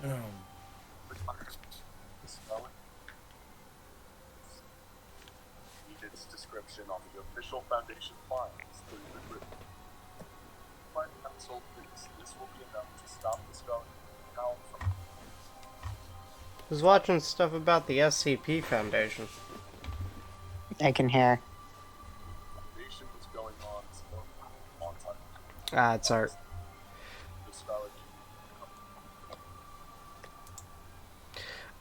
Need its description on the official Foundation files. By Council, please. This will be enough to stop the spelling now from. I was watching stuff about the SCP Foundation. I can hear. Foundation was going on for a long time. Ah, it's art. The spelling.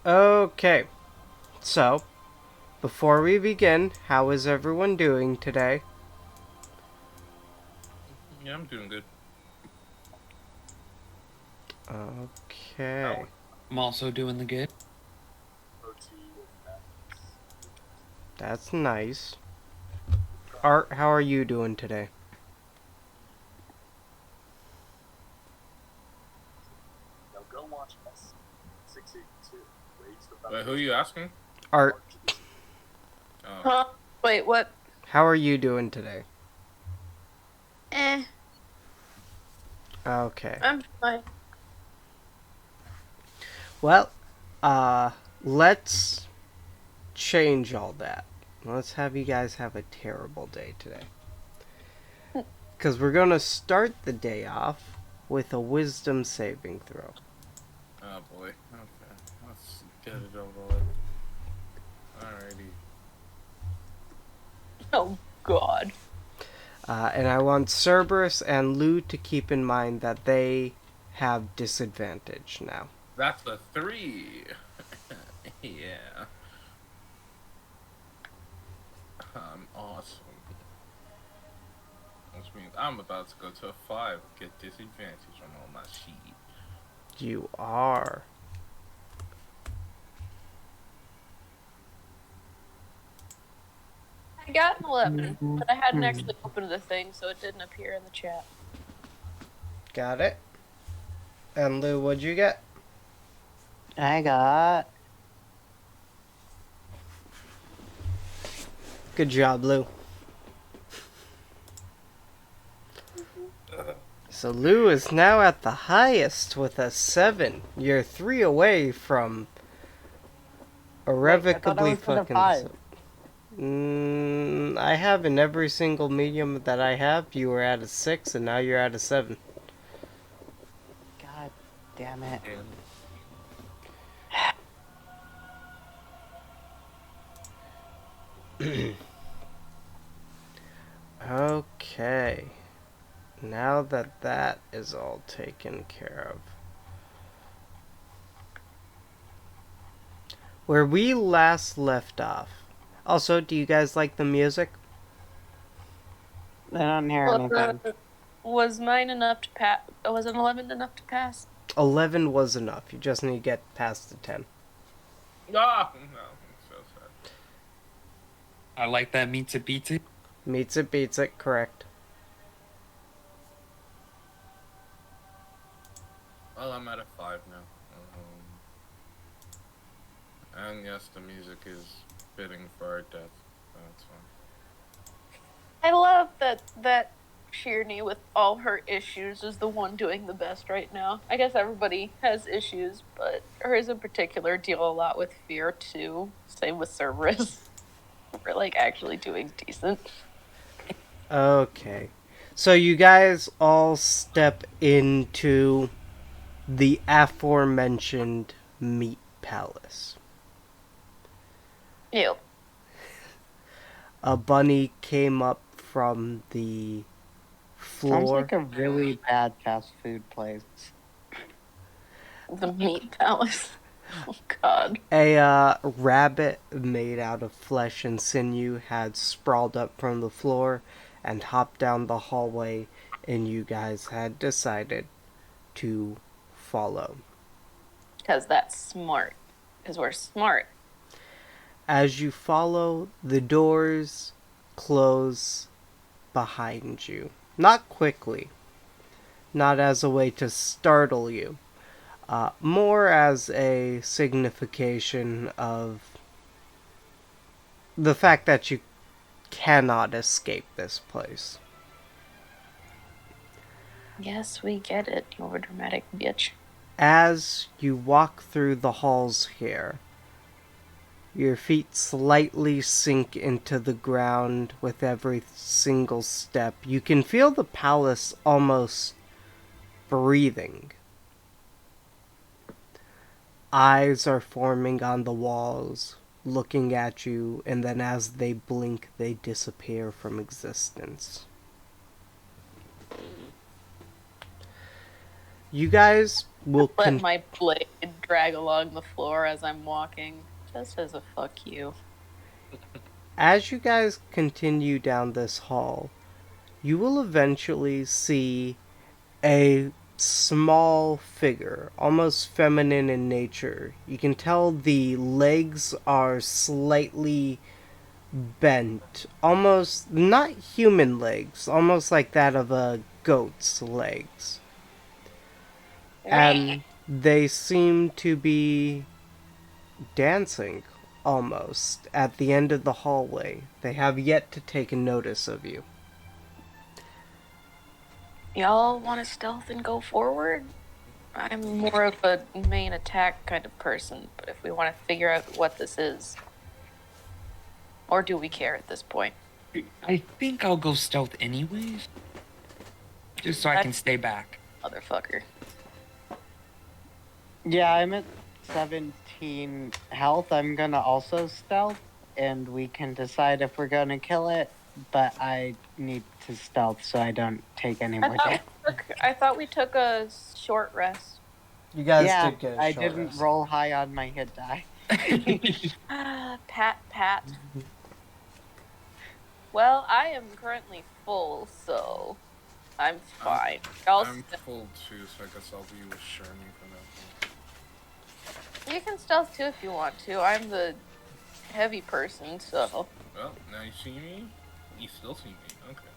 Okay, so before we begin, how is everyone doing today? Yeah, I'm doing good. Okay. I'm also doing the good. That's nice. Art, how are you doing today? Now go watch us. 682. Wait, who are you asking? Art, Oh. Huh? Wait, what? how are you doing today? Okay. I'm fine. Well, let's change all that. Let's have you guys have a terrible day today. Because we're going to start the day off with a wisdom saving throw. Oh boy. Okay. Let's get it over with. Alrighty. Oh, God. And I want Cerberus and Lou to keep in mind that they have disadvantage now. That's a 3. Yeah. I'm awesome. Which means I'm about to go to a 5, get disadvantage on all my sheet. You are. I got an 11, but I hadn't actually opened the thing, so it didn't appear in the chat. Got it. And Lou, what'd you get? I got. Good job, Lou. So Lou is now at the highest with a 7. You're 3 away from irrevocably fucking. I have in every single medium that I have. You were at a 6, and now you're at a 7. God damn it. Okay. Now that that is all taken care of. Where we last left off. Also, do you guys like the music? I don't hear anything. Was mine enough to pass? Was an 11 enough to pass? 11 was enough. You just need to get past the 10. Ah! No, I'm so sad. I like that meets it beats it. Meets it, beats it, correct. Well, I'm at a 5 now. And yes, the music is fitting for our death. That's fine. I love that Sheerney, with all her issues, is the one doing the best right now. I guess everybody has issues, but hers in particular deal a lot with fear too. Same with Cerberus. We're like actually doing decent. Okay. So you guys all step into the aforementioned meat palace. Ew. A bunny came up from the floor. Sounds like a really bad fast food place. The meat palace. Oh, God. A rabbit made out of flesh and sinew had sprawled up from the floor and hopped down the hallway, and you guys had decided to follow. Because that's smart. Because we're smart. As you follow, the doors close behind you. Not quickly. Not as a way to startle you. More as a signification of the fact that you cannot escape this place. Yes, we get it, you overdramatic bitch. As you walk through the halls here, your feet slightly sink into the ground with every single step. You can feel the palace almost breathing. Eyes are forming on the walls, looking at you, and then as they blink, they disappear from existence. You guys will Let my blade drag along the floor as I'm walking, just as a fuck you. as you guys continue down this hall, you will eventually see a small figure, almost feminine in nature. You can tell the legs are slightly bent, almost not human legs, almost like that of a goat's legs. And they seem to be dancing almost at the end of the hallway. They have yet to take notice of you. Y'all want to stealth and go forward? I'm more of a main attack kind of person, but if we want to figure out what this is. Or do we care at this point? I think I'll go stealth anyways. Just so I can stay back. Motherfucker. Yeah, I'm at 17 health. I'm gonna also stealth, and we can decide if we're gonna kill it. But I need to stealth so I don't take any more damage. I thought we took a short rest. You guys Yeah, did get a I short didn't rest. roll high on my hit die. Pat. Well, I am currently full, so I'm fine. I'm full too, so I guess I'll be with Shermie for that. You can stealth too if you want to. I'm the heavy person, so. Well, now you see me. You still see me. Okay.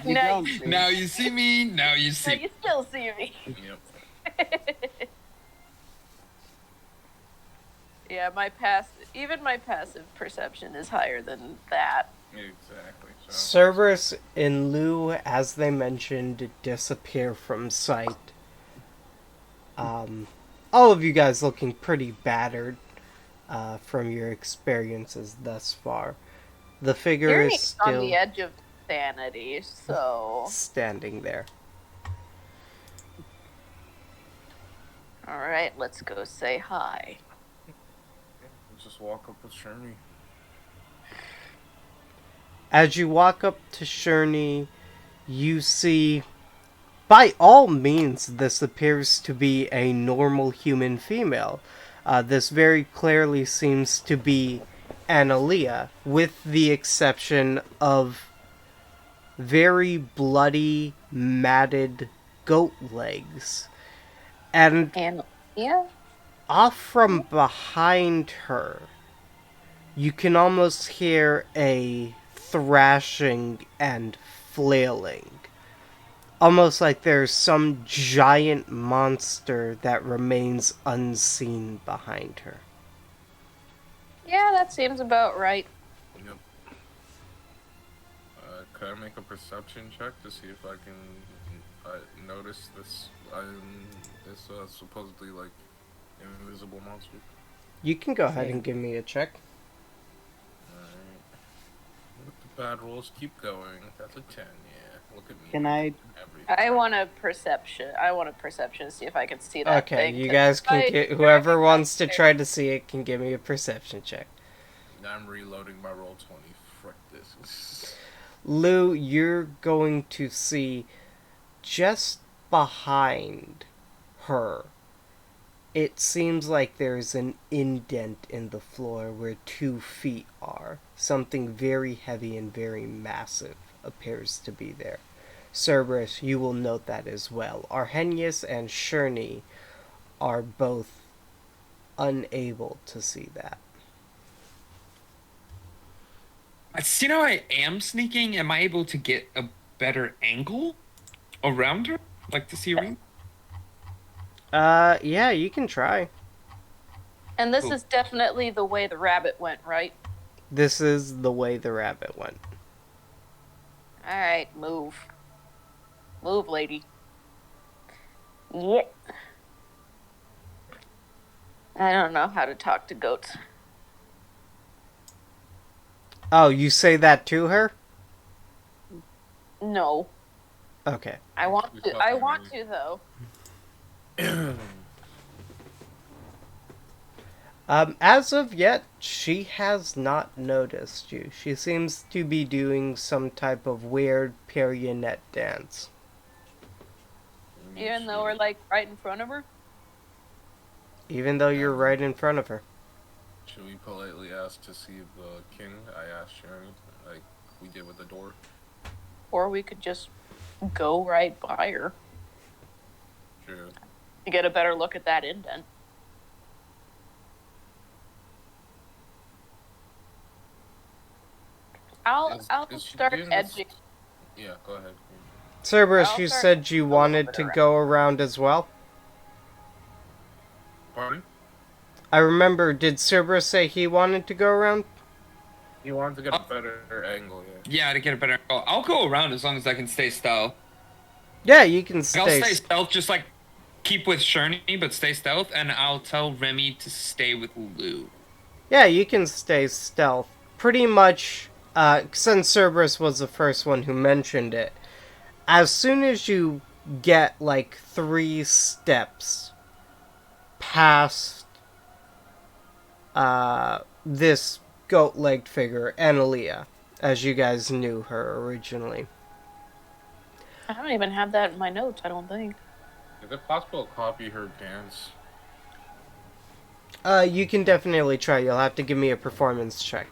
You now, don't see. Now you see me, now you now see. you still see me. Yep. Yeah, my passive perception is higher than that. Exactly. So. Cerberus and Lou, as they mentioned, disappear from sight. All of you guys looking pretty battered from your experiences thus far. The figure You're is on still the edge of sanity, so. standing there. Alright, let's go say hi. Just walk up with Shermie. As you walk up to Sherney, you see, by all means, this appears to be a normal human female. This very clearly seems to be Analea, with the exception of very bloody, matted goat legs. And Yeah? off from behind her, you can almost hear a thrashing and flailing. Almost like there's some giant monster that remains unseen behind her. Yeah, that seems about right. Yep. Could I make a perception check to see if I can notice this? This supposedly like invisible monster. You can go ahead and give me a check. Alright. Let the bad rolls keep going. That's a 10. Yeah. Look at me. Can I? Everything. I want a perception to see if I can see that Okay, thing. you guys can get, whoever wants to try to see it can give me a perception check. I'm reloading my roll 20. Frick this. Lou, you're going to see just behind her, it seems like there's an indent in the floor where 2 feet are. Something very heavy and very massive appears to be there. Cerberus, you will note that as well. Arrhenius and Sherney are both unable to see that. See, now I am sneaking. Am I able to get a better angle around her? Like to see her? Yeah, you can try. And this Cool. is definitely the way the rabbit went, right? This is the way the rabbit went. Alright, move. Move, lady. Yeah. I don't know how to talk to goats. Oh, you say that to her? No. Okay. I want You're to. talking I to want me. to though. As of yet, she has not noticed you. She seems to be doing some type of weird marionette dance. Even though we're like right in front of her. Even though you're Um, right in front of her. Should we politely ask to see the king? I asked Sharon, like we did with the door. Or we could just go right by her True. to get a better look at that indent. I'll Is she start doing this? edging. Yeah, go ahead. Cerberus, I'll you start said you a little wanted bit to around. go around as well? Pardon? I remember, did Cerberus say he wanted to go around? You wanted to get a better angle, yeah. Yeah, to get a better angle. I'll go around as long as I can stay stealth. Yeah, you can I'll stay. stay stealth, just like keep with Sherney, but stay stealth, and I'll tell Remy to stay with Lou. Yeah, you can stay stealth. Pretty much, since Cerberus was the first one who mentioned it, as soon as you get like 3 steps past this goat-legged figure, Analia, as you guys knew her originally. I don't even have that in my notes. I don't think. Is it possible to copy her dance? You can definitely try. You'll have to give me a performance check.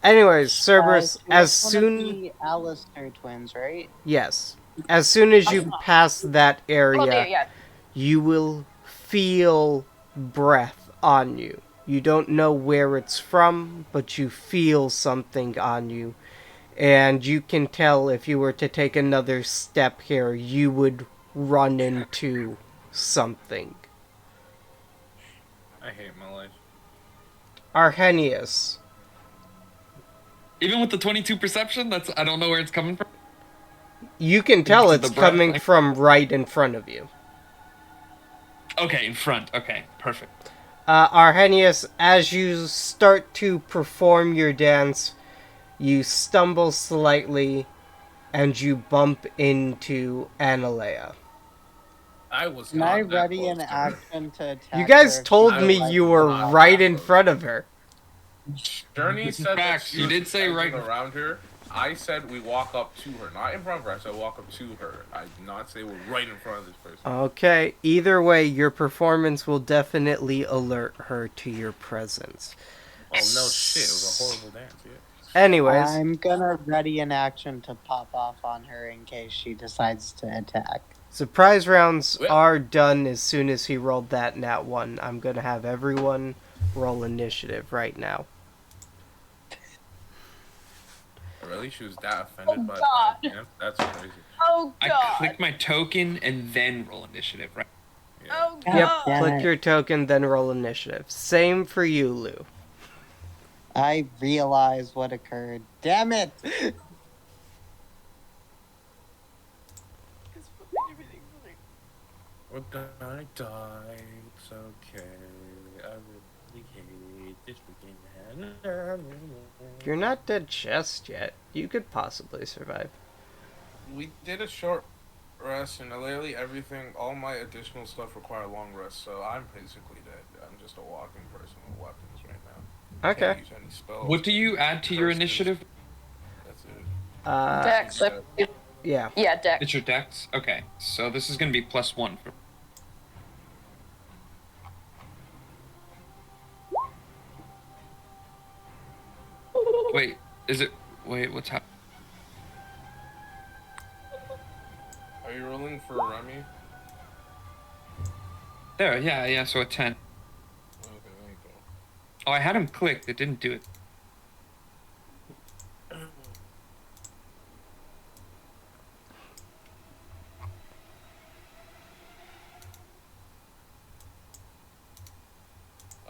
Anyways, Cerberus, as soon... The Alistair twins, right? Yes. As soon as you pass that Oh, area, yeah. you will feel breath on you. You don't know where it's from, but you feel something on you. And you can tell if you were to take another step here, you would run into something. I hate my life. Arrhenius. Even with the 22 perception, I don't know where it's coming from. You can tell The it's breath, coming like- from right in front of you. Okay, in front. Okay, perfect. Arrhenius, as you start to perform your dance, you stumble slightly and you bump into Analea. I was Am not I that ready close in to her. action to attack? You guys her if told she me like you were not right in close? front of her. Journey said that Facts, she you was did say edging right- around her. I said we walk up to her, not in front of her. I said walk up to her. I did not say we're right in front of this person. Okay, either way, your performance will definitely alert her to your presence. Oh no shit! It was a horrible dance. Yeah. Anyways, I'm gonna ready in action to pop off on her in case she decides to attack. surprise rounds Well- are done as soon as he rolled that nat 1. I'm gonna have everyone roll initiative right now. Really? She was that offended by God. that dance? That's crazy. Oh I god. click my token and then roll initiative, right? Yeah. Oh Yep. god. Yeah. Click your token, then roll initiative. Same for you, Lou. I realize what occurred. Damn it! We're gonna die. It's okay. I really hate this weekend. You're not dead just yet. You could possibly survive. We did a short rest, and literally everything, all my additional stuff require long rest, so I'm basically dead. I'm just a walking person with weapons right now. Okay. Can't use any spells. What do you add to your Curses. initiative? That's it. Dex. Yeah. Yeah, Dex. It's your dex? Okay, so this is gonna be +1 for. Wait, is it? Wait, what's happening? Are you rolling for Remy? There, yeah, so a 10. Okay, there you go. Oh, I had him clicked, it didn't do it.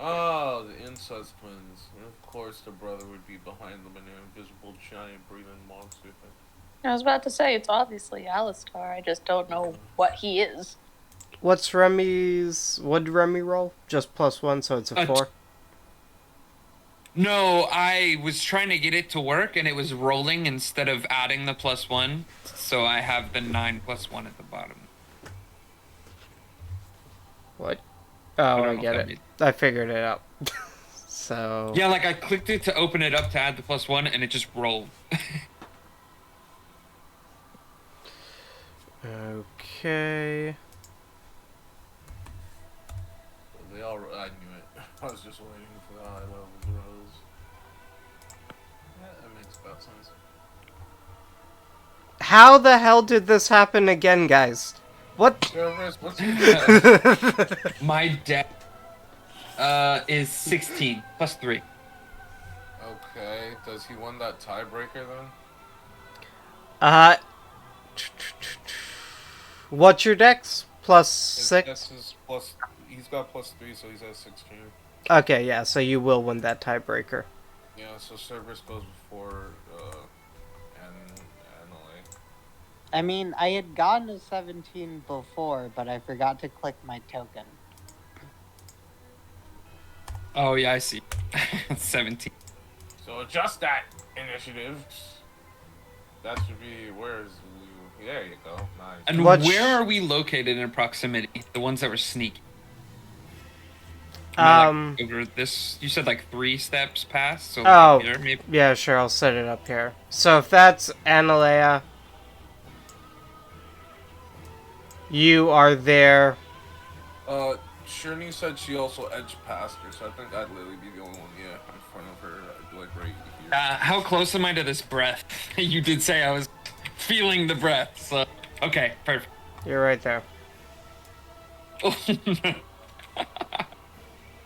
Oh, the incest twins. And of course, the brother would be behind them, an invisible giant breathing monster thing. I was about to say it's obviously Alistar. I just don't know what he is. What's Remy's? What did Remy roll? Just +1, so it's a 4. No, I was trying to get it to work, and it was rolling instead of adding the +1. So I have the 9 + 1 at the bottom. What? Oh, I know get if it. that I figured it out. So Yeah, like I clicked it to open it up to add the +1, and it just rolled. okay. They all. I knew it. I was just waiting for the high levels rose. Yeah, that makes about sense. How the hell did this happen again, guys? What? Service, what's your deck? My deck is 16 +3. Okay, does he win that tiebreaker then? uh, what's your dex? His +6. dex is plus. He's got +3, so he's at 16. Okay, yeah. So you will win that tiebreaker. Yeah, so Cerberus goes before Annalie. I mean, I had gotten a 17 before, but I forgot to click my token. Oh yeah, I see. 17. So adjust that initiative. That should be where's Lou? There you go. Nice. And What's- where are we located in proximity? The ones that were sneaking. Am I, like, over this, you said like 3 steps past. So like, Oh. here, maybe. Yeah, sure. I'll set it up here. So if that's Analea, you are there. Shirley said she also edged past her, so I think I'd literally be the only one, in front of her, like right here. How close am I to this breath? You did say I was feeling the breath. So okay, perfect. You're right there.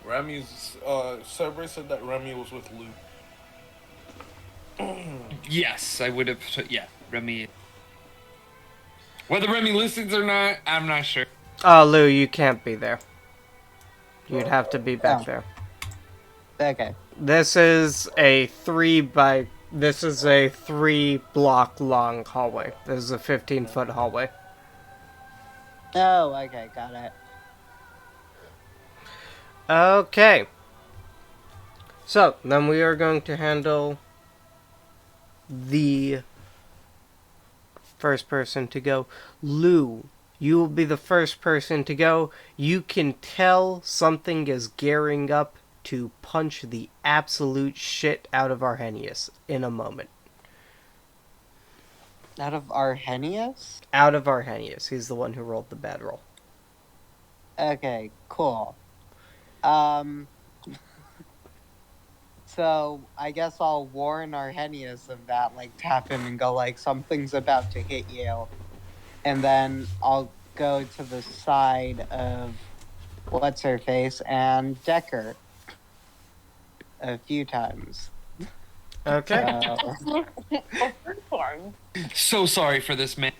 Remy's, Cerberus said that Remy was with Lou. Yes, I would have. Yeah, Remy. Whether Remy listens or not, I'm not sure. Oh, Lou, you can't be there. You'd have to be back Oh. there. Okay. This is a 3-block long hallway. This is a 15-foot hallway. Oh, okay, got it. Okay. So, then we are going to handle the first person to go. Lou, you will be the first person to go. You can tell something is gearing up to punch the absolute shit out of Arrhenius in a moment. Out of Arrhenius? Out of Arrhenius. He's the one who rolled the bad roll. Okay, cool. So I guess I'll warn Arrhenius of that, like tap him and go like, something's about to hit you. And then I'll go to the side of what's her face and Decker a few times. Okay. So sorry for this, man.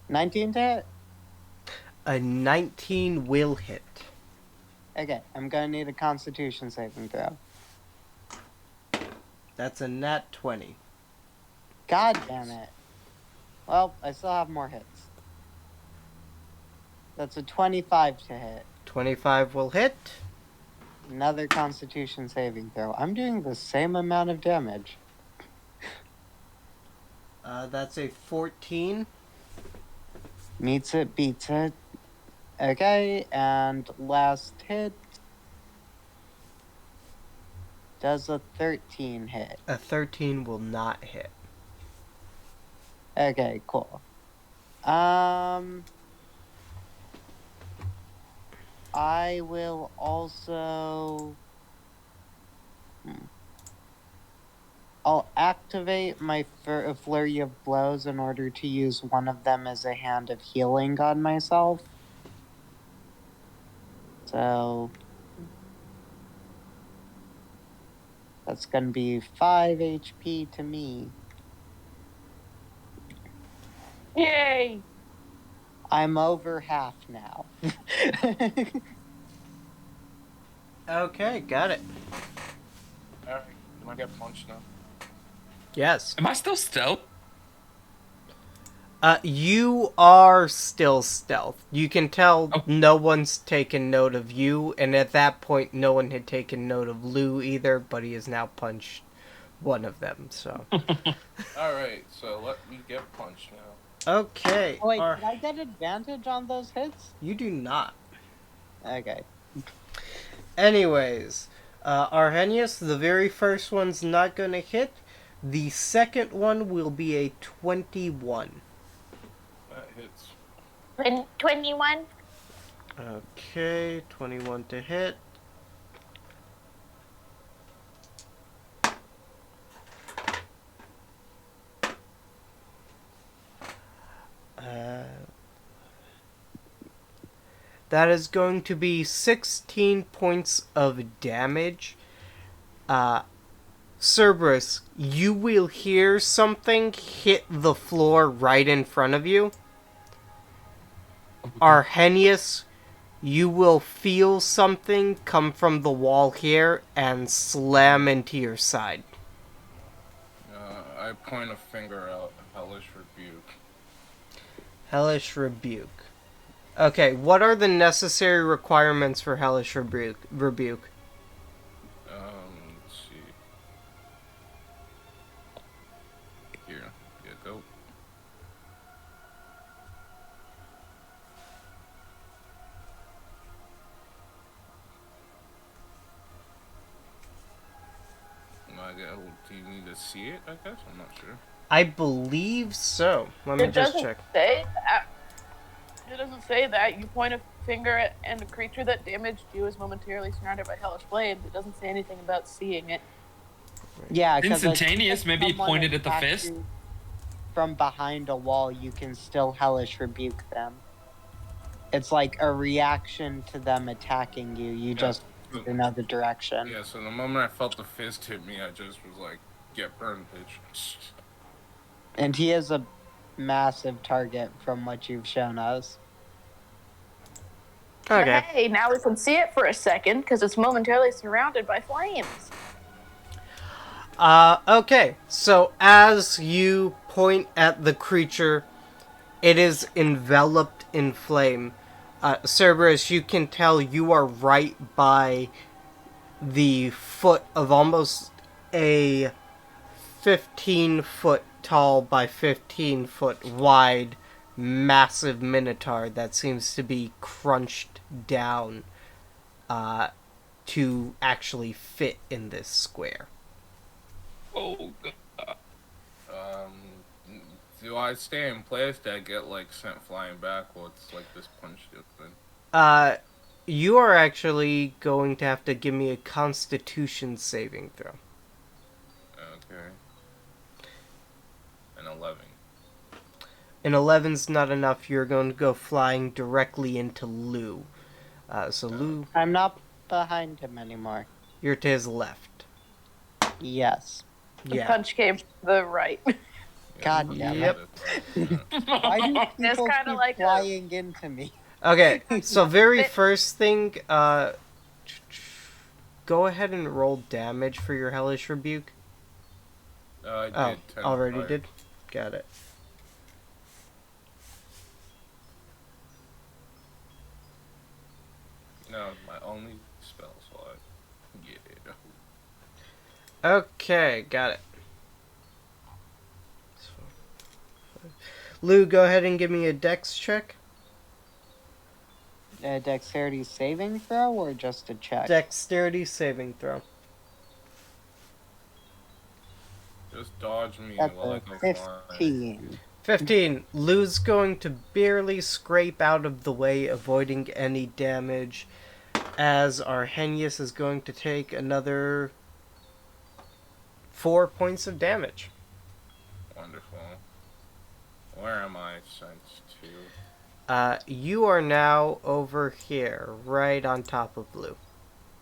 19 to hit? A 19 will hit. Okay, I'm gonna need a Constitution saving throw. That's a nat 20. God damn it. Well, I still have more hits. That's a 25 to hit. 25 will hit. Another Constitution saving throw. I'm doing the same amount of damage. That's a 14. Meets it, beats it. Okay, and last hit. Does a 13 hit? A 13 will not hit. Okay, cool. I will also... I'll activate my Flurry of Blows in order to use one of them as a hand of healing on myself. So... that's gonna be 5 HP to me. Yay! I'm over half now. Okay, got it. Alright, am I get punched now? Yes. Am I still stealth? You are still stealth. You can tell Oh. no one's taken note of you, and at that point, no one had taken note of Lou either, but he has now punched one of them, so. Alright, so let me get punched now. Okay. Oh, wait, did I get advantage on those hits? You do not. Okay. Anyways, Arrhenius, the very first one's not gonna hit. The second one will be a 21. That hits. 21. Okay, 21 to hit. That is going to be 16 points of damage. Cerberus, you will hear something hit the floor right in front of you. Arrhenius, you will feel something come from the wall here and slam into your side. I point a finger out, hellish rebuke. Hellish Rebuke. Okay, what are the necessary requirements for Hellish Rebuke? Let's see. Here you go. Do you need to see it, I guess? I'm not sure. I believe so. Let me It just doesn't check. say that. It doesn't say that. You point a finger at, and a creature that damaged you is momentarily surrounded by hellish blades. It doesn't say anything about seeing it. Yeah, 'cause Instantaneous, if maybe he someone pointed at the attacks fist. you from behind a wall, you can still hellish rebuke them. It's like a reaction to them attacking you. You just move another direction. Yeah, so the moment I felt the fist hit me, I just was like, get burned, bitch. And he is a massive target from what you've shown us. Okay. Hey, now we can see it for a second because it's momentarily surrounded by flames. Okay. So as you point at the creature, it is enveloped in flame. Cerberus, you can tell you are right by the foot of almost a 15-foot tall by 15-foot wide massive minotaur that seems to be crunched down to actually fit in this square. Oh, God. Do I stay in place? Do I get like sent flying backwards like this punch did then? You are actually going to have to give me a Constitution saving throw. Okay. An 11. An 11's not enough. You're going to go flying directly into Lou. Lou, I'm not behind him anymore. you're to his left. Yes. The Yeah. punch came to the right. God damn Yep. it. Why do It's people kinda keep like a- flying into me? Okay, so very first thing, go ahead and roll damage for your Hellish Rebuke. I did Oh, 10 already fire. did? Got it. No, my only spell slot. Yeah. Okay, got it. Lou, go ahead and give me a dex check. A dexterity saving throw or just a check? Dexterity saving throw. Just dodge me That's while I a go flying. 15. 15. Lou's going to barely scrape out of the way, avoiding any damage, as Arrhenius is going to take another 4 points of damage. Wonderful. Where am I sent to? You are now over here, right on top of Lou.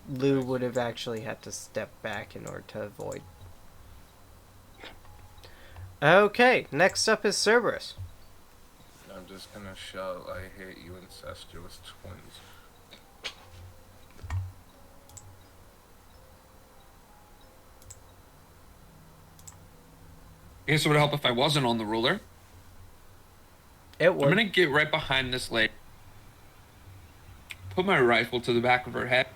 Lou would have actually had to step back in order to avoid. Okay, next up is Cerberus. I'm just gonna shout, I hate you incestuous twins. I guess it would help if I wasn't on the ruler. It I'm would. gonna get right behind this lady. Put my rifle to the back of her head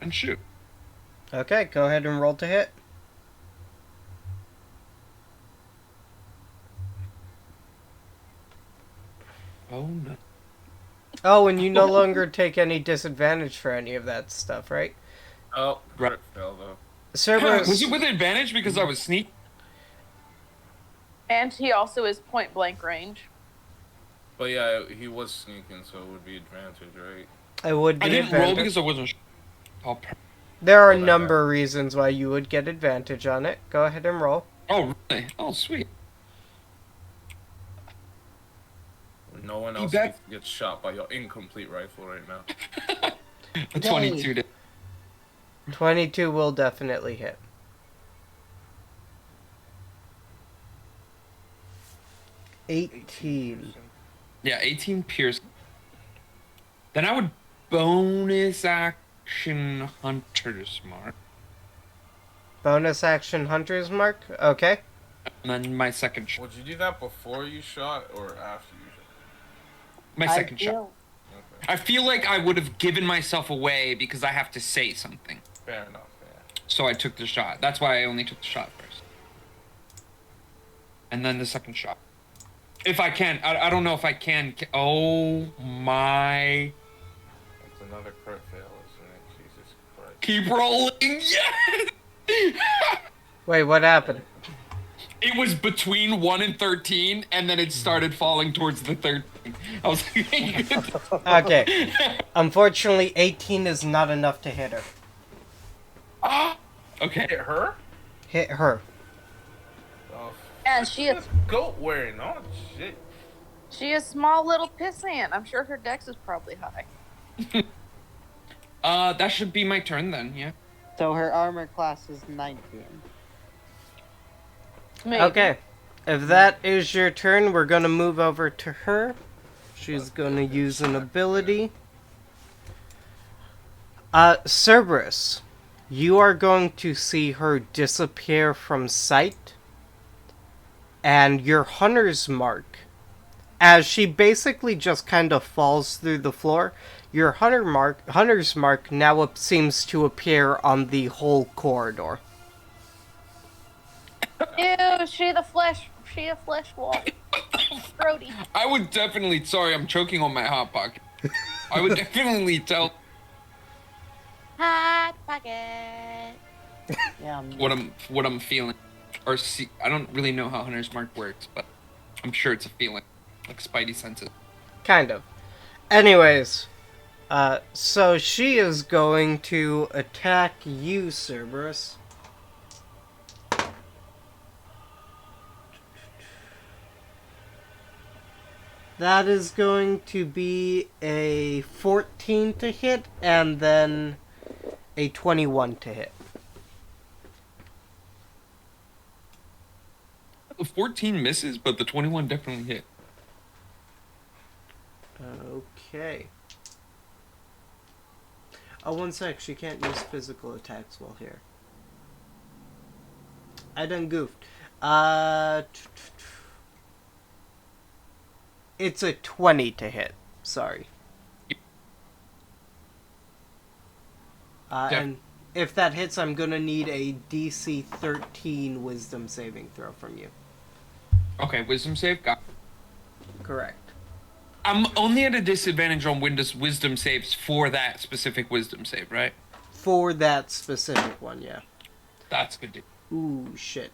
and shoot. Okay, go ahead and roll to hit. Oh no. Oh, and you no longer take any disadvantage for any of that stuff, right? Oh, Right. crit fail though. Cerberus. Was it with advantage because I was sneak? And he also is point blank range. But yeah, he was sneaking, so it would be advantage, right? It would be I didn't advantage. roll because I wasn't. There are a Roll that number of reasons why you would get advantage on it. Go ahead and roll. Oh really? Oh sweet. No one else bet. needs to get shot by your incomplete rifle right now. A 22 did. 22 will definitely hit. $18. Yeah, 18 pierce. Then I would bonus action Hunter's Mark. Bonus action Hunter's Mark? Okay. And then my second shot. Would you do that before you shot or after you shot? My second shot. Okay, I feel like I would have given myself away because I have to say something. fair enough. Yeah. So I took the shot. That's why I only took the shot first. And then the second shot. If I can. I don't know if I can. Oh my. It's another crit fail, isn't it? Jesus Christ. Keep rolling. Yes! Wait, what happened? It was between 1 and 13, and then it started falling towards the 13. I was like, Okay. Unfortunately, 18 is not enough to hit her. ah! Okay. Hit her? Hit her. Oh, And she is this goat wearing? Oh shit. a small little pissant. I'm sure her dex is probably high. That should be my turn then, yeah. So her armor class is 19. Maybe. Okay. If that is your turn, we're going to move over to her. She's going to use an ability. Cerberus, you are going to see her disappear from sight. And your Hunter's Mark, as she basically just kind of falls through the floor, your Hunter's Mark now seems to appear on the whole corridor. Ew, she a flesh wall. Grody. I would definitely. Sorry, I'm choking on my hot pocket. I would definitely tell Hot pocket. Yeah. what I'm feeling, or see. I don't really know how Hunter's Mark works, but I'm sure it's a feeling, like Spidey senses. Kind of. Anyways, so she is going to attack you, Cerberus. That is going to be a 14 to hit, and then a 21 to hit. The 14 misses, but the 21 definitely hit. Okay. Oh, one sec. She can't use physical attacks while here. I done goofed. It's a 20 to hit. Sorry. Yeah. And if that hits, I'm gonna need a DC 13 Wisdom saving throw from you. Okay, wisdom save. Got. Correct. I'm only at a disadvantage on Windows wisdom saves for that specific wisdom save, right? For that specific one, yeah. That's good. Ooh, shit.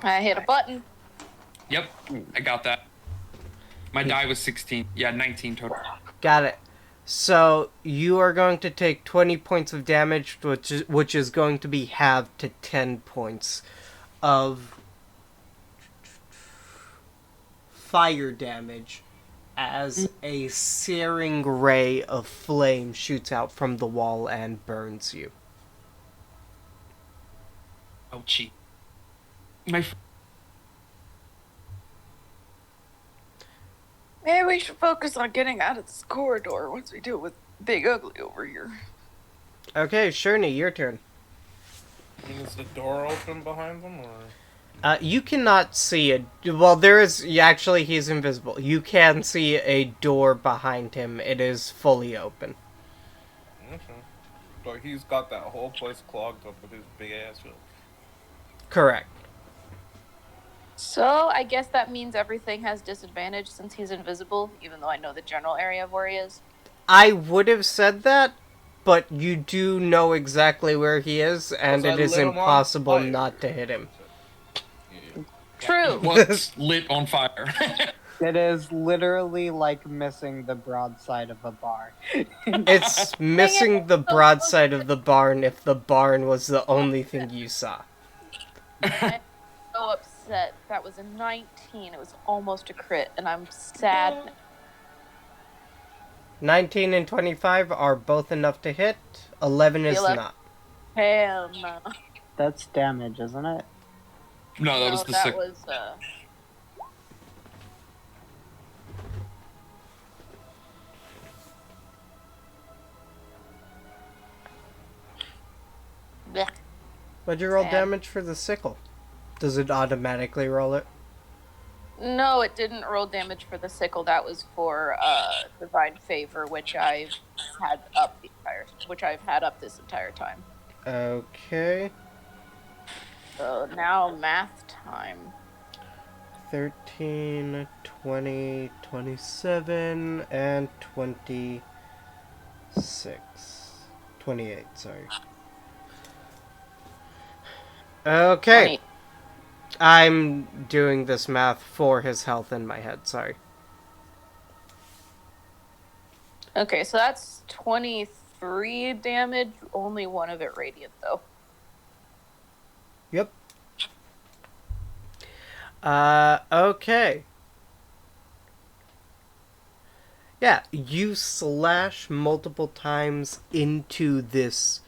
I hit a button. Yep, I got that. My die was 16. Yeah, 19 total. Got it. So you are going to take 20 points of damage, which is going to be halved to 10 points of fire damage as a searing ray of flame shoots out from the wall and burns you. Ouchie. My Maybe we should focus on getting out of this corridor once we deal with Big Ugly over here. Okay, Sherney, your turn. Is the door open behind them, or? You cannot see a... Well, there is... Actually, he's invisible. You can see a door behind him. It is fully open. Okay. But he's got that whole place clogged up with his big ass. Correct. So I guess that means everything has disadvantage since he's invisible, even though I know the general area of where he is. I would have said that, but you do know exactly where he is, and it is impossible not to hit him. True. What's lit on fire? It is literally like missing the broadside of a bar. It's missing the broadside of the barn if the barn was the only thing you saw. I'm so upset. That was a 19. It was almost a crit, and I'm sad. 19 and 25 are both enough to hit. 11 is not. Hell no. That's damage, isn't it? No, that was the that sick. was, Blech. What'd you roll Sad. damage for the sickle? Does it automatically roll it? No, it didn't roll damage for the sickle. That was for divine favor, which I've had up this entire time. Okay. So now math time. 13, 20, 27, and 26. 28, sorry. Okay. 20. I'm doing this math for his health in my head, sorry. Okay, so that's 23 damage. Only one of it radiant, though. Yep. Okay. Yeah, you slash multiple times into this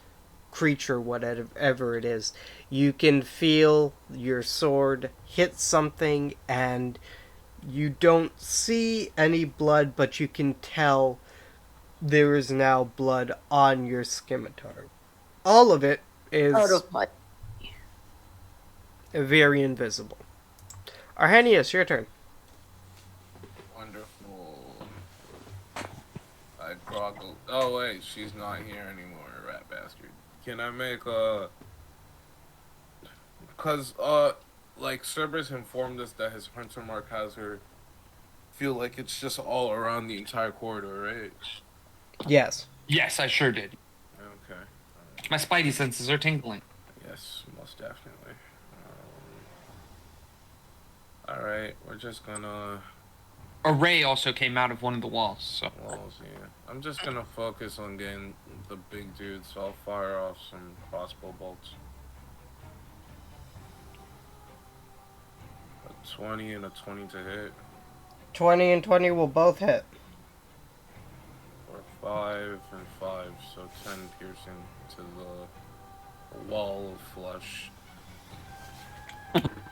creature, whatever it is. You can feel your sword hit something, and you don't see any blood, but you can tell there is now blood on your scimitar. All of it is Out of my... very invisible. Arrhenius, your turn. Wonderful. I groggle. Oh wait, she's not here anymore, rat bastard. Can I make a... Because, like, Cerberus informed us that his hunter mark has her feel like it's just all around the entire corridor, right? Yes. Yes, I sure did. Okay. My spidey senses are tingling. Yes, most definitely. Alright, we're just gonna... A ray also came out of one of the walls, so... Walls, yeah. I'm just gonna focus on getting the big dude, so I'll fire off some crossbow bolts. A 20 and a 20 to hit. 20 and 20 will both hit. Or 5 and 5, so 10 piercing to the wall of flesh.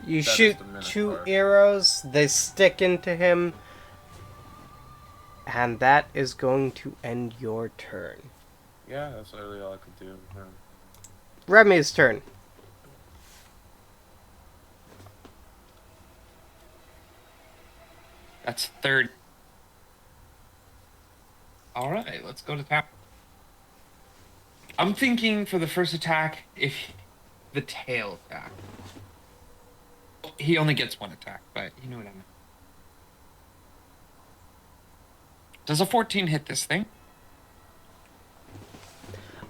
You That is shoot the Minotaur. 2 arrows, they stick into him, and that is going to end your turn. Yeah, that's literally all I could do. Yeah. Remy's turn. That's third. Alright, let's go to town. I'm thinking for the first attack, if the tail attack. He only gets one attack, but you know what I mean. Does a 14 hit this thing?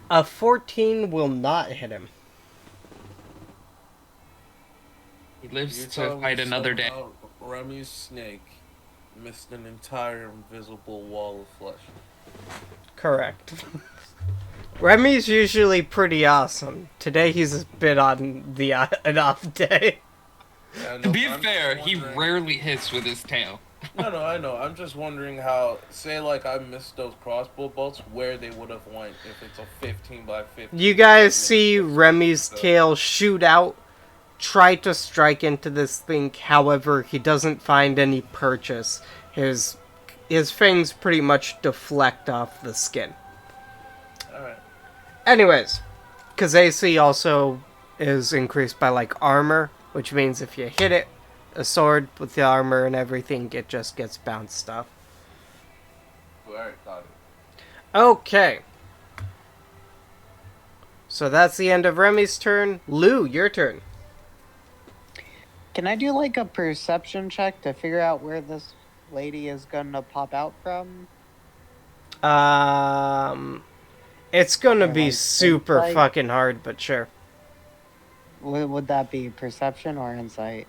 A 14 will not hit him. He lives You to told me fight another day. somehow Remy's snake missed an entire invisible wall of flesh. Correct. Remy's usually pretty awesome. Today he's a bit on the an off day. Yeah, To no, be I'm fair, just he wondering- rarely hits with his tail. No, I know. I'm just wondering how, say, like, I missed those crossbow bolts, where they would have went if it's a 15 by 15. You guys see Remy's tail shoot out, try to strike into this thing. However, he doesn't find any purchase. His fangs pretty much deflect off the skin. Alright. Anyways, because AC also is increased by, like, armor. which means if you hit it, a sword with the armor and everything, it just gets bounced off. Alright, got it. Okay. So that's the end of Remy's turn. Lou, your turn. Can I do like a perception check to figure out where this lady is gonna pop out from? It's gonna Or, be like, super insight? fucking hard, but sure. Would that be perception or insight?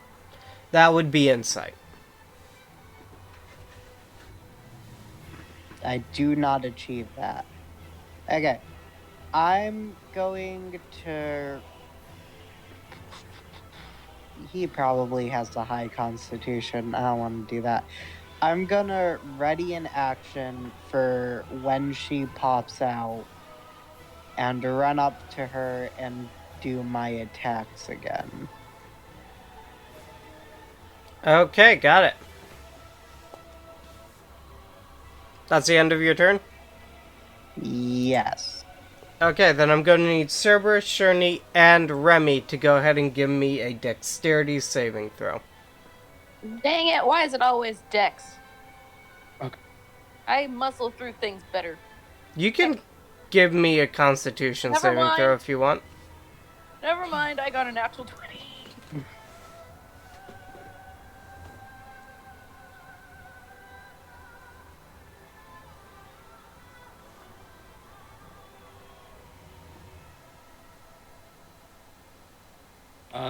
That would be insight. I do not achieve that. Okay. I'm going to... He probably has a high constitution. I don't want to do that. I'm gonna ready an action for when she pops out and run up to her and do my attacks again. Okay, got it. That's the end of your turn? Yes. Okay, then I'm going to need Cerberus, Sherney, and Remy to go ahead and give me a dexterity saving throw. Dang it, why is it always Dex? Okay. I muscle through things better. You can give me a Constitution Never saving mind. throw if you want. Never mind, I got a natural 20.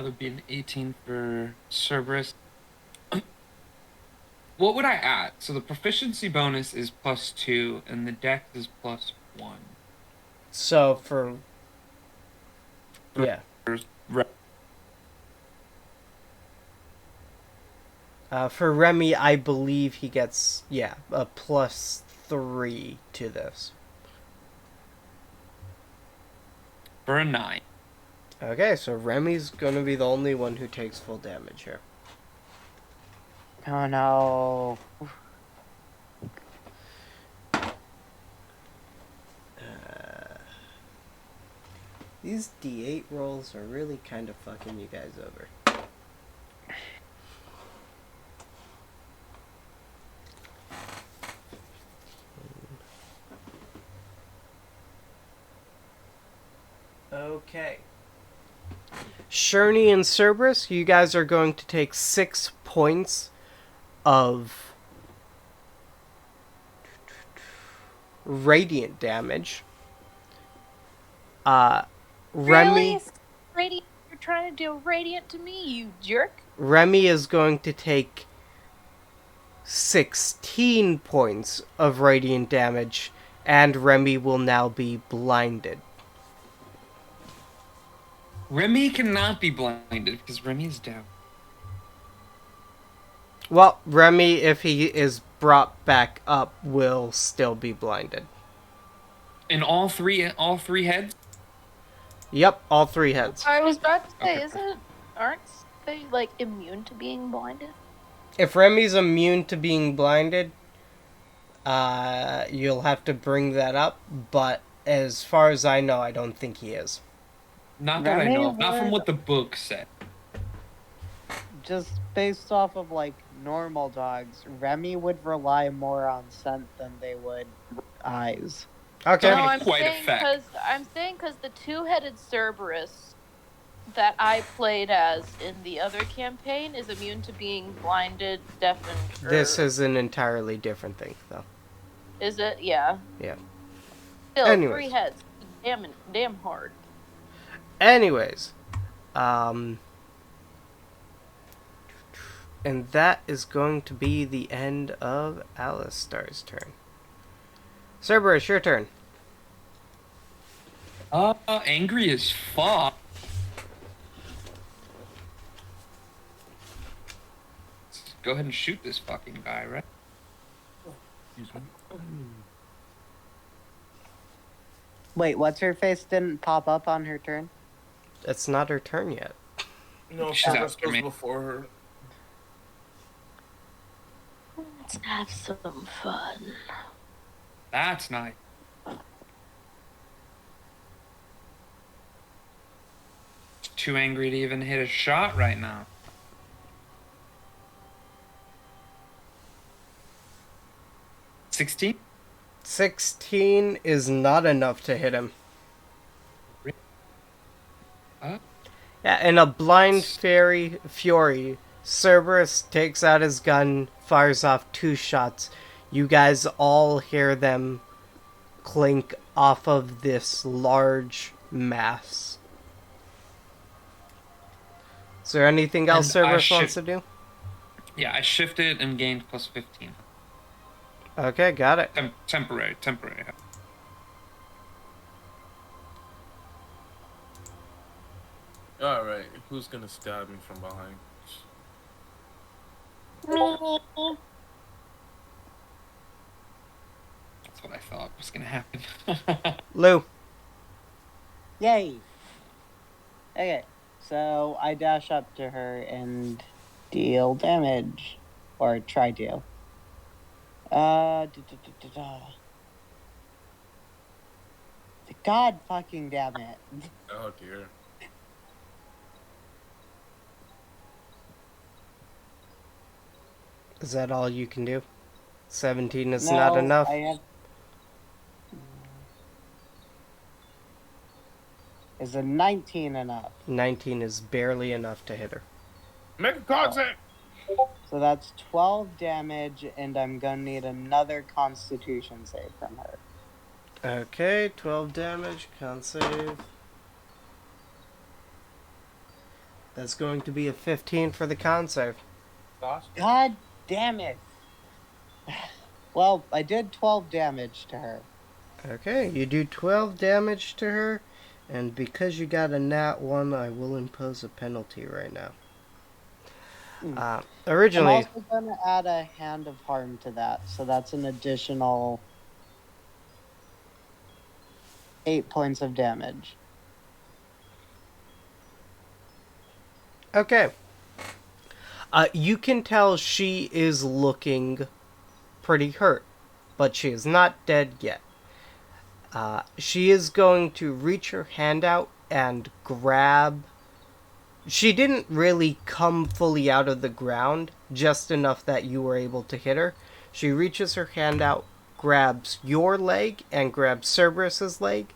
There'd be an 18 for Cerberus. What would I add? So the proficiency bonus is +2, and the dex is +1. So for... Yeah. For Remy, I believe he gets, a +3 to this. For a 9. Okay, so Remy's gonna be the only one who takes full damage here. Oh no. These D8 rolls are really kind of fucking you guys over. Okay. Sherney and Cerberus, you guys are going to take 6 points of radiant damage. Remy, Really? Radiant? You're trying to do radiant to me, you jerk. Remy is going to take 16 points of radiant damage, and Remy will now be blinded. Remy cannot be blinded because Remy is down. Well, Remy, if he is brought back up, will still be blinded. In all three heads? Yep, all 3 heads. I was about to say, Okay. aren't they, like, immune to being blinded? If Remy's immune to being blinded, you'll have to bring that up, but as far as I know, I don't think he is. Not that I Remy know of. Not from would- what the book said. Just based off of like normal dogs, Remy would rely more on scent than they would eyes. Okay. No, No, Having quite effect. I'm saying because the two-headed Cerberus that I played as in the other campaign is immune to being blinded, deafened. This is an entirely different thing, though. Is it? Yeah. Yeah. Still, Anyways. 3 heads. Damn hard. Anyways, and that is going to be the end of Alistar's turn. Cerberus, your turn. Angry as fuck. Let's go ahead and shoot this fucking guy, right? Excuse me. Wait, what's her face didn't pop up on her turn? It's not her turn yet. No, She's Cerberus after goes me. before her. Let's have some fun. That's nice. too angry to even hit a shot right now. $16? 16 is not enough to hit him. Yeah, in a blind fury, Cerberus takes out his gun, fires off 2 shots. You guys all hear them clink off of this large mass. Is there anything else And I Cerberus wants to do? Yeah, I shifted and gained plus 15. Okay, got it. Temporary. Alright, who's gonna stab me from behind? That's what I thought was gonna happen. Lou. Yay! Okay, so I dash up to her and deal damage. Or try to. God fucking damn it. Oh dear. Is that all you can do? 17 is not enough. Is a 19 enough? 19 is barely enough to hit her. Make a contact! So that's 12 damage, and I'm gonna need another Constitution save from her. Okay, 12 damage, con save. That's going to be a 15 for the con save. God damn it! Well, I did 12 damage to her. Okay, you do 12 damage to her, and because you got a nat 1, I will impose a penalty right now. Originally... I'm also going to add a Hand of Harm to that, so that's an additional 8 points of damage. Okay. You can tell she is looking pretty hurt, but she is not dead yet. She is going to reach her hand out and grab... She didn't really come fully out of the ground, just enough that you were able to hit her. She reaches her hand out, grabs your leg, and grabs Cerberus's leg,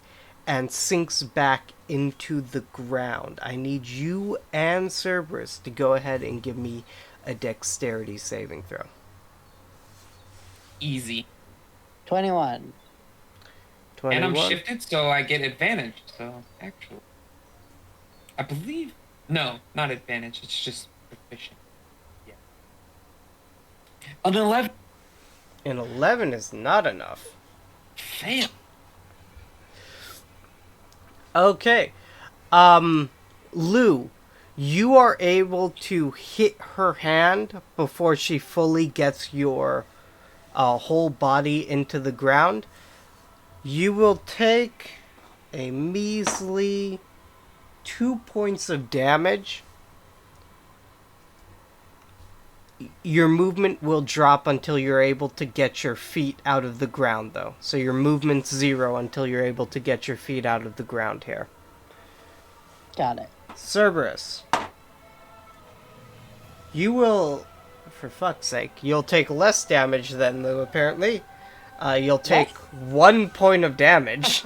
and sinks back into the ground. I need you and Cerberus to go ahead and give me a dexterity saving throw. Easy. 21. 21. And I'm shifted, so I get advantage. So, actually, I believe... No, not advantage. It's just proficient. Yeah. An 11. An 11 is not enough. Fail. Okay. Lou, you are able to hit her hand before she fully gets your whole body into the ground. You will take a measly 2 points of damage. Your movement will drop until you're able to get your feet out of the ground, though. So your movement's 0 until you're able to get your feet out of the ground here. Got it. Cerberus. You will, for fuck's sake, you'll take less damage than Lou, apparently. You'll take 1 point of damage.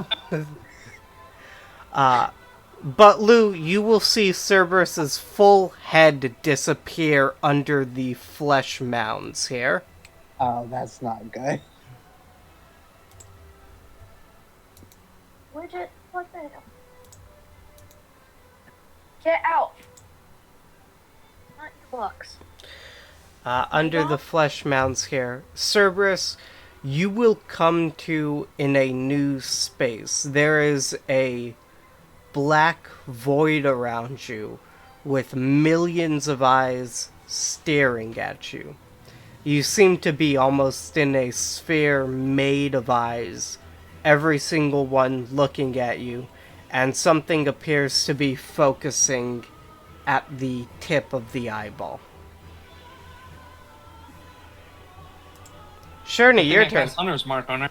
But Lou, you will see Cerberus's full head disappear under the flesh mounds here. Oh, that's not good. What the hell? Get out! Not your box. Under the flesh mounds here. Cerberus, you will come to in a new space. There is a black void around you with millions of eyes staring at you. You seem to be almost in a sphere made of eyes, every single one looking at you, and something appears to be focusing at the tip of the eyeball. Sherney, your turn. Hunter's mark on her.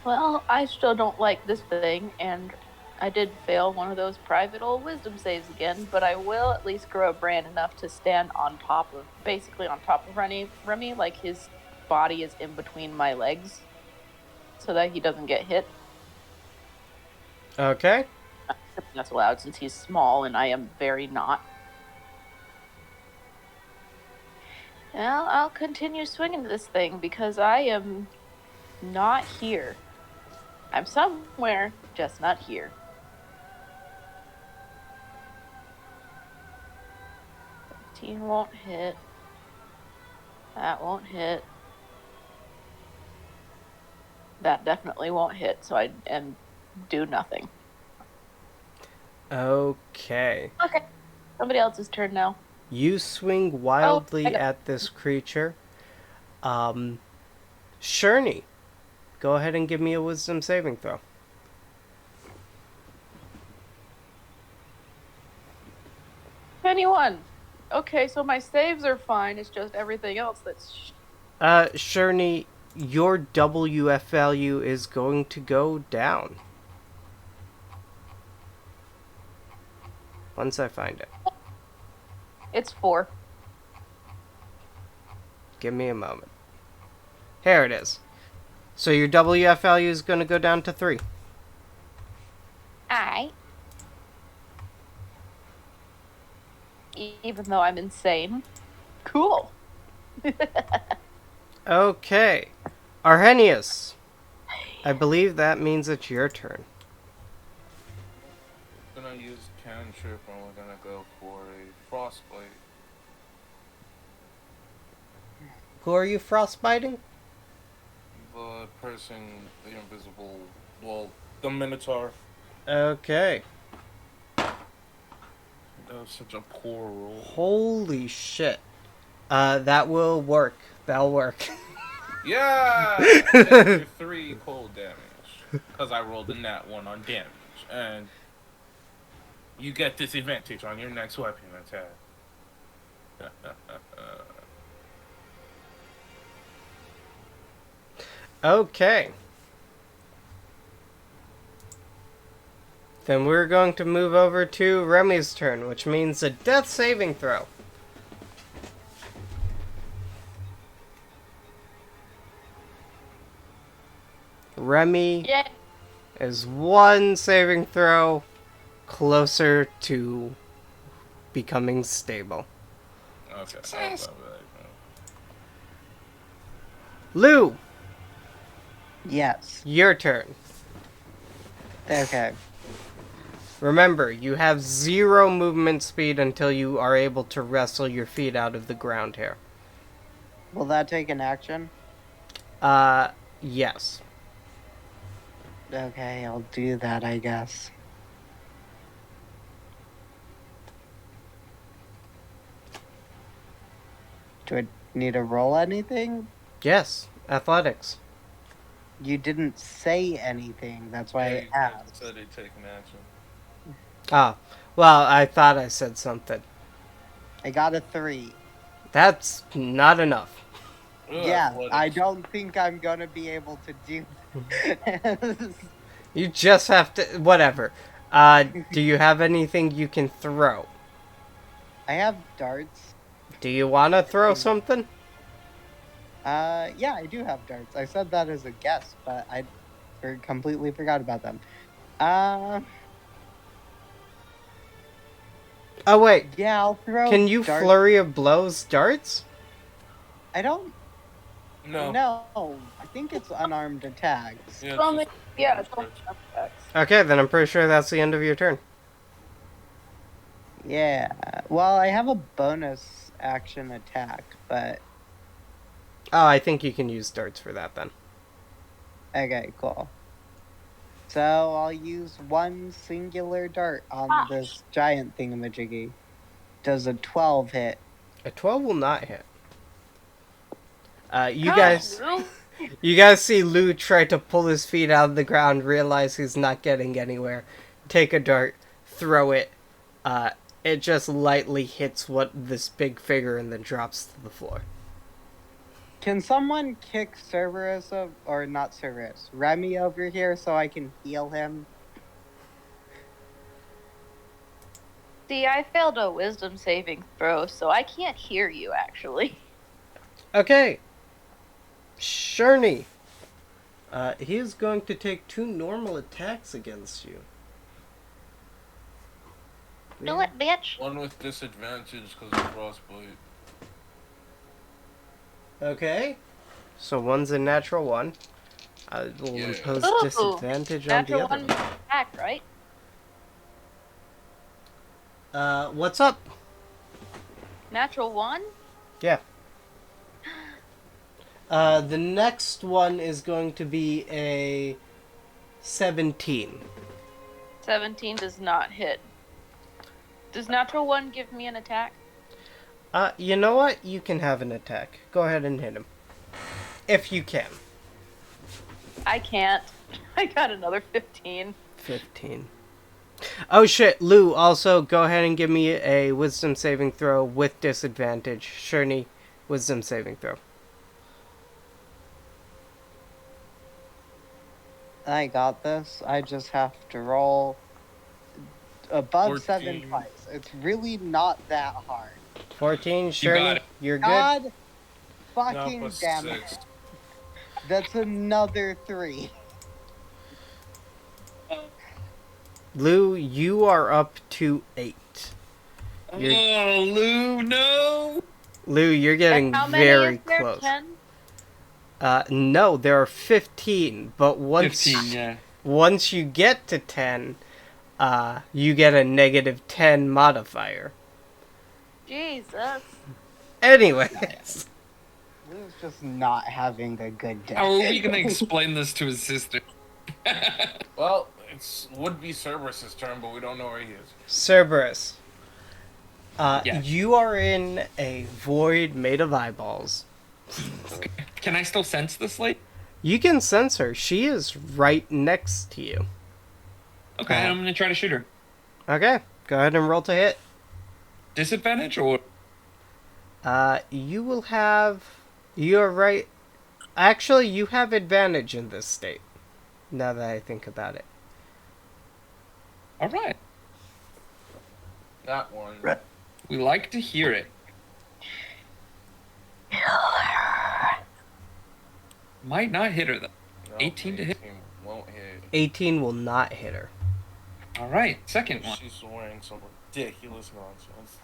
Well, I still don't like this thing, and I did fail one of those private old wisdom saves again, but I will at least grow a brand enough to stand on top of, basically on top of Remy, like his body is in between my legs, so that he doesn't get hit. Okay. That's allowed since he's small and I am very not. Well, I'll continue swinging this thing because I am not here. I'm somewhere, just not here. 15 won't hit. That won't hit. That definitely won't hit, so I am do nothing. Okay. Okay. Somebody else's turn now. You swing wildly I got- at this creature. Sherney, go ahead and give me a wisdom saving throw. 21. Okay, so my saves are fine. It's just everything else that's... Sherney, your WF value is going to go down. Once I find it. It's 4. Give me a moment. Here it is. So your WF value is going to go down to 3. Alright. Even though I'm insane. Cool. Okay. Arrhenius, I believe that means it's your turn. I'm gonna use cantrip and we're gonna go for a frostbite. Who are you frostbiting? The person, the invisible, well, the Minotaur. Okay. That was such a poor roll. Holy shit. That will work. That'll work. Yeah! Take your 3 cold damage. Because I rolled a nat 1 on damage. And you get disadvantage on your next weapon attack. Okay. Then we're going to move over to Remy's turn, which means a death saving throw. Remy Yeah. is 1 saving throw closer to becoming stable. Okay. Lou, Yes. your turn. Okay. Remember, you have 0 movement speed until you are able to wrestle your feet out of the ground here. Will that take an action? Yes. Okay, I'll do that, I guess. Do I need to roll anything? Yes. Athletics. You didn't say anything. That's why I asked. said he'd take an action. Ah. Well, I thought I said something. I got a 3. That's not enough. Ugh, Yeah, athletics. I don't think I'm gonna be able to do this. You just have to... Whatever. Do you have anything you can throw? I have darts. Do you want to throw something? Yeah, I do have darts. I said that as a guess, but I completely forgot about them. Oh, wait. Yeah, I'll throw. Can you darts. flurry of blows darts? I don't No. know. I think it's unarmed attacks. Yeah, Only, just- yeah, it's only attacks. Okay, then I'm pretty sure that's the end of your turn. Yeah. Well, I have a bonus action attack, but Oh, I think you can use darts for that then. okay, cool. So I'll use 1 singular dart on this giant thingamajiggy. Does a 12 hit? A 12 will not hit. You Come, guys... Lou. You guys see Lou try to pull his feet out of the ground, realize he's not getting anywhere, take a dart, throw it. It just lightly hits this big figure and then drops to the floor. Can someone kick Cerberus or not Cerberus, Remy over here so I can heal him? See, I failed a wisdom saving throw, so I can't hear you, actually. Okay. Sherney. He is going to take 2 normal attacks against you. Do it, bitch. One with disadvantage because of frostbite. Okay. So one's a natural 1. I will Yeah. impose Ooh, disadvantage on the Natural other one attack, right? one. What's up? Natural 1? Yeah. The next one is going to be a 17. 17 does not hit. Does natural 1 give me an attack? You know what? You can have an attack. Go ahead and hit him. If you can. I can't. I got another 15. 15. Oh shit, Lou, also go ahead and give me a wisdom saving throw with disadvantage. Sherney, wisdom saving throw. I got this. I just have to roll above 7 14. twice. It's really not that hard. 14, got Sherney, it. you're good. God Now fucking plus damn 6. it. That's another 3. Lou, you are up to 8. You're- Oh, Lou, no! Lou, you're getting And how many very is there? close. 10? No, there are 15, but once 15, yeah. once you get to 10, you get a negative 10 modifier. Jesus. Anyways, Lou's just not having a good day. How are we gonna explain this to his sister? Well, would be Cerberus' turn, but we don't know where he is. Cerberus, Yeah. you are in a void made of eyeballs. Can I still sense this lady? You can sense her. She is right next to you. Okay, I'm gonna try to shoot her. Okay, go ahead and roll to hit. Disadvantage or You will have... You're right. Actually, you have advantage in this state. Now that I think about it. all right. That one. We like to hear it. Might not hit her though. No, 18 to hit. Won't hit. 18 will not hit her. All right, second one. She's wearing some ridiculous nonsense.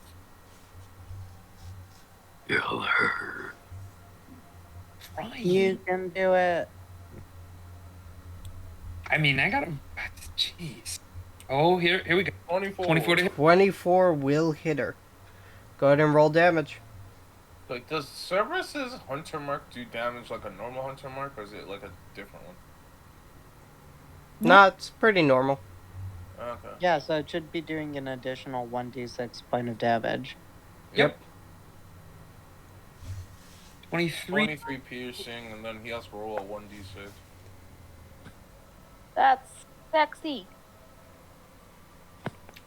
Right. You can do it. I mean, I got him. Jeez. Oh, here we go. 24. 24 to hit. 24 will hit her. Go ahead and roll damage. Like, does Cerberus' hunter mark do damage like a normal hunter mark, or is it like a different one? Nah, it's pretty normal. Okay. Yeah, so it should be doing an additional 1d6 point of damage. Yep. 23. 23 piercing, and then he has to roll a 1d6. That's sexy.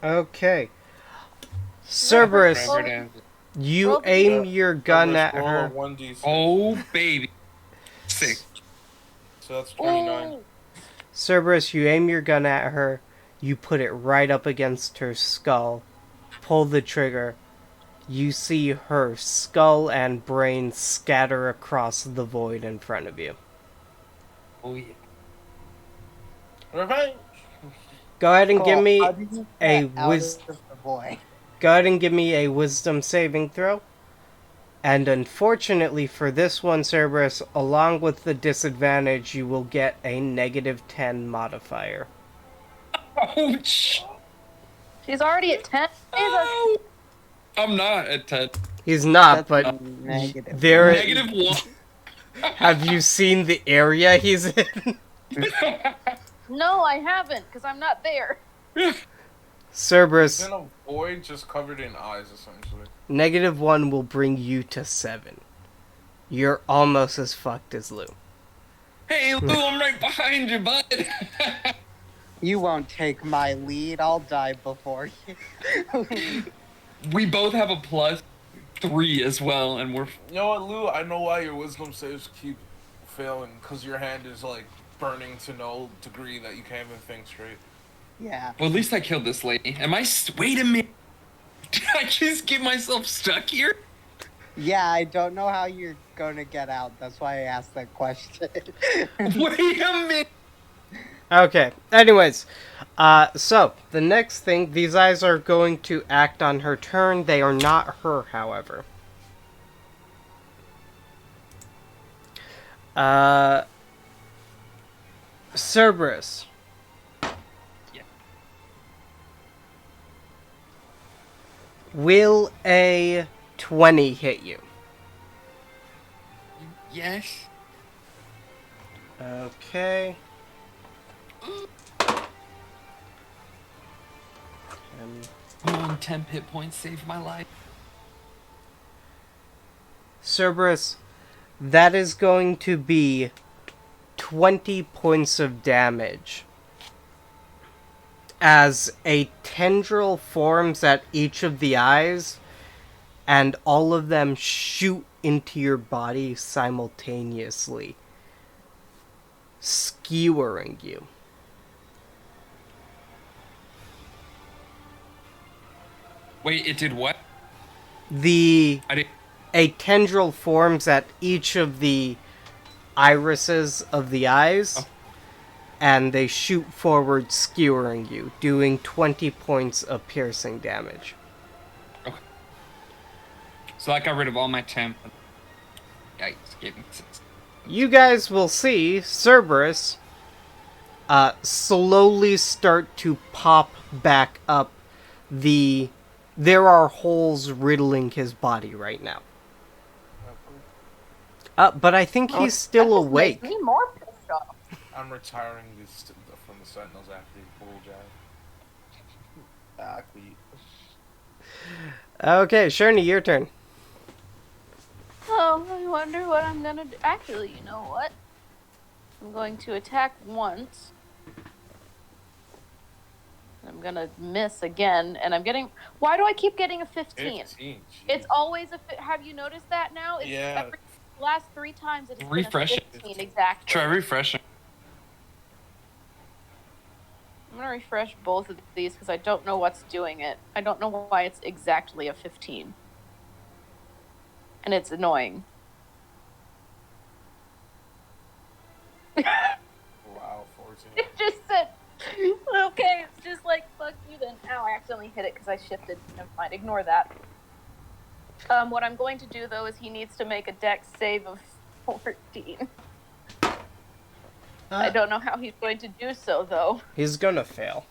Okay. Cerberus, Forever to- you Roll the aim your gun Cerberus, at roll a her. 1d6. Oh, baby. 6. So that's 29. Ooh. Cerberus, you aim your gun at her. You put it right up against her skull. Pull the trigger. You see her skull and brain scatter across the void in front of you. Oh, yeah. Revenge! Go ahead and give Cool. me How do you a get out wis- of the void? Go ahead and give me a wisdom saving throw. And unfortunately for this one, Cerberus, along with the disadvantage, you will get a negative 10 modifier. Ouch. She's already at 10. Jesus. Oh. I'm not at 10. He's not, That's but negative. there. Negative 1. Have you seen the area he's in? No, I haven't, because I'm not there. Cerberus, He's in a void just covered in eyes, essentially. negative 1 will bring you to 7. You're almost as fucked as Lou. Hey, Lou, I'm right behind you, bud. You won't take my lead. I'll die before you. We both have a +3 as well, and we're... You know what, Lou? I know why your wisdom saves keep failing, because your hand is, like, burning to no degree that you can't even think straight. Yeah. Well, at least I killed this lady. Am I... Wait a minute. Did I just get myself stuck here? Yeah, I don't know how you're gonna get out. That's why I asked that question. Wait a minute. Okay. Anyways, so the next thing, these eyes are going to act on her turn. They are not her, however. Cerberus. Yeah. Will a 20 hit you? Yes. Okay. Come on, 10 hit points, save my life. Cerberus, that is going to be 20 points of damage. As a tendril forms at each of the eyes, and all of them shoot into your body simultaneously, skewering you. Wait, it did what? The I did. A tendril forms at each of the irises of the eyes, Oh. and they shoot forward, skewering you, doing 20 points of piercing damage. Okay. So I got rid of all my temp. Yikes, gave me 6. You guys will see Cerberus slowly start to pop back up. There are holes riddling his body right now. But I think he's still That just awake. makes me more pissed off. I'm retiring from the Sentinels after the bull jab. Exactly. Okay, Sherney, your turn. Oh, I wonder what I'm gonna do. Actually, you know what? I'm going to attack once. I'm gonna miss again, and I'm getting. Why do I keep getting a 15? 15, It's always a. Have you noticed that now? It's Yeah. last 3 times it's Refresh been it. a 15 exactly. Try refreshing. I'm gonna refresh both of these because I don't know what's doing it. I don't know why it's exactly a 15. And it's annoying. Wow, 14. It just said, okay, it's just like, fuck you then. Ow, I accidentally hit it because I shifted. Never mind, ignore that. What I'm going to do, though, is he needs to make a dex save of 14. I don't know how he's going to do so, though. He's gonna fail.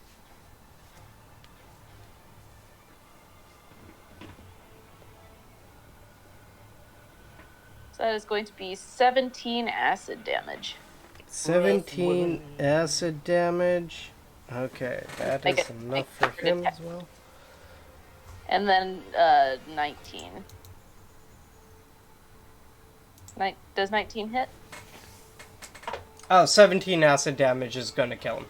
So that is going to be 17 acid damage. 17 acid damage. Okay, that Make is it- enough make for it him attack. as well. And then 19. Does 19 hit? Oh, 17 acid damage is gonna kill him.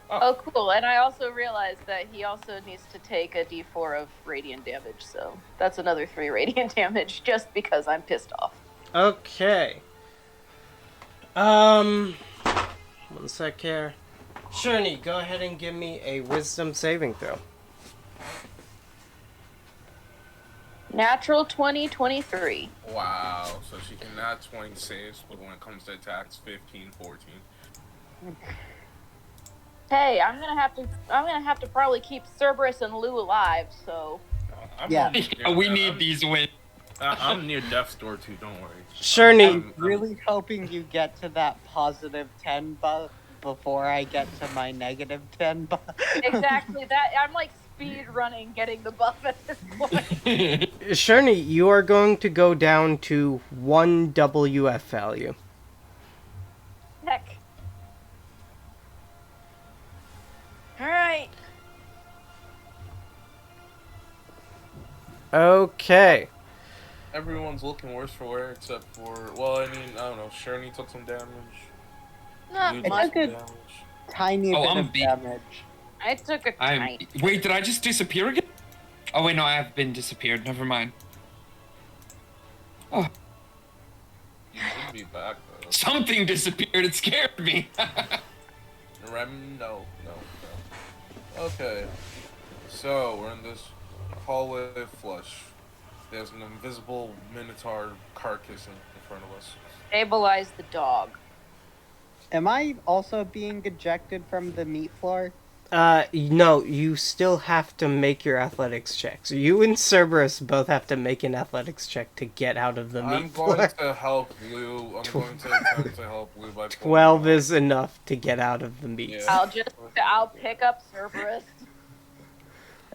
Oh, cool. And I also realized that he also needs to take a d4 of radiant damage, so that's another 3 radiant damage just because I'm pissed off. Okay. One sec here. Sherney, go ahead and give me a wisdom saving throw. Natural 20, 23. Wow, so she can not 20 saves, but when it comes to attacks, 15, 14. Hey, I'm gonna have to probably keep Cerberus and Lou alive, so I'm Yeah. almost near We death. need these wins. I'm near death's door too, don't worry. Sherney, I'm Really hoping you get to that positive 10 buff before I get to my negative 10 buff. exactly that. I'm like speed running getting the buff at this point. Sherney, you are going to go down to 1 WF value. Heck. Alright. Okay. Everyone's looking worse for wear except for, well, I mean, I don't know, Sherney took some damage. Not You I much. took a damage. tiny Oh, bit I'm of beat. damage. I took a tiny. Wait, did I just disappear again? Oh wait, no, I have been disappeared. Never mind. Oh, You should be back, though. something disappeared. It scared me. No. Okay. So, we're in this hallway of flush. There's an invisible minotaur carcass in front of us. Stabilize the dog. Am I also being ejected from the meat floor? No, you still have to make your athletics checks. You and Cerberus both have to make an athletics check to get out of the meat I'm floor. going to help Lou. I'm going to attempt to help Lou by 12 is enough to get out of the meat. Yeah. I'll pick up Cerberus.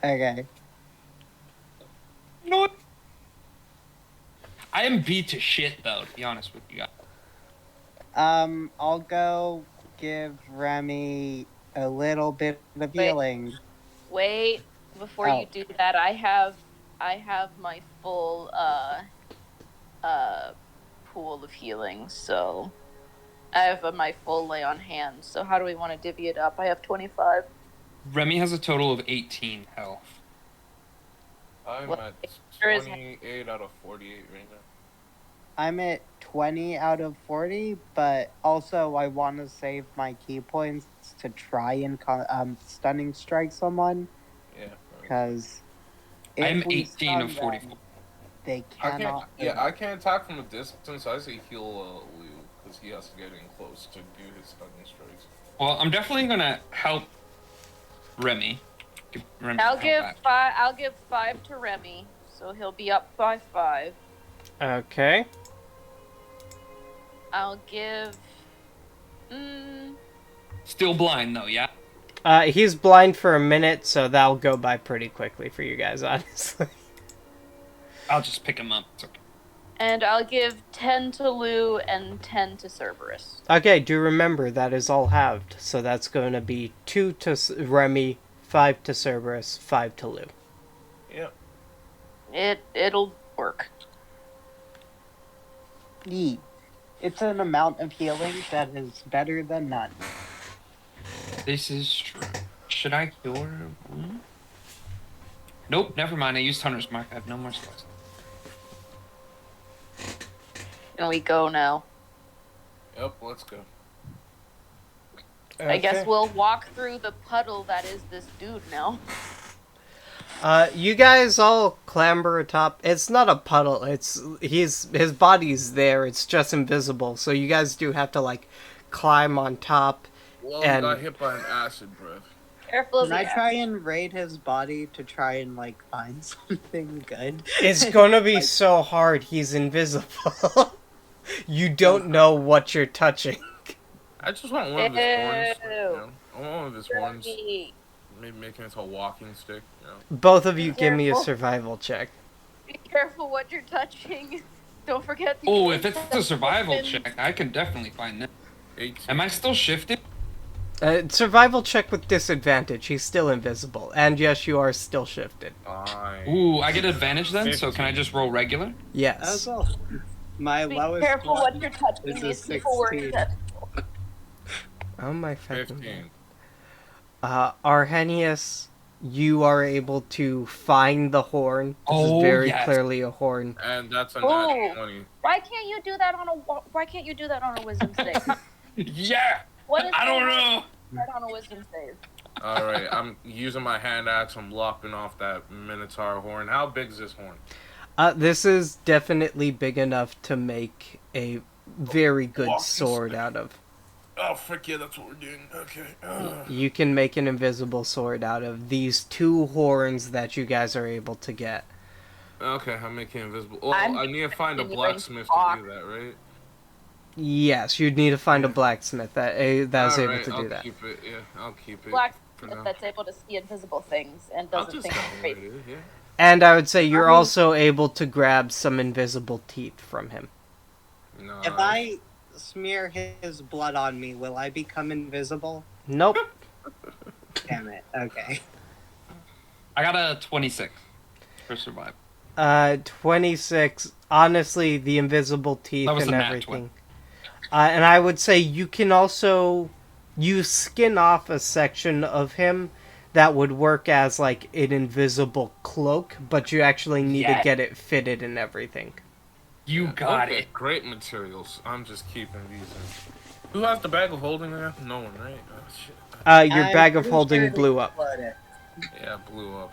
Okay. You know what? I am beat to shit, though, to be honest with you guys. I'll go give Remy a little bit of healing. Wait, before you do that, I have my full pool of healing, so I have my full lay on hands. So how do we want to divvy it up? I have 25. Remy has a total of 18 health. I'm What- at There is- 28 out of 48 right now. I'm at 20 out of 40, but also I want to save my key points to try and stunning strike someone, Yeah. because I'm 18 of 44. They I cannot. I can't attack from a distance. I say heal Lou because he has to get in close to do his stunning strikes. Well, I'm definitely gonna help Remy. Remy I'll help give back. five. I'll give 5 to Remy, so he'll be up by 5. Okay. I'll give. Still blind though, yeah. He's blind for a minute, so that'll go by pretty quickly for you guys, honestly. I'll just pick him up. It's okay. And I'll give 10 to Lou and 10 to Cerberus. Okay, do remember that is all halved, so that's going to be 2 to Remy, 5 to Cerberus, 5 to Lou. Yeah. It'll work. Neat. It's an amount of healing that is better than none. This is true. Should I cure her? Nope, never mind. I used Hunter's Mark. I have no more spells. Can we go now? Yep. Let's go. I guess we'll walk through the puddle that is this dude now. You guys all clamber atop. It's not a puddle. His body's there. It's just invisible. So you guys do have to like climb on top. Well, And- got hit by an acid breath. Careful of Can I the try and raid his body to try and like find something good? It's gonna be so hard. He's invisible. You don't know what you're touching. I just want one of his horns. Ew. You know? I want one of his horns. Remy, Maybe making it a walking stick. You know? Both of you give me a Careful. survival check. be careful what you're touching. Don't forget the Oh, if it's a survival weapons. check, I can definitely find that. 18. Am I still shifted? Survival check with disadvantage. He's still invisible. And yes, you are still shifted. Fine. Ooh, I get advantage then, so can I just roll regular? Yes. That's all. My Be lowest careful one what you're touching. is a These people were 16. successful. Oh my fucking 15. Arrhenius, you are able to find the horn. This Oh, is very yes. clearly a horn. And that's a Oh. nat 20. Why can't you do that on a Why can't you do that on a wisdom save? Yeah! What is I don't going know! on a wisdom save? Alright, I'm using my hand axe. I'm lopping off that minotaur horn. How big is this horn? This is definitely big enough to make a very good Walking sword stick. out of. Oh, frick yeah, that's what we're doing. Okay. You can make an invisible sword out of these 2 horns that you guys are able to get. Okay, I'm making it invisible. Well, I'm I need to find a continuing blacksmith to talk. to do that, right? Yes, you'd need to find a blacksmith that is able Alright, to do I'll that. keep it. Yeah, I'll keep it. for Blacksmith now. that's able to see invisible things and I'll doesn't just think tell it's him great. what it is, yeah. And I would say you're I mean- also able to grab some invisible teeth from him. No. If I smear his blood on me, will I become invisible? Nope. Damn it. Okay. I got a 26 for survival. 26. Honestly, the invisible teeth That was and a nat everything. And I would say you can also you skin off a section of him that would work as like an invisible cloak, but you actually need to Yeah. get it fitted and everything. You got Okay, it. great materials. I'm just keeping these in. Who has the bag of holding there? No one, right? Oh, shit. Your I'm bag of pretty holding sure blew they up. exploded. Yeah, blew up.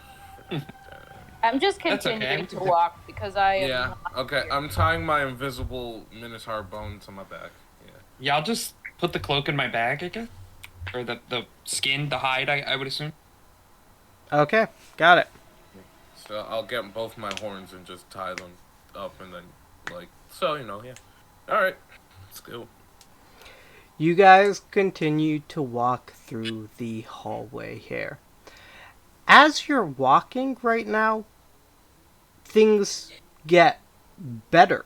I'm just That's okay, continuing we to can- walk because I am Yeah. not Okay. here. I'm tying my invisible minotaur bone to my back. Yeah. Yeah, I'll just put the cloak in my bag, I guess. Or the skin, the hide, I would assume. Okay, got it. So I'll get both my horns and just tie them up, and then yeah. All right. Let's go. You guys continue to walk through the hallway here. As you're walking right now, things get better.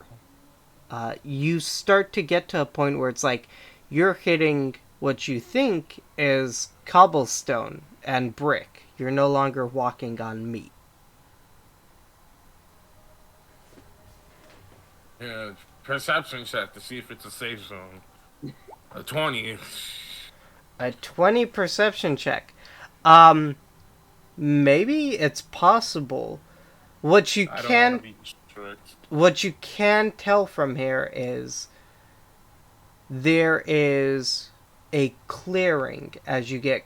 You start to get to a point where it's like you're hitting what you think is cobblestone and brick. You're no longer walking on meat. Yeah. Perception check to see if it's a safe zone. A 20. A 20 perception check. Maybe it's possible. What you I don't want to can be strict. what you can tell from here is there is a clearing as you get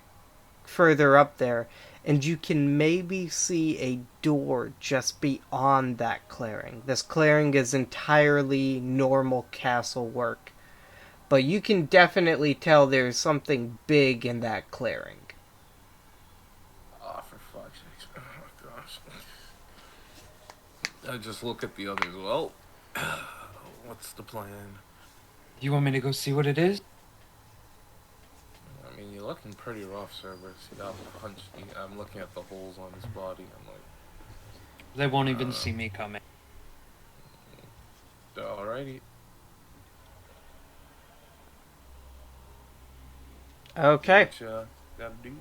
further up there, and you can maybe see a door just beyond that clearing. This clearing is entirely normal castle work, but you can definitely tell there's something big in that clearing. Oh, for fuck's sake. Oh, gosh. I just look at the others. Well, what's the plan? You want me to go see what it is? I mean, you're looking pretty rough, sir, but see that punch. I'm looking at the holes on his body. I'm like, They won't even see me coming. alrighty. Okay. What you gotta do?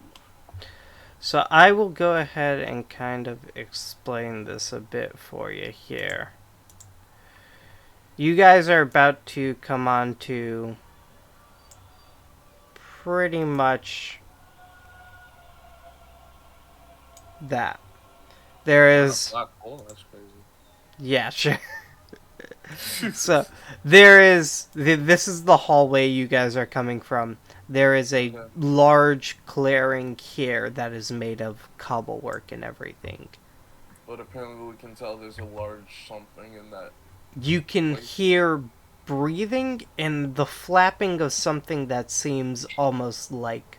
So I will go ahead and kind of explain this a bit for you here. You guys are about to come on to pretty much that. There is... Black hole. That's crazy. Yeah, sure. So, there is... This is the hallway you guys are coming from. There is a large clearing here that is made of cobble work and everything. But apparently we can tell there's a large something in that. You can hear breathing and the flapping of something that seems almost like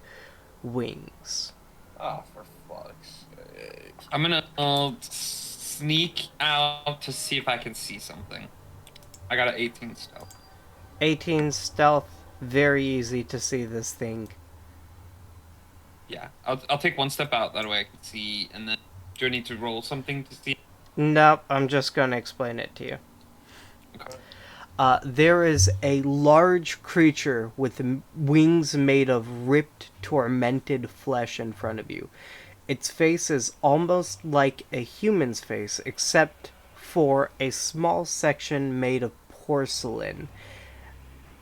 wings. Ah, for fuck's sake. I'm gonna sneak out to see if I can see something. I got an 18 stealth. 18 stealth, very easy to see this thing. Yeah, I'll take one step out, that way I can see, and then do I need to roll something to see? Nope, I'm just going to explain it to you. Okay. There is a large creature with wings made of ripped, tormented flesh in front of you. Its face is almost like a human's face, except for a small section made of porcelain.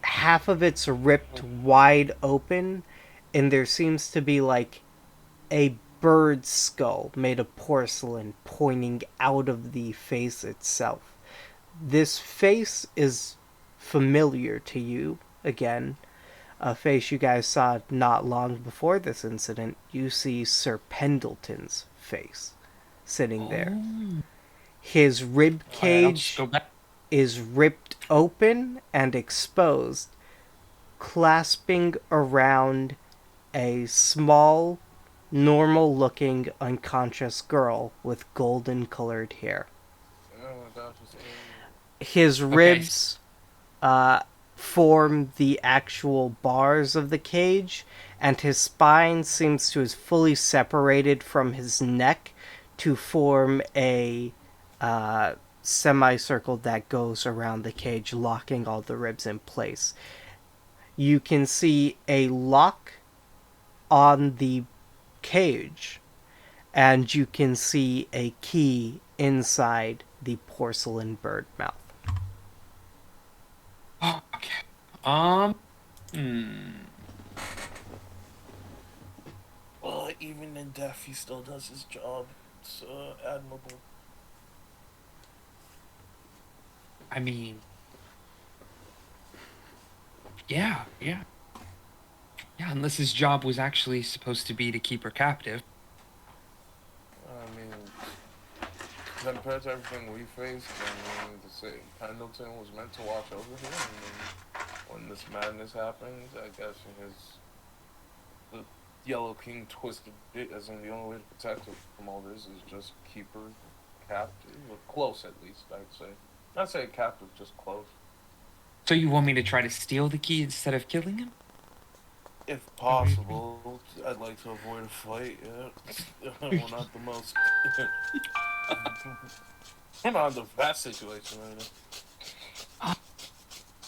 Half of it's ripped wide open, and there seems to be like a bird's skull made of porcelain pointing out of the face itself. This face is familiar to you, again. A face you guys saw not long before this incident. You see Sir Pendleton's face sitting there. His rib cage is ripped open and exposed, clasping around a small, normal-looking, unconscious girl with golden-colored hair. Oh my gosh, it's His ribs form the actual bars of the cage, and his spine seems to have fully separated from his neck to form a semicircle that goes around the cage, locking all the ribs in place. You can see a lock on the cage, and you can see a key inside the porcelain bird mouth. Oh, okay. Well, even in death, he still does his job. It's admirable. I mean... Yeah. Yeah, unless his job was actually supposed to be to keep her captive. I mean, compared to everything we faced, I mean, to say Pendleton was meant to watch over here, and then when this madness happened, I guess the Yellow King twisted it as in the only way to protect her from all this is just keep her captive, or close at least, I'd say. Not say captive, just close. So you want me to try to steal the key instead of killing him? If possible, I'd like to avoid a fight, yeah. We're not the most... We're not in the best situation right now.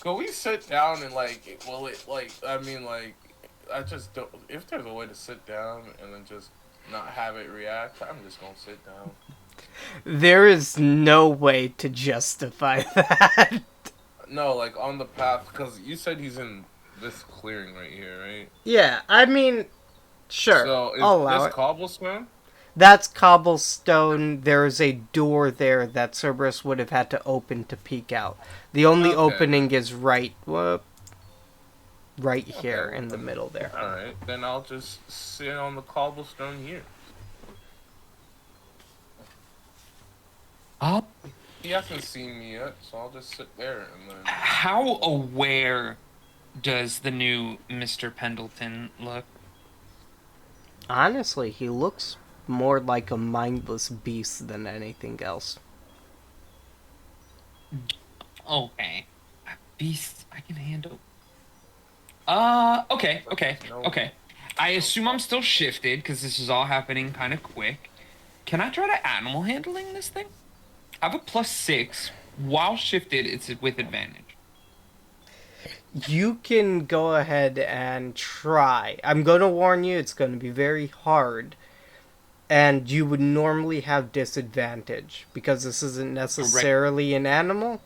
Can we sit down and, like, I just don't... If there's a way to sit down and then just not have it react, I'm just gonna sit down. There is no way to justify that. No, like, on the path, because you said he's in this clearing right here, right? Yeah, I mean, sure, So, is I'll allow this it. cobblestone? That's cobblestone. There's a door there that Cerberus would have had to open to peek out. The only Okay. opening is right here Okay, in the middle there. Alright, then I'll just sit on the cobblestone here. He hasn't seen me yet, so I'll just sit there and then... How aware does the new Mr. Pendleton look? Honestly, he looks more like a mindless beast than anything else. Okay. A beast I can handle. Okay. I assume I'm still shifted, because this is all happening kind of quick. Can I try to animal handling this thing? I have a +6. While shifted, it's with advantage. You can go ahead and try. I'm going to warn you, it's going to be very hard. And you would normally have disadvantage, because this isn't necessarily an animal.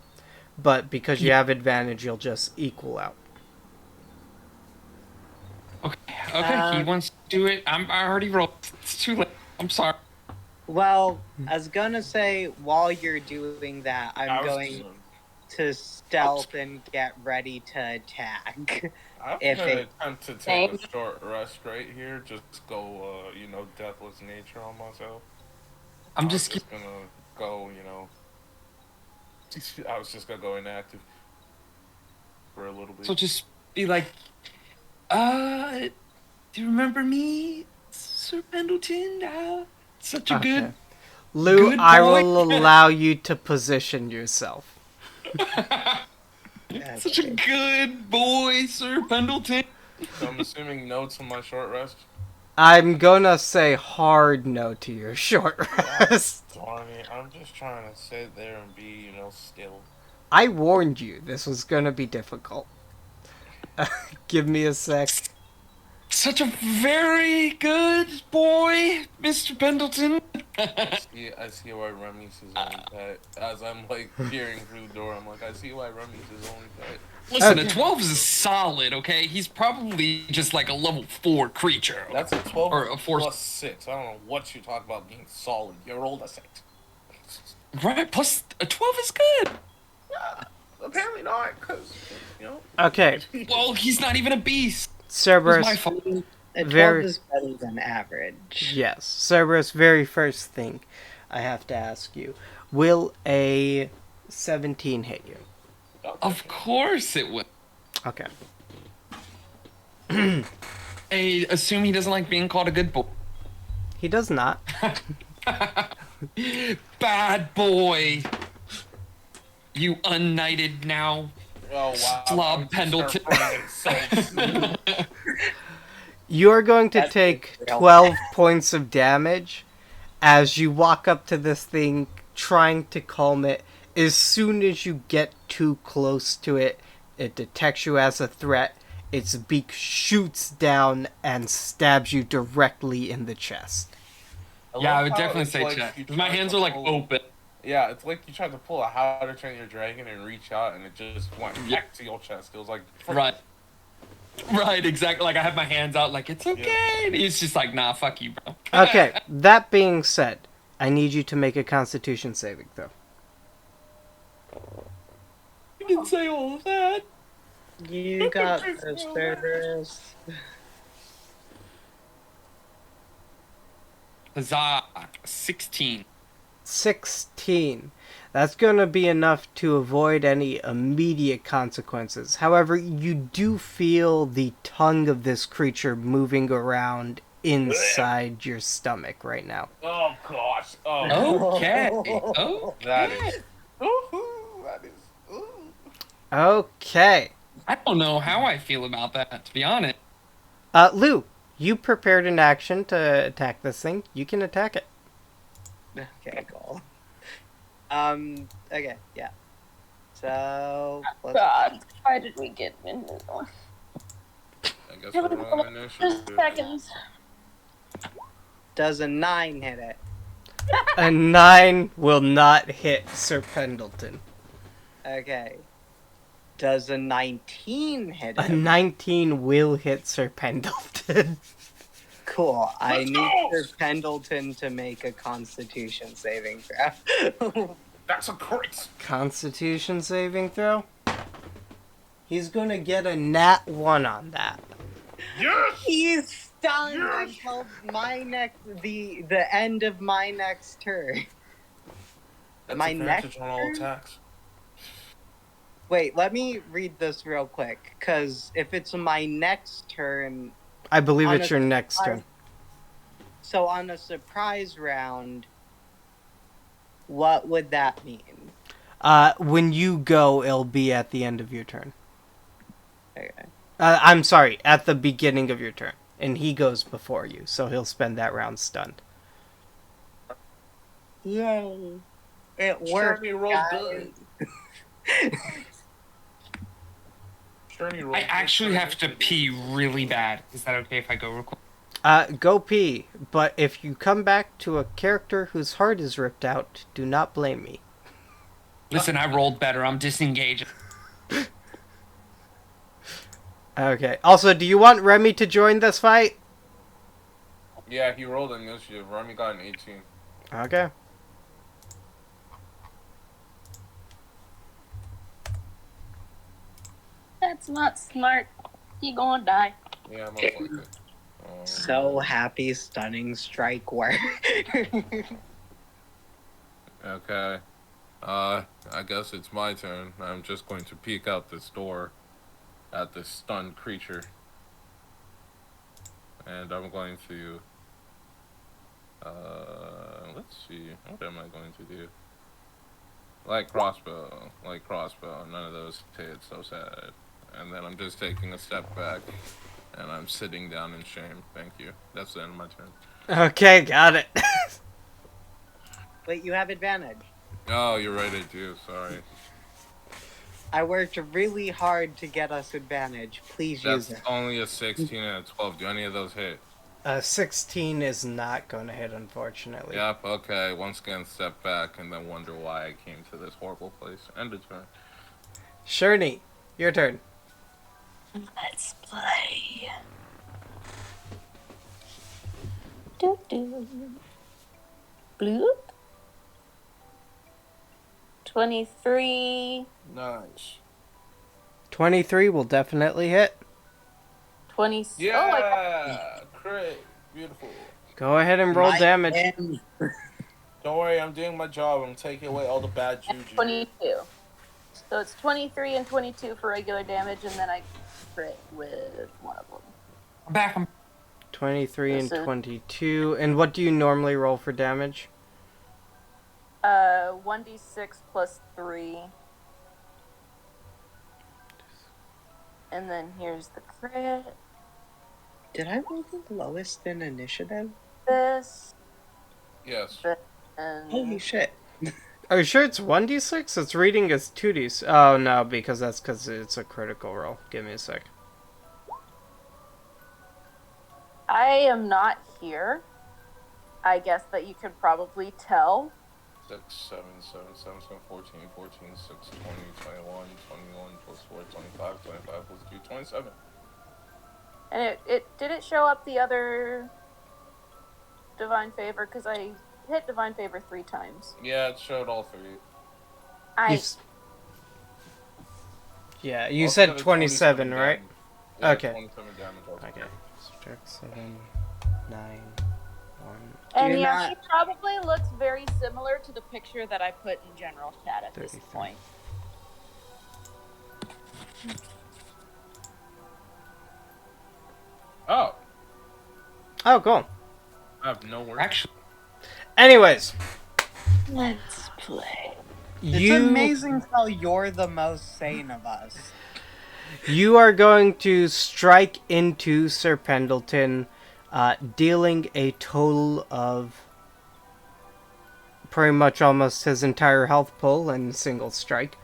But because you have advantage, you'll just equal out. Okay, he wants to do it. I already rolled. It's too late. I'm sorry. Well, I was gonna say, while you're doing that, I'm going to stealth and get ready to attack. I'm If gonna it- attempt to take a short rest right here, just go, deathless nature on myself. I'm I was just gonna go, I was just gonna go inactive for a little bit. So just be like, do you remember me, Sir Pendleton? Such a good... Lou, good I boy. will allow you to position yourself. Such a good boy, Sir Pendleton. So I'm assuming no to my short rest. I'm gonna say hard no to your short rest. Darn it, I'm just trying to sit there and be, still. I warned you this was gonna be difficult. Give me a sec. Such a very good boy, Mr. Pendleton. I see why Remy's his only pet. As I'm, peering through the door, I'm like, I see why Remy's his only pet. Listen, Okay. a 12 is solid, okay? He's probably just like a level 4 creature. That's a 12 Or a 4. plus 6. I don't know what you talk about being solid. You rolled a 6. Right, plus a 12 is good. Apparently not, because, Okay, Well, he's not even a beast. It's Cerberus. my fault. A 12 Very- is better than average. Yes, Cerberus, very first thing I have to ask you. Will a 17 hit you? Of course it would. Okay. I assume he doesn't like being called a good boy. He does not. Bad boy. You unknighted now. Oh, wow. Slob Pendleton. You are going to That's take real. 12 points of damage as you walk up to this thing, trying to calm it. As soon as you get too close to it, it detects you as a threat. Its beak shoots down and stabs you directly in the chest. Yeah, I would definitely say check. My hands are like open. Yeah, it's like you tried to pull a How to Train Your Dragon and reach out, and it just went back to your chest. It was like... Right. Right, exactly. Like, I have my hands out like, it's okay. And he's just like, nah, fuck you, bro. Okay, that being said, I need you to make a Constitution saving throw. You didn't say all of that. You got this, Cerberus. Huzzah. 16. 16. That's going to be enough to avoid any immediate consequences. However, you do feel the tongue of this creature moving around inside your stomach right now. Oh gosh. Oh. Okay. That Okay. is. Ooh, that is. Ooh. Okay. I don't know how I feel about that, to be honest. Lou, you prepared an action to attack this thing. You can attack it. Okay, cool. Okay, yeah. So, let's God, why did we get into this? I guess we're on initiative. Seconds. Does a 9 hit it? A 9 will not hit Sir Pendleton. Okay. Does a 19 hit A him? 19 will hit Sir Pendleton. Cool. I Let's need go! Sir Pendleton to make a Constitution saving throw. That's a crit. Constitution saving throw? He's gonna get a nat 1 on that. Yes. He's stunned Yes! until the end of my next turn. That's My advantage next on all turn? attacks. Wait, let me read this real quick, because if it's my next turn, I believe On it's a your next surprise- turn. so on a surprise round, what would that mean? When you go, it'll be at the end of your turn. Okay. I'm sorry, at the beginning of your turn. And he goes before you, so he'll spend that round stunned. Yay. It worked. Shirley rolled guys. good. Shirley rolled I good actually for have to initiative. pee really bad. Is that okay if I go real quick? Go pee, but if you come back to a character whose heart is ripped out, do not blame me. Listen, I rolled better. I'm disengaged. Okay. Also, do you want Remy to join this fight? Yeah, he rolled initiative. Remy got an 18. Okay. That's not smart. You gonna die. Yeah, most likely. So happy stunning strike work. Okay. I guess it's my turn. I'm just going to peek out this door at this stunned creature. And I'm going to... let's see. What am I going to do? Light crossbow. None of those hit, so sad. And then I'm just taking a step back. And I'm sitting down in shame. Thank you. That's the end of my turn. Okay, got it. Wait, you have advantage. Oh, you're right, I do. Sorry. I worked really hard to get us advantage. Please use That's it. only a 16 and a 12. Do any of those hit? 16 is not going to hit, unfortunately. Yep, okay. Once again, step back and then wonder why I came to this horrible place. End of turn. Sherney, your turn. Let's play. Do do. Bloop. 23. Nice. 23 will definitely hit. 20. Yeah! Oh, I got Crit! Beautiful. Go ahead and roll My damage. end. Don't worry, I'm doing my job. I'm taking away all the bad juju. 22. So it's 23 and 22 for regular damage, and then I crit with one of them. I'm back. 23 and This is- 22. And what do you normally roll for damage? 1d6 plus 3. And then here's the crit. Did I roll the lowest in initiative? This. Yes. And Holy shit. Are you sure it's 1d6? It's reading as 2d6. Oh, no, because it's a critical roll. Give me a sec. I am not here. I guess that you could probably tell. 6, 7, 7, 7, 7, 14, 14, 6, 20, 21, 21 plus 4, 25, 25 plus 2, 27. And it did it show up the other divine favor? Because I hit divine favor 3 times. Yeah, it showed all 3. Yeah, you Also said got a 27, right? damage. Yeah, Okay. 27 damage also. Okay. Subtract 7, 9, And Do yeah, not- she probably looks very similar to the picture that I put in general chat at this 33. point. Oh, Oh, cool. I have no words. Actually, Anyways, Let's play. It's amazing how you're the most sane of us. You are going to strike into Sir Pendleton, dealing a total of pretty much almost his entire health pull in a single strike.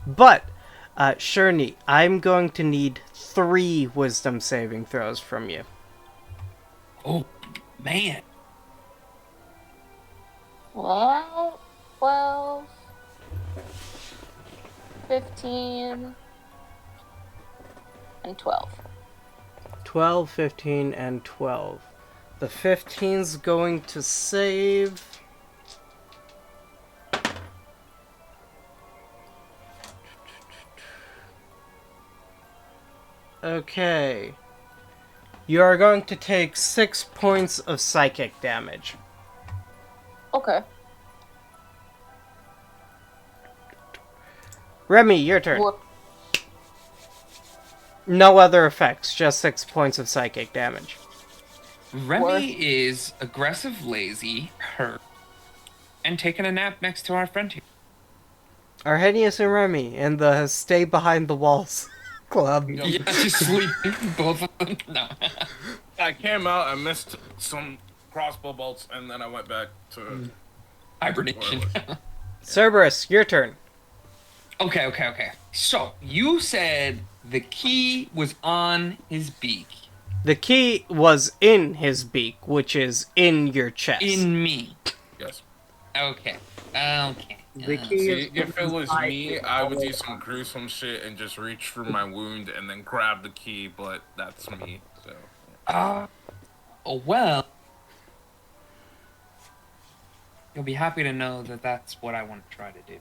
But, Sherney, I'm going to need 3 wisdom saving throws from you. oh man, Well, 12, 15, and 12. 12, 15, and 12. The 15's going to save. Okay. You are going to take 6 points of psychic damage. Okay. Remy, your turn. What? No other effects, just 6 points of psychic damage. Remy is aggressive, lazy, hurt, and taking a nap next to our friend here. Arrhenius and Remy in the Stay Behind the Walls club. Yeah, just sleeping, both of them. No. I came out, I missed some crossbow bolts, and then I went back to... Hibernation. Cerberus, your turn. Okay. So, you said the key was on his beak. The key was in his beak, which is in your chest. In me. Yes. Okay. The key See, is if it was me, I would do some gruesome shit and just reach through my wound and then grab the key, but that's me, so... Well. You'll be happy to know that that's what I want to try to do.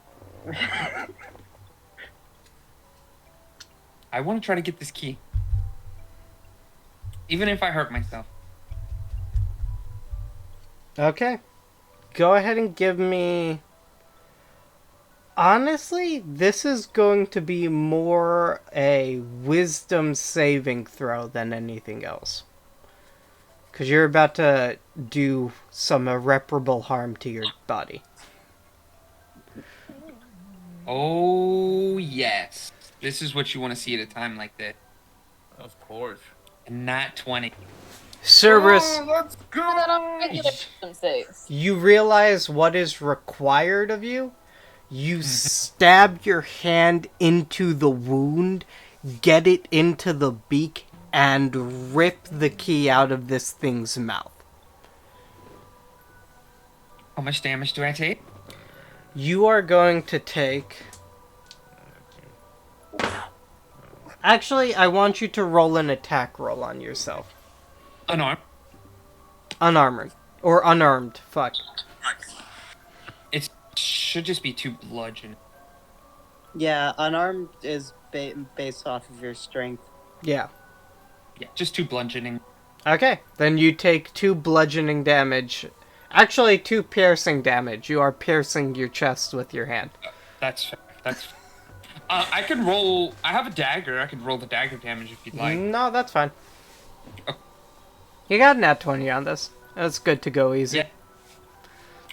I want to try to get this key. Even if I hurt myself. Okay. Go ahead and give me... Honestly, this is going to be more a wisdom saving throw than anything else. Because you're about to do some irreparable harm to your body. Oh, yes. This is what you want to see at a time like this. Of course. And not 20. Cerberus, Let's And then I'm go! gonna get some saves. you realize what is required of you. You stab your hand into the wound, get it into the beak, and rip the key out of this thing's mouth. How much damage do I take? You are going to take... Actually, I want you to roll an attack roll on yourself. Unarmed. Unarmored. Or unarmed. Fuck. It should just be 2 bludgeon. Yeah, unarmed is based off of your strength. Yeah. Yeah, just 2 bludgeoning. Okay. Then you take 2 bludgeoning damage. Actually, 2 piercing damage. You are piercing your chest with your hand. That's fair. That's fair. I could roll... I have a dagger. I could roll the dagger damage if you'd like. No, that's fine. Oh. You got an nat 20 on this. That's good to go easy.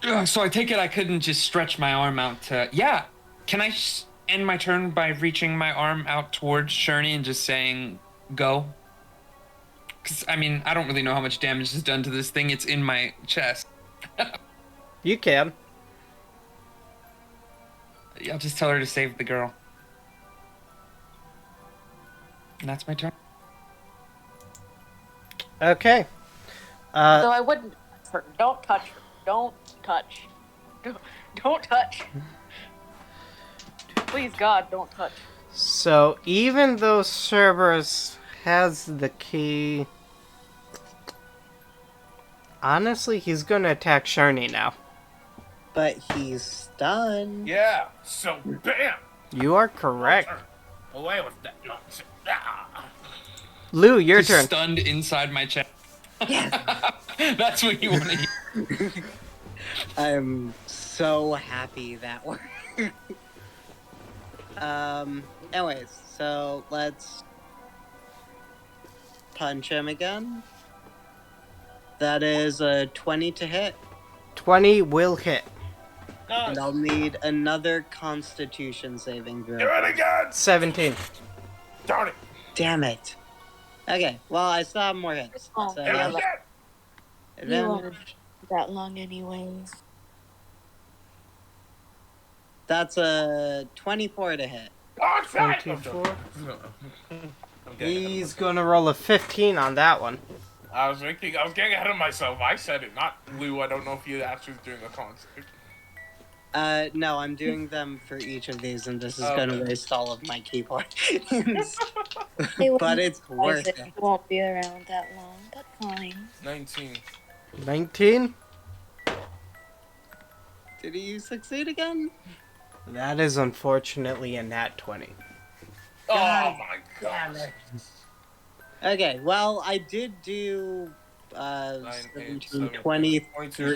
Yeah. So I take it I couldn't just stretch my arm out to... Yeah. Can I end my turn by reaching my arm out towards Sherney and just saying, go? Because, I mean, I don't really know how much damage is done to this thing. It's in my chest. You can. I'll just tell her to save the girl. And that's my turn. Okay. Though I wouldn't. Don't touch her. Don't touch. Don't touch. Please, God, don't touch. So, even though Cerberus has the key... Honestly, he's gonna attack Sherney now. But he's stunned. Yeah, so bam! You are correct. Away with that nonsense. Ah. Lou, your Just turn. stunned inside my chest. That's what you want to hear. I'm so happy that worked. Anyways, so let's punch him again. That is a 20 to hit, 20 will hit. and I'll need another Constitution saving Do throw. it again! 17. Darn it! Damn it. Okay, well, I still have more hits. Oh, So, Do it yeah. again! You won't advantage. that long anyways. That's a 24 to hit. Oh, it's fine! 24. I'm getting ahead of He's myself. gonna roll a 15 on that one. I was getting ahead of myself. I said it, not Lou. I don't know if you actually was doing a concert. No, I'm doing them for each of these, and this is Okay. gonna waste all of my keyboard. They But wouldn't it's worth it. It won't be around that long, but fine. 19. 19. Did you succeed again? That is unfortunately a nat 20. Oh God my damn god. it. Okay, well, I did do 9, 8, 17, 7, 23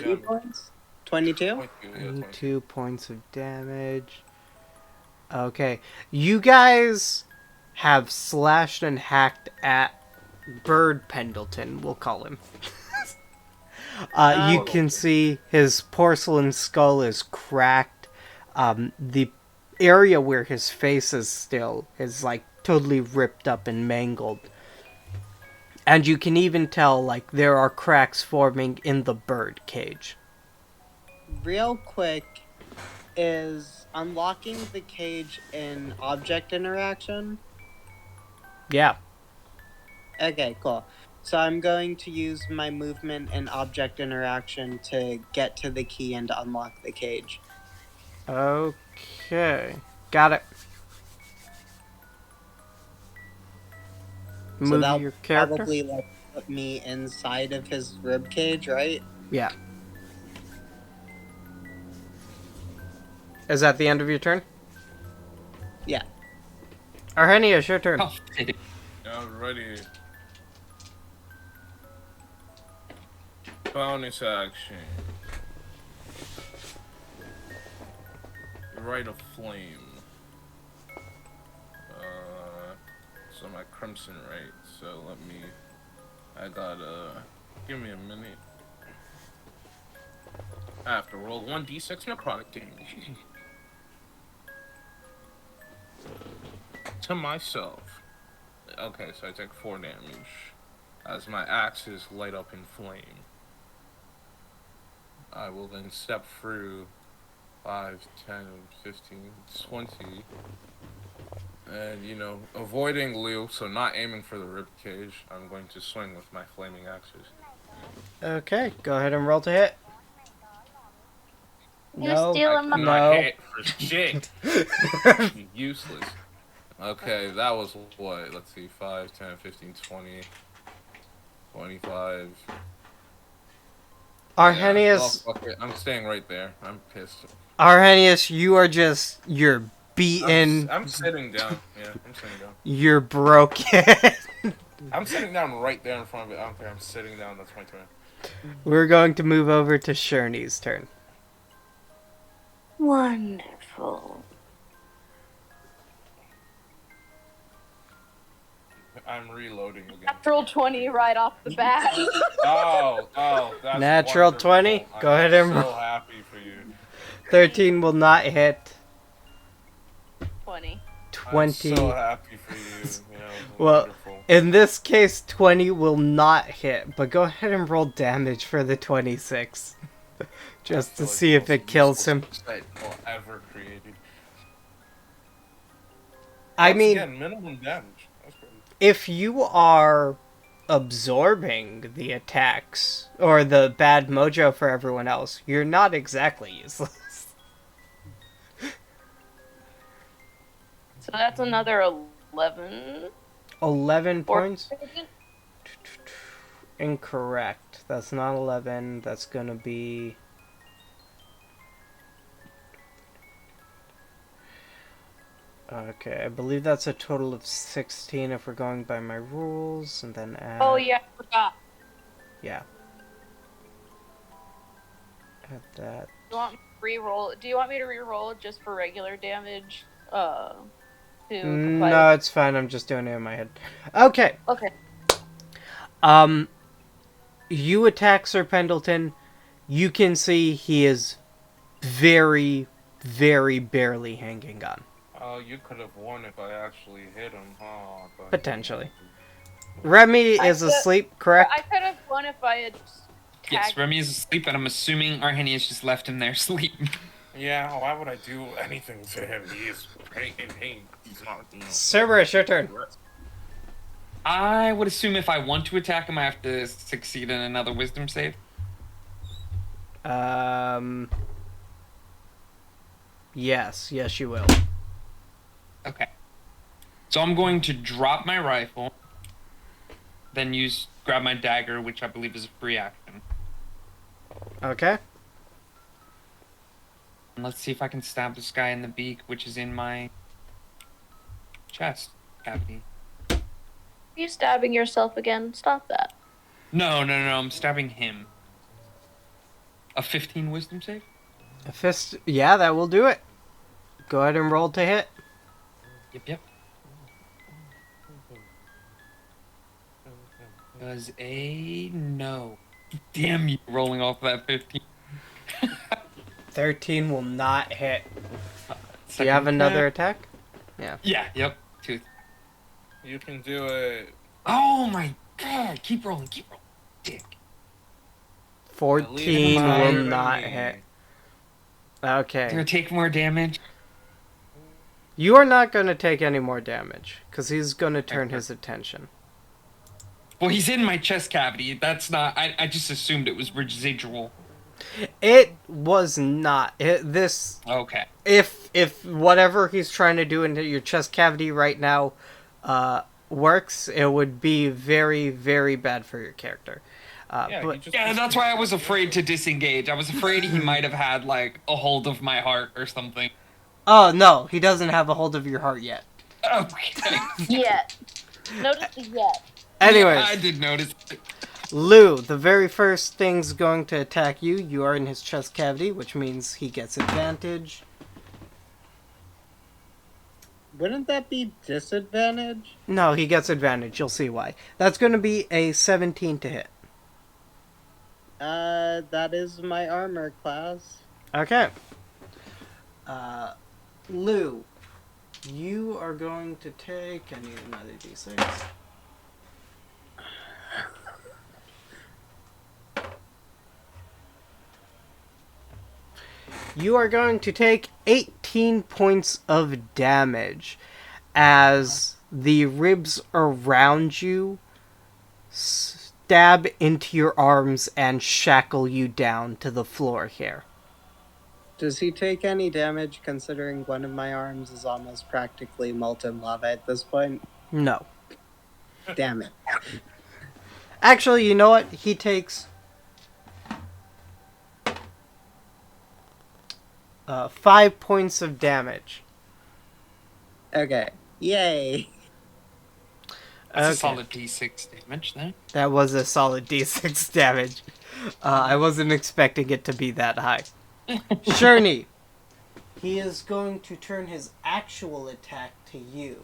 22 points? 22? 22, yeah, 22 points of damage. Okay. You guys have slashed and hacked at Bird Pendleton, we'll call him. You can see his porcelain skull is cracked. The area where his face is still is like totally ripped up and mangled. And you can even tell like there are cracks forming in the bird cage. Real quick, is unlocking the cage in object interaction? Yeah. Okay, cool. So I'm going to use my movement and object interaction to get to the key and unlock the cage. Okay. Got it. So Move that'll your character. probably like put me inside of his rib cage, right? Yeah. Is that the end of your turn? Yeah. Arrhenius, your turn. Oh, Alrighty. Bonus action. Rite of Flame. So my Crimson Rite. So let me. I gotta. Give me a minute. I have to roll 1d6 necrotic damage. To myself. Okay, so I take 4 damage. As my axes light up in flame. I will then step through 5, 10, 15, 20. And, you know, avoiding Leo, so not aiming for the rib cage, I'm going to swing with my flaming axes. Okay, go ahead and roll to hit. You're stealing my- Not No. hit for shit. Useless. Okay, that was what? Let's see, 5, 10, 15, 20, 25. Arrhenius, Yeah, well, fuck it. I'm staying right there. I'm pissed. Arrhenius, you're beaten. I'm sitting down. Yeah, I'm sitting down. You're broken. I'm sitting down right there in front of it. I don't care. I'm sitting down. That's my turn. We're going to move over to Sherney's turn. Wonderful. I'm reloading again. Natural 20 right off the bat. Oh, that's Natural wonderful. 20? Go ahead and I'm so roll. happy for you. 13 will not hit. 20. 20. I'm so happy for you. You know, Well, wonderful. in this case, 20 will not hit, but go ahead and roll damage for the 26. Just I to feel like see the if it most kills him. useless set ever created. I Once mean, again, minimum damage. That's crazy. if you are absorbing the attacks or the bad mojo for everyone else, you're not exactly useless. So that's another 11. 11 Or- points? Incorrect. That's not 11. That's gonna be... Okay, I believe that's a total of 16 if we're going by my rules, and then add... Oh, yeah, I forgot. Yeah. At that. Do you want me to re-roll? Do you want me to re-roll just for regular damage? To comply No, with. it's fine. I'm just doing it in my head. Okay. Okay. You attack Sir Pendleton. You can see he is very, very barely hanging on. You could have won if I actually hit him, huh? But Potentially. Remy is asleep, correct? I could have won if I had tagged. Yes, Remy is asleep, and I'm assuming Arhenius just left him there asleep. Yeah, why would I do anything to him? He is in pain. He's not. Cerberus, your turn. I would assume if I want to attack him, I have to succeed in another wisdom save. Yes, you will. Okay. So I'm going to drop my rifle, then grab my dagger, which I believe is a free action. Okay. And let's see if I can stab this guy in the beak, which is in my chest cavity. Are you stabbing yourself again? Stop that. No, I'm stabbing him. A 15 wisdom save? A fist. Yeah, that will do it. Go ahead and roll to hit. Yep. Was a no. Damn you, rolling off that 15. 13 will not hit. Do Second you have another attack? Yeah. Yeah, yep. 2. You can do it. Oh my god, keep rolling. Dick. 14 will higher than not me. hit. Gonna Okay. take more damage. You are not going to take any more damage, because he's going to turn his attention. Well, he's in my chest cavity. That's not... I just assumed it was residual. It was not. This... Okay. If whatever he's trying to do into your chest cavity right now works, it would be very, very bad for your character. Yeah, that's why I was afraid to disengage. I was afraid he might have had, like, a hold of my heart or something. Oh, no. He doesn't have a hold of your heart yet. Okay. Yet. Notice the yet. Anyways. Yeah, I did notice. Lou, the very first thing's going to attack you. You are in his chest cavity, which means he gets advantage. Wouldn't that be disadvantage? No, he gets advantage. You'll see why. That's going to be a 17 to hit. That is my armor class. Okay. Lou, you are going to take... I need another d6. You are going to take 18 points of damage as the ribs around you stab into your arms and shackle you down to the floor here. Does he take any damage considering one of my arms is almost practically molten lava at this point? No. Damn it. Actually, you know what? He takes 5 points of damage. Okay. Yay. That's Okay. a solid D6 damage there. That was a solid d6 damage. I wasn't expecting it to be that high. Sherney. He is going to turn his actual attack to you.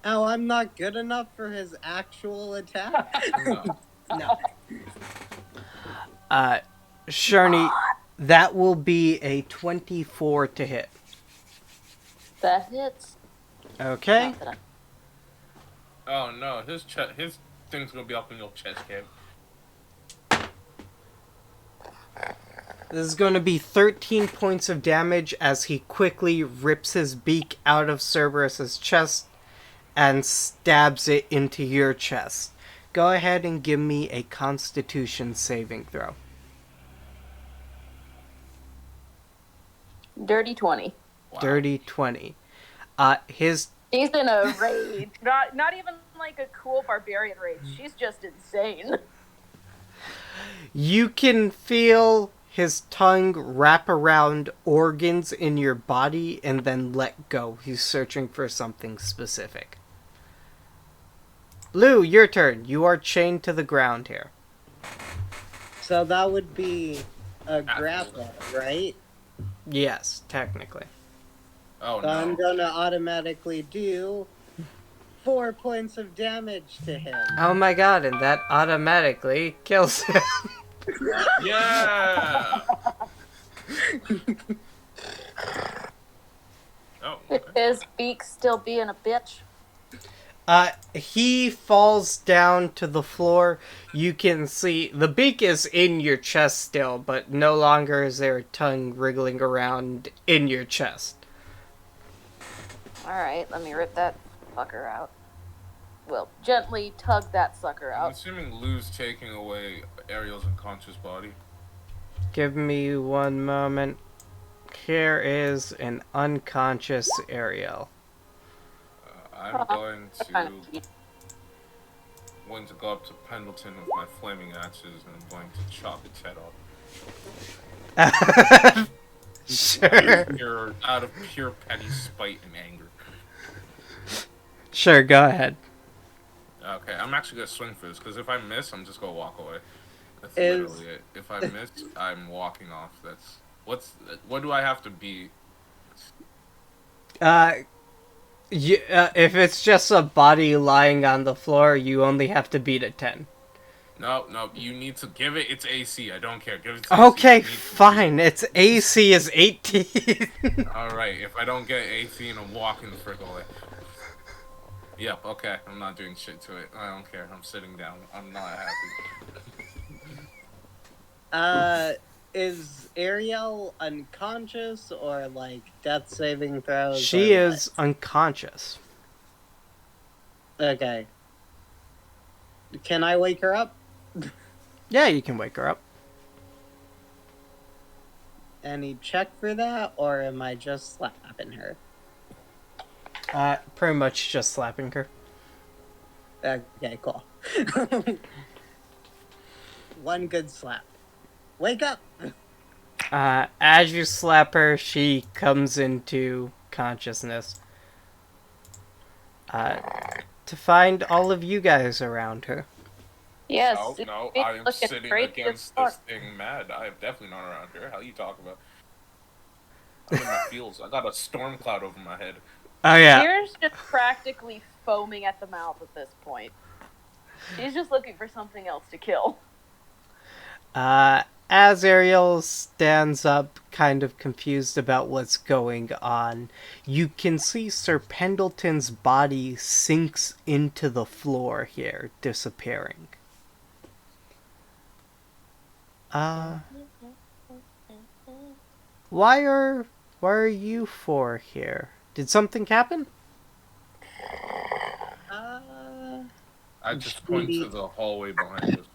Oh, I'm not good enough for his actual attack? No. Sherney, that will be a 24 to hit. That hits. Okay. Not that I- Oh no, his thing's gonna be up in your chest, Kev. This is going to be 13 points of damage as he quickly rips his beak out of Cerberus's chest and stabs it into your chest. Go ahead and give me a Constitution saving throw. Dirty 20. Wow. Dirty 20. His She's in a rage. Not even like a cool barbarian rage. She's just insane. You can feel his tongue wrap around organs in your body and then let go. He's searching for something specific. Lou, your turn. You are chained to the ground here. So that would be a grapple, right? Yes, technically. Oh So I'm no. gonna automatically do 4 points of damage to him. Oh my god, and that automatically kills him. Yeah. Oh, okay. Is Beak still being a bitch? He falls down to the floor. You can see the beak is in your chest still, but no longer is there a tongue wriggling around in your chest. Alright, let me rip that fucker out. Well, gently tug that sucker I'm out. assuming Lou's taking away Ariel's unconscious body. Give me one moment. Here is an unconscious Ariel. I'm going to go up to Pendleton with my flaming axes and I'm going to chop its head off. Sure. Out of pure petty spite and anger. Sure, go ahead. Okay, I'm actually gonna swing for this because if I miss, I'm just gonna walk away. That's Is- literally it. If I miss, I'm walking off. What do I have to be? If it's just a body lying on the floor, you only have to beat a 10. No, you need to give it its AC. I don't care. Give it its AC. Okay, fine. Its AC is 18. Alright, if I don't get AC and I'm walking the frick away. Yep, okay. I'm not doing shit to it. I don't care. I'm sitting down. I'm not happy. Is Ariel unconscious or like death saving throws? She or is unconscious. what? Okay. Can I wake her up? Yeah, you can wake her up. Any check for that, or am I just slapping her? Pretty much just slapping her. Okay, cool. One good slap. Wake up! As you slap her, she comes into consciousness. To find all of you guys around her. Yes. No, I am sitting against this thing mad. I am definitely not around here. How you talk about? I'm in my feels. I got a storm cloud over my head. Oh yeah. Fear's just practically foaming at the mouth at this point. She's just looking for something else to kill. As Ariel stands up, kind of confused about what's going on, you can see Sir Pendleton's body sinks into the floor here, disappearing. Why are you four here? Did something happen? I just point to the hallway behind us.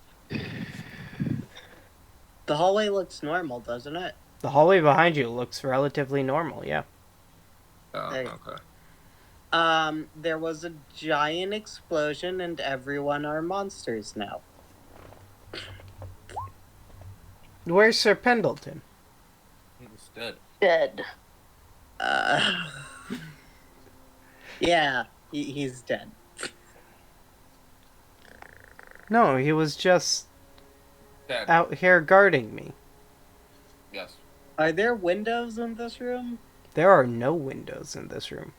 The hallway looks normal, doesn't it? The hallway behind you looks relatively normal, yeah. Oh, Hey. okay. There was a giant explosion and everyone are monsters now. Where's Sir Pendleton? He's dead. Dead. Yeah, he's dead. No, he was just Dead. out here guarding me. Yes. Are there windows in this room? There are no windows in this room.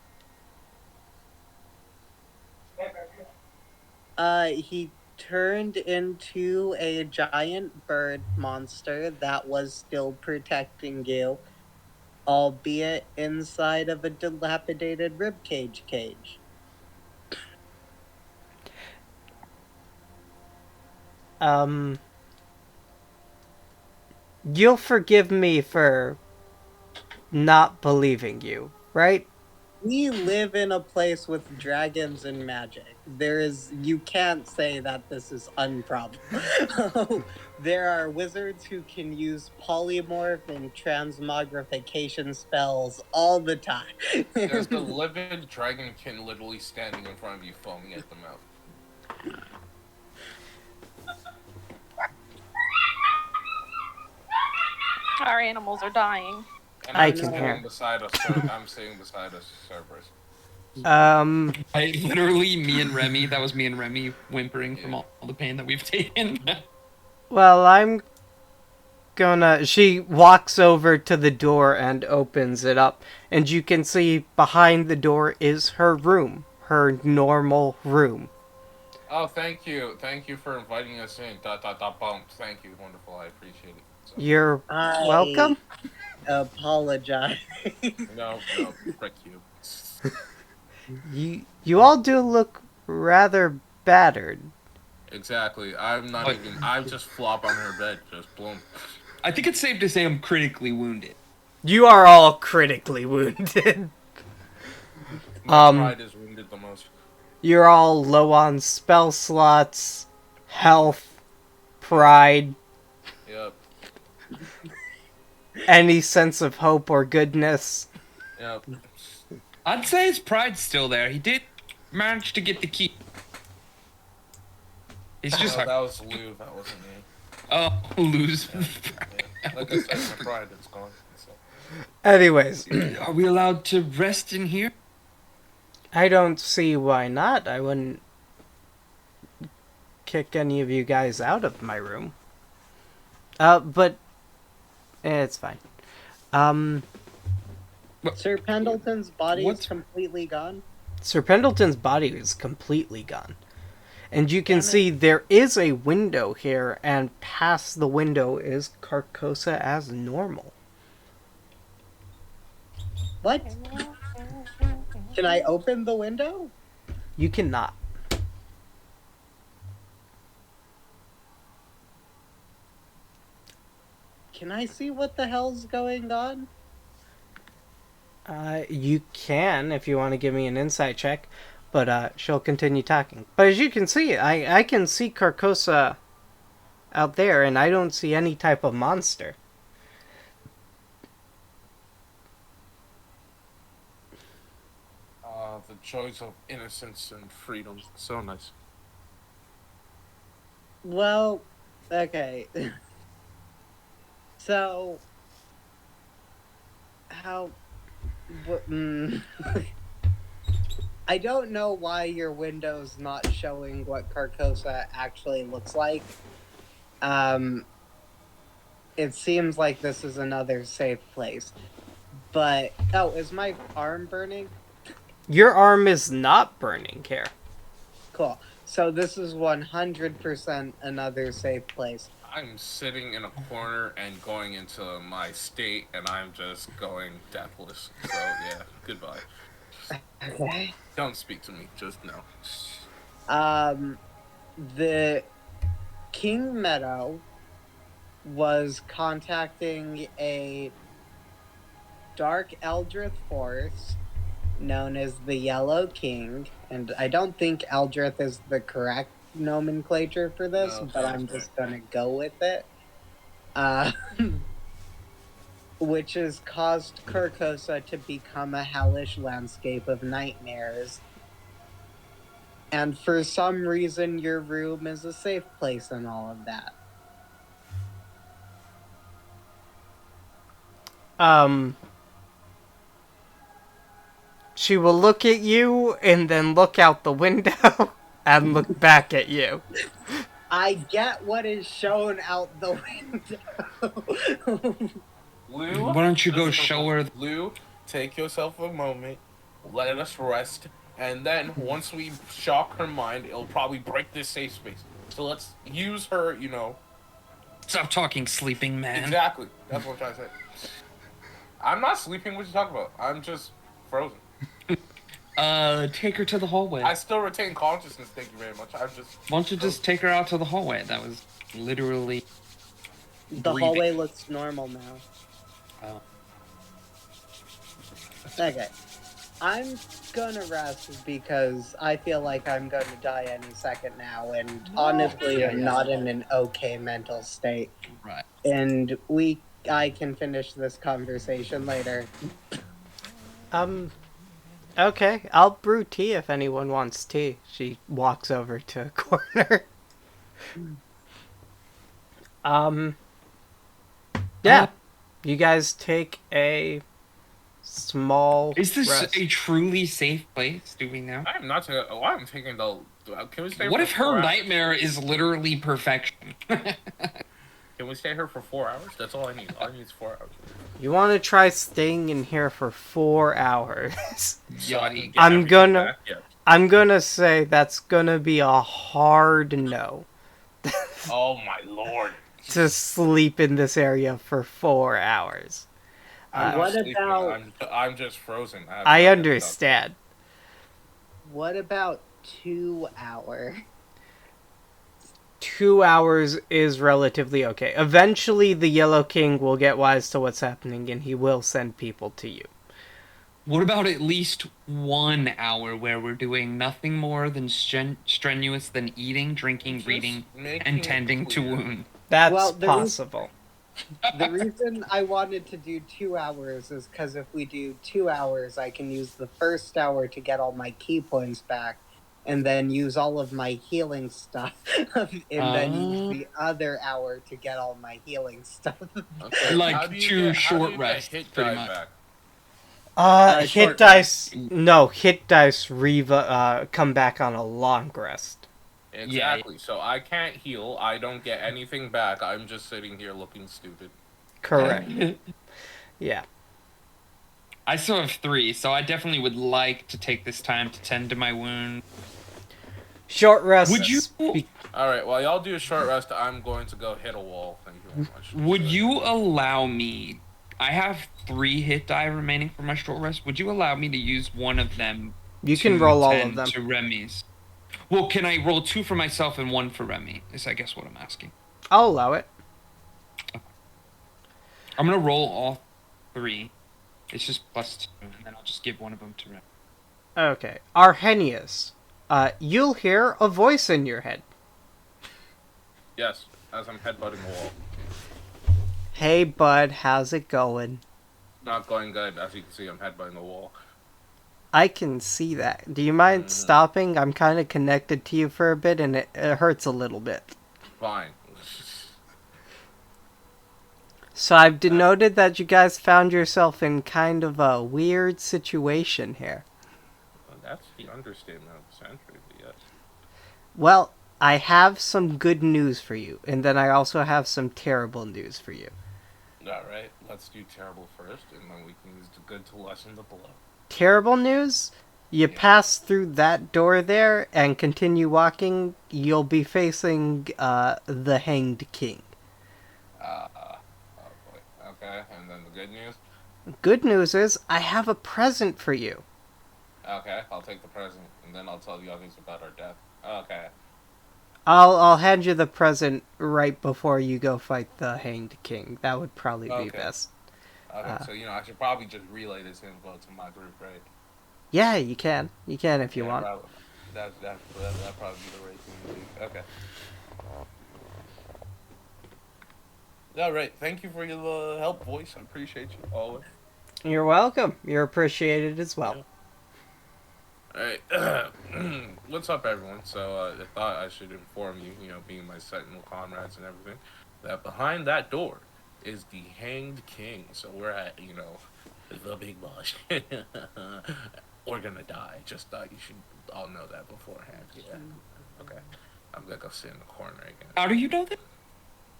He turned into a giant bird monster that was still protecting you, albeit inside of a dilapidated ribcage cage. You'll forgive me for not believing you, right? We live in a place with dragons and magic. You can't say that this is unprobable. There are wizards who can use polymorph and transmogrification spells all the time. There's the living dragonkin literally standing in front of you, foaming at the mouth. Our animals are dying. And I I'm can sitting hear. beside us. I'm sitting beside us, Cerberus. I literally, me and Remy, that was me and Remy whimpering from all the pain that we've taken. Well, I'm She walks over to the door and opens it up, and you can see behind the door is her room, her normal room. Oh, thank you. Thank you for inviting us in. Bump. Thank you. Wonderful. I appreciate it. So, You're I welcome. apologize. no, frick you. You all do look rather battered. Exactly. I'm not But- even. I just flop on her bed. Just boom. I think it's safe to say I'm critically wounded. You are all critically wounded. My pride is wounded the most. You're all low on spell slots, health, pride, Yep. any sense of hope or goodness. Yep. I'd say his pride's still there. He did manage to get the key. He's just No, that was Lou. That wasn't me. lose. Yeah. Like I said, my pride is gone. So. Anyways, Are we allowed to rest in here? I don't see why not. I wouldn't kick any of you guys out of my room. But it's fine. Sir Pendleton's body What's- is completely gone. Sir Pendleton's body is completely gone. And you can Damn it. see there is a window here, and past the window is Carcosa as normal. What? Can I open the window? You cannot. Can I see what the hell's going on? You can if you want to give me an insight check, but she'll continue talking. But as you can see, I can see Carcosa out there, and I don't see any type of monster. The choice of innocence and freedom. So nice. Well, okay. So, how... I don't know why your window's not showing what Carcosa actually looks like. It seems like this is another safe place. But, oh, is my arm burning? Your arm is not burning here. Cool. So this is 100% another safe place. I'm sitting in a corner and going into my state, and I'm just going deathless. So yeah, goodbye. Okay. Don't speak to me. Just no. The King Meadow was contacting a dark Eldrith force known as the Yellow King, and I don't think Eldrith is the correct nomenclature for this, No, but sounds I'm right. just gonna go with it. Which has caused Carcosa to become a hellish landscape of nightmares. And for some reason, your room is a safe place and all of that. She will look at you and then look out the window and look back at you. I get what is shown out the window. Lou, Why don't you go just- show her- Lou, take yourself a moment. Let us rest, and then once we shock her mind, it'll probably break this safe space. So let's use her. Stop talking, sleeping man. Exactly. That's what I'm trying to say. I'm not sleeping. What you talking about? I'm just frozen. Take her to the hallway. I still retain consciousness. Thank you very much. I'm just. Why don't you just take her out to the hallway? That was literally... The breathing. hallway looks normal now. Oh. Okay. I'm gonna rest because I feel like I'm gonna die any second now, and honestly, I'm not in an okay mental state. Right. And I can finish this conversation later. Okay, I'll brew tea if anyone wants tea. She walks over to a corner. Yeah. You guys take a small Is this rest. a truly safe place? Do we know? I'm not taking. Oh, I'm taking the. Can we stay? What for if her 4 hours? nightmare is literally perfection? Can we stay here for 4 hours? That's all I need. All I need is 4 hours. You want to try staying in here for 4 hours? So I can get I'm everything gonna- back? Yeah. I'm gonna say that's gonna be a hard no. Oh my lord. To sleep in this area for 4 hours. I'm not What sleeping. about- I'm just frozen. have I no- understand. What about 2 hours? 2 hours is relatively okay. Eventually, the Yellow King will get wise to what's happening, and he will send people to you. What about at least 1 hour where we're doing nothing more than strenuous than eating, drinking, Just reading, making and it tending to clear. wound? That's Well, the possible. The reason I wanted to do 2 hours is because if we do 2 hours, I can use the first hour to get all my key points back, and then use all of my healing stuff, and then use the other hour to get all my healing stuff. Okay. Like how do you 2 get, how do short you get rests, hit pretty die much. back? Hit short dice. No, hit dice come back on a long rest. Exactly. So I can't heal. I don't get anything back. I'm just sitting here looking stupid. Correct. Yeah. I still have 3, so I definitely would like to take this time to tend to my wound. Short rest. Would you All right. While y'all do a short rest, I'm going to go hit a wall. Thank you very much. would you allow me? I have 3 hit die remaining for my short rest. Would you allow me to use one of them? You to can roll all of tend them. to Remy's. Well, can I roll 2 for myself and 1 for Remy? Is I guess what I'm asking. I'll allow it. I'm gonna roll all 3. It's just +2, and then I'll just give one of them to Remy. Okay. Arrhenius. You'll hear a voice in your head. Yes, as I'm headbutting the wall. Hey, bud, how's it going? Not going good. As you can see, I'm headbutting the wall. I can see that. Do you mind stopping? I'm kind of connected to you for a bit, and it hurts a little bit. Fine. So I've denoted that you guys found yourself in kind of a weird situation here. Well, that's the understatement of the century, yes. Well, I have some good news for you, and then I also have some terrible news for you. Alright, let's do terrible first, and then we can use the good to lessen the blow. Terrible news? You pass through that door there and continue walking, you'll be facing the Hanged King. Oh boy. Okay, and then the good news? Good news is, I have a present for you. Okay, I'll take the present, and then I'll tell the others about our death. Okay. I'll hand you the present right before you go fight the Hanged King. That would probably be Okay. best. Okay, so, I should probably just relay this info to my group, right? Yeah, you can. You can if you Yeah, want. probably. That'd probably be the right thing to do. Okay. Alright, thank you for your help, voice. I appreciate you, always. You're welcome. You're appreciated as well. Alright, what's up, everyone? So, I thought I should inform you, being my Sentinel comrades and everything, that behind that door is the Hanged King. So we're at, the big boss. We're gonna die. Just thought you should all know that beforehand. Yeah. Okay. I'm gonna go sit in the corner again. How do you know that?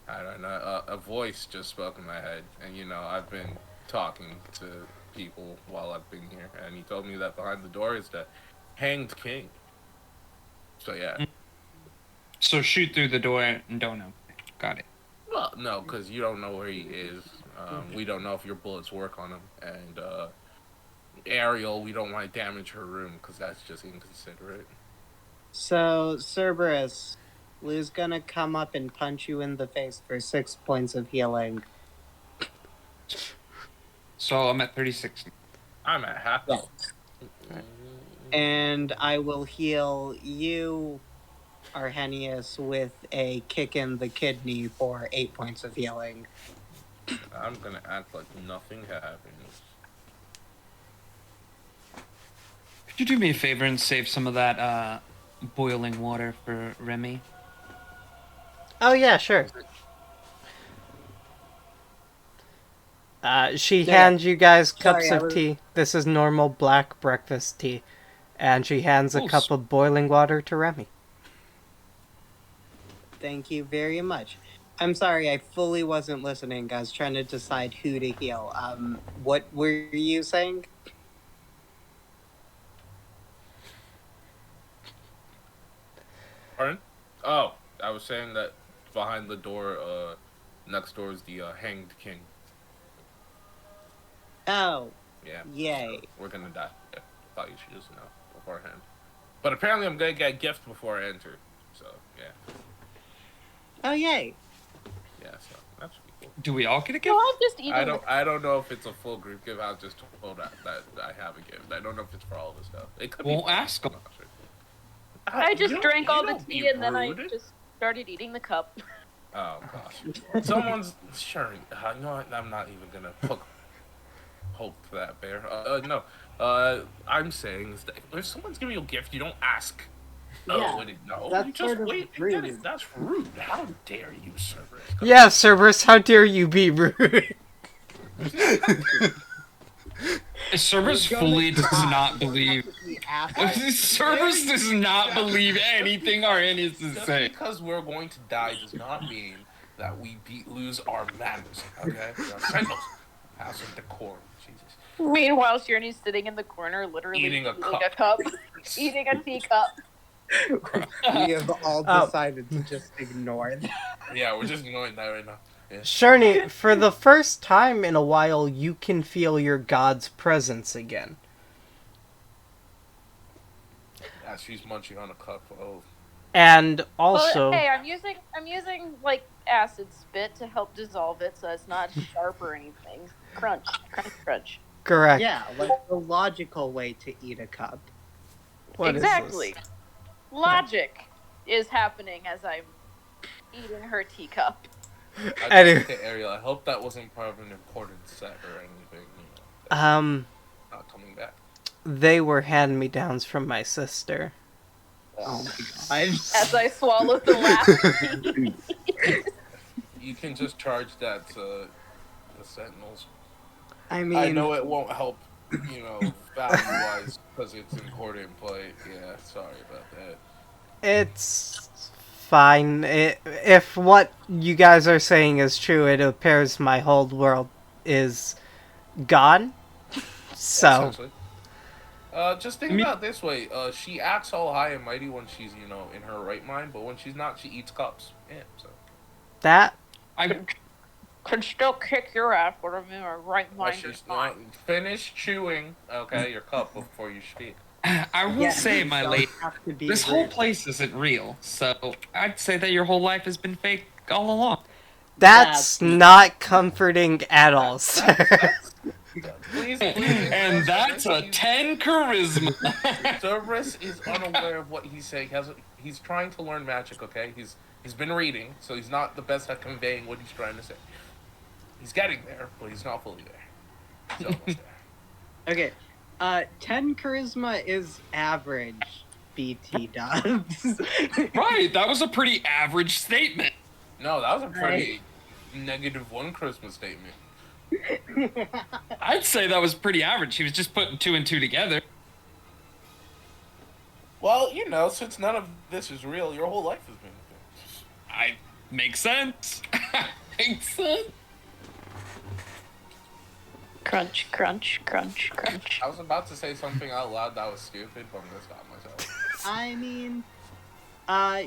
I don't know. A voice just spoke in my head, and I've been talking to people while I've been here, and he told me that behind the door is the Hanged King. So yeah. So shoot through the door and don't know. Got it. Well, no, because you don't know where he is. We don't know if your bullets work on him, and Ariel, we don't want to damage her room because that's just inconsiderate. So, Cerberus, Lou's gonna come up and punch you in the face for 6 points of healing. So I'm at 36. I'm at half. Yeah. And I will heal you, Arrhenius, with a kick in the kidney for 8 points of healing. I'm gonna act like nothing happened. Could you do me a favor and save some of that boiling water for Remy? Oh, yeah, sure. She hands you guys cups Sorry, of tea. This is normal black breakfast tea. And she hands a cup of boiling water to Remy. Thank you very much. I'm sorry, I fully wasn't listening. I was trying to decide who to heal. What were you saying? Pardon? Oh, I was saying that behind the door, next door is the hanged king. Oh, Yeah. yay. So we're gonna die. Yeah, I thought you should just know beforehand. But apparently, I'm gonna get a gift before I enter. So yeah, Oh, yay. yeah. So that should be cool. Do we all get a No, gift? I'm just eating. I don't know if it's a full group gift. I was just told that I have a gift. I don't know if it's for all the stuff. It could Won't be. ask I'm them. not sure. I just drank all the don't be tea and then I rude. just started eating the cup. Oh gosh. Someone's sure. You know what? I'm not even gonna hook hope for that bear. No. I'm saying is that if someone's giving you a gift, you don't ask. Yeah, Oh, no. that's You just sort of wait and get rude. it. That's rude. How dare you, Cerberus? Yeah, Cerberus, how dare you be rude? Cerberus fully does not believe. Cerberus does not believe anything Arrhenius is Just saying. because we're going to die does not mean that we lose our manners. Okay, we are sentinels. Have some decorum. Jesus. Meanwhile, Shirney's sitting in the corner, literally Eating a cup. Eating a teacup. We have all Oh. decided to just ignore that. Yeah, we're just ignoring that right now. Yeah. Shirney, for the first time in a while, you can feel your god's presence again. As she's munching on a cup. Oh. And also, Well, hey, I'm using like acid spit to help dissolve it, so it's not sharp or anything. Crunch, crunch, crunch. correct. Yeah, like the logical way to eat a cup. What is Exactly. this? Logic is happening as I'm eating her teacup. Anyway. Okay, Ariel, I hope that wasn't part of an important set or anything. Not coming back. They were hand-me-downs from my sister. Oh my god. As I swallow the last piece. You can just charge that to the Sentinels. I mean, I know it won't help, value-wise, because it's important, but yeah, sorry about that. It's fine. If what you guys are saying is true, it appears my whole world is gone. So, Essentially. Just think about it this way. She acts all high and mighty when she's, in her right mind, but when she's not, she eats cups. Yeah, so. that I Could still kick your ass when I'm in my right Well, mind. she's not, finish chewing, okay, your cup before you speak. I will say, my don't lady, have to be this whole rude. place isn't real. So I'd say that your whole life has been fake all along. that's not comforting at all, sir. Please. And that's a 10 charisma. Cerberus is unaware of what he's saying. He's trying to learn magic, okay? He's been reading, so he's not the best at conveying what he's trying to say. He's getting there, but he's not fully there. He's almost there. Okay. 10 charisma is average, BT dubs. Right, that was a pretty average statement. No, that was a pretty -1 Christmas statement. I'd say that was pretty average. He was just putting 2 and 2 together. Well, since none of this is real, your whole life has been. Makes sense. Makes sense. Crunch, crunch, crunch, crunch. I was about to say something out loud that was stupid, but I'm gonna stop myself. I mean,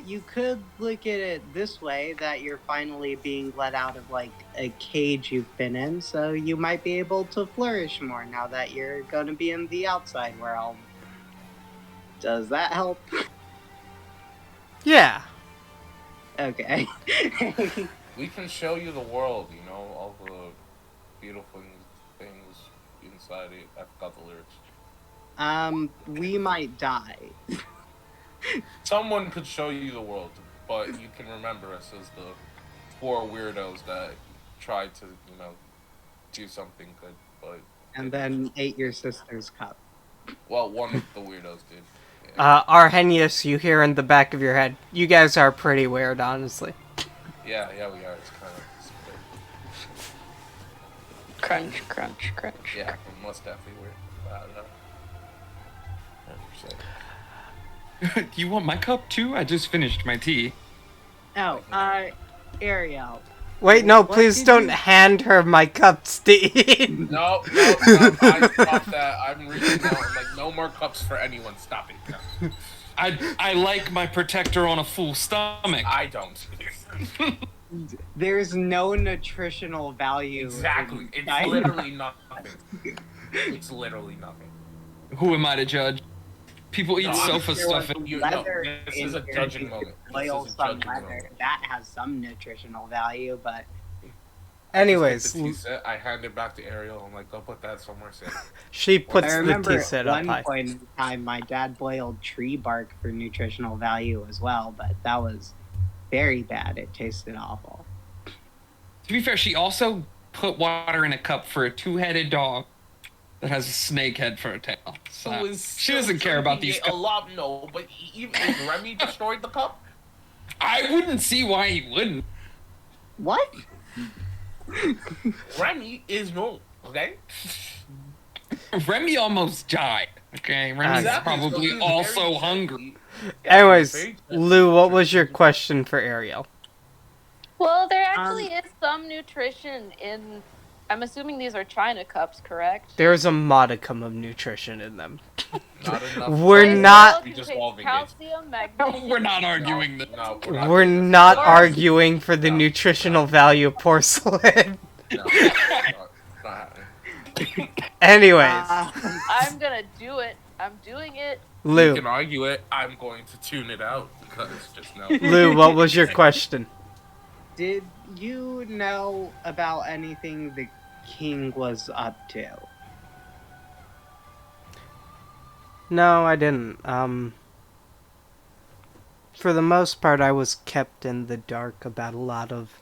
you could look at it this way, that you're finally being let out of, like, a cage you've been in, so you might be able to flourish more now that you're gonna be in the outside world. Does that help? Yeah. Okay. We can show you the world, all the beautiful things inside it. I forgot the lyrics. We might die. Someone could show you the world, but you can remember us as the 4 weirdos that tried to, do something good, but... And then ate your sister's cup. Well, one of the weirdos did. Yeah, Arrhenius, you hear in the back of your head. You guys are pretty weird, honestly. yeah, we are. It's kind of... Crunch, crunch, crunch. Yeah, we must definitely weird. I don't know. 100%. Do you want my cup too? I just finished my tea. Oh, Ariel. Wait, no, What please did don't you- hand her my cups, Dean. No, I stopped that. I'm reading now. I'm like, no more cups for anyone. Stop it. No. I like my protector on a full stomach. I don't. There's no nutritional value. Exactly. in It's diet. literally nothing. It's literally nothing. Who am I to judge? People eat No, sofa There stuff. was You leather this in is a here. judging You could moment. This boil is a some judging leather. moment. That has some nutritional value, but Anyways, I just get the tea set, I hand it back to Ariel. I'm like, go put that somewhere safe. she puts I the remember tea set at up one high. point in time, my dad boiled tree bark for nutritional value as well, but that was very bad. It tasted awful. To be fair, she also put water in a cup for a two-headed dog that has a snake head for a tail. So Who is she doesn't care about these a cups. lot. No, but even if Remy destroyed the cup, I wouldn't see why he wouldn't. What? Remy is no. Okay. Remy almost died. Okay, Remy's Exactly, so probably he's also very hungry. Anyways, very- Lou, what was your question for Ariel? Well, there actually is some nutrition in. I'm assuming these are China cups, correct? There's a modicum of nutrition in them. Not enough. We're They not- still We just contain solving it. calcium, magnesium. We're not arguing calcium. that. No, We're not Or- arguing for the No. nutritional value of porcelain. No, not happening. Anyways, I'm gonna do it. I'm doing it. You Lou, can argue it. I'm going to tune it out because just no. Lou, what was your question? Did you know about anything the king was up to? No, I didn't. For the most part, I was kept in the dark about a lot of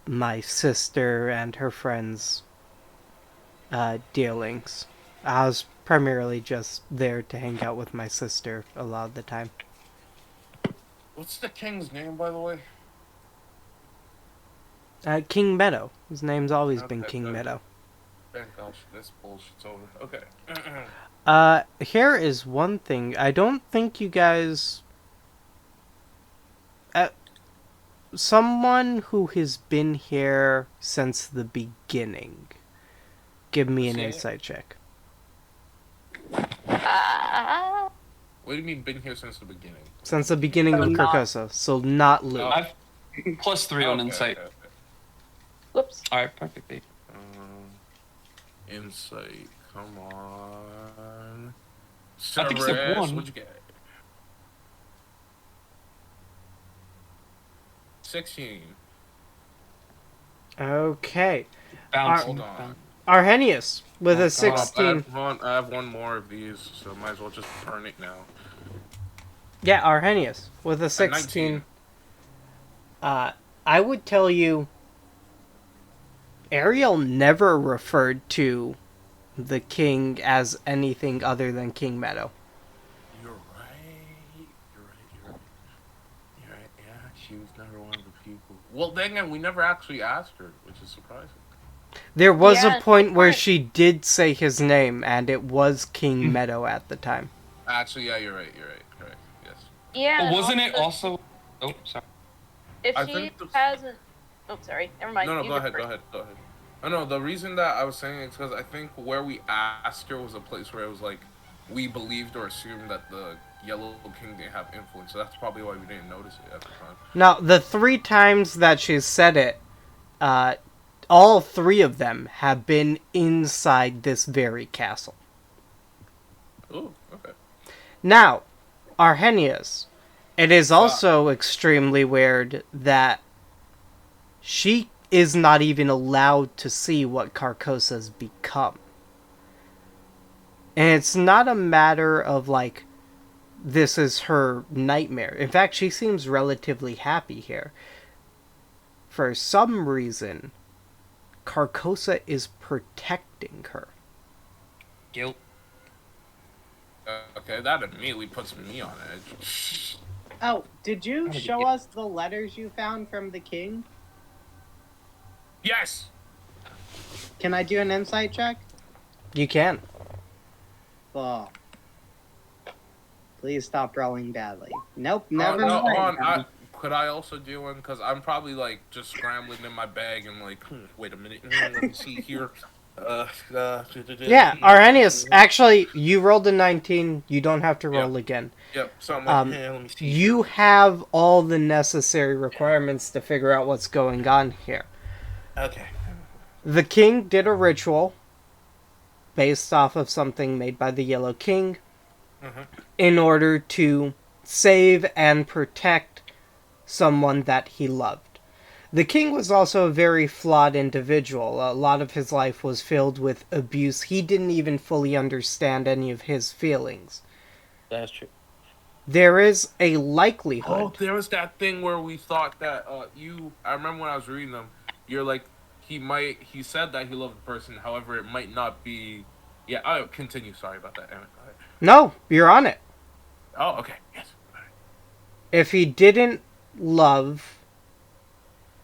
my sister and her friends' dealings. I was primarily just there to hang out with my sister a lot of the time. What's the king's name, by the way? King Meadow. His name's always been Okay, King good. Meadow. Thank gosh, this bullshit's over. Okay. Here is one thing. I don't think you guys... someone who has been here since the beginning. Give me an See? insight check. Ah. What do you mean been here since the beginning? Since the beginning So of not- Carcosa, so not Lou. Oh. I've +3 on Okay, insight. okay. Whoops. All right, perfect. Insight, come on. I think step Cerberus, one. what'd you get? 16. Okay. Bouncing. Hold on. Arrhenius with Oh, a God. 16. I have one more of these, so might as well just burn it now. Yeah, Arrhenius with a 16. I would tell you, Ariel never referred to the king as anything other than King Meadow. You're right. You're right. Yeah, she was never one of the people. Well, then again, we never actually asked her, which is surprising. There was Yeah, a point where but- she did say his name, and it was King Meadow at the time. Actually, yeah, you're right. Yes. Yeah. But and wasn't it also? Oh, sorry. If I she think the- hasn't. Oh, sorry. Never mind. No, You go ahead. first. Oh, no, the reason that I was saying it's because I think where we asked her was a place where it was like we believed or assumed that the Yellow King didn't have influence. So that's probably why we didn't notice it at the time. Now, the 3 times that she's said it, all 3 of them have been inside this very castle. Oh, okay. Now, Arrhenius, it is also extremely weird that she is not even allowed to see what Carcosa's become. And it's not a matter of, like, this is her nightmare. In fact, she seems relatively happy here. For some reason, Carcosa is protecting her. Guilt. Okay, that immediately puts me on edge. Oh, did you How did you show get- us the letters you found from the king? Yes! Can I do an insight check? You can. Oh. Please stop rolling badly. Nope, never no, mind. hold on. could I also do one? Because I'm probably like just scrambling in my bag and like, wait a minute, let me see here. Yeah, Arrhenius, actually, you rolled a 19. You don't have to roll again. Yep. So I'm like, let me see. You have all the necessary requirements to figure out what's going on here. Okay. The king did a ritual based off of something made by the Yellow King in order to save and protect someone that he loved. The king was also a very flawed individual. A lot of his life was filled with abuse. He didn't even fully understand any of his feelings. That's true. There is a likelihood. Oh, there was that thing where we thought that I remember when I was reading them, you're like, he said that he loved the person, however, it might not be. Yeah, I'll continue. Sorry about that, Emmett. Go ahead. No, you're on it. Oh, okay. Yes. If he didn't love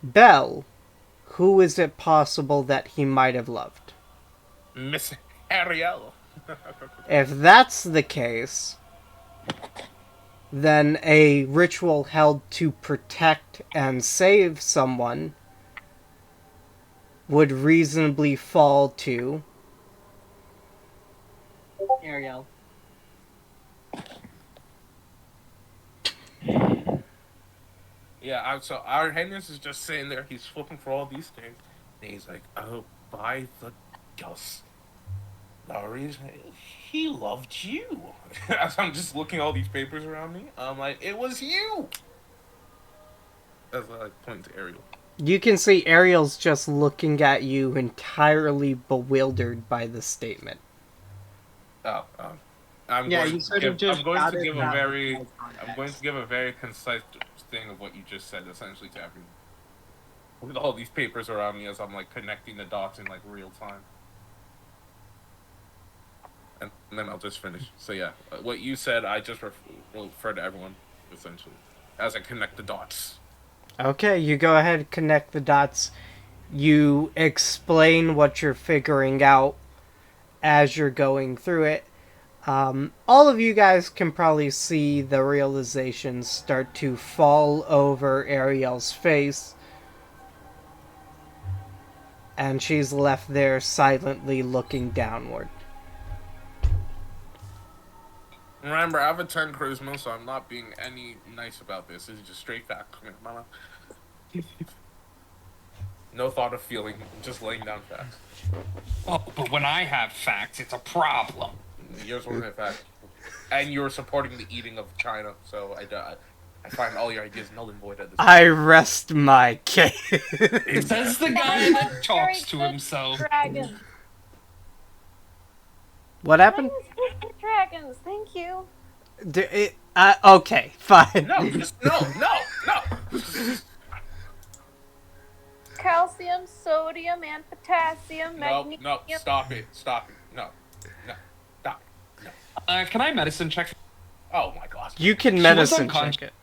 Belle, who is it possible that he might have loved? Miss Ariel. If that's the case, then a ritual held to protect and save someone would reasonably fall to Ariel. Yeah, so our Hennis is just sitting there. He's flipping for all these things, and he's like, "Oh, by the gods, the reason he loved you." As I'm just looking at all these papers around me, I'm like, "It was you." As I like point to Ariel. You can see Ariel's just looking at you, entirely bewildered by the statement. I'm Yeah, going you to sort give, of just I'm going to shouted give a that very with I'm going to give a very concise thing of what you just said, essentially, to everyone. With all these papers around me, as I'm like connecting the dots in like real time. And then I'll just finish. So yeah, what you said, I just refer to everyone, essentially, as I connect the dots. Okay, you go ahead and connect the dots. You explain what you're figuring out as you're going through it. All of you guys can probably see the realizations start to fall over Ariel's face. And she's left there silently looking downward. Remember, I have a 10 charisma, so I'm not being any nice about this. This is just straight fact. No thought of feeling, just laying down facts. Oh, but when I have facts, it's a problem. Yours wasn't a fact. And you were supporting the eating of China, so I find all your ideas null and void at this point. I rest my case. Says the guy that talks to himself. Dragons. What happened? Dragons. Thank you. Okay, fine. No, just no. Calcium, sodium, and potassium, magnesium. No, stop it. No, stop it. No. Can I medicine check? Oh my god. You can She was medicine unconscious. check it.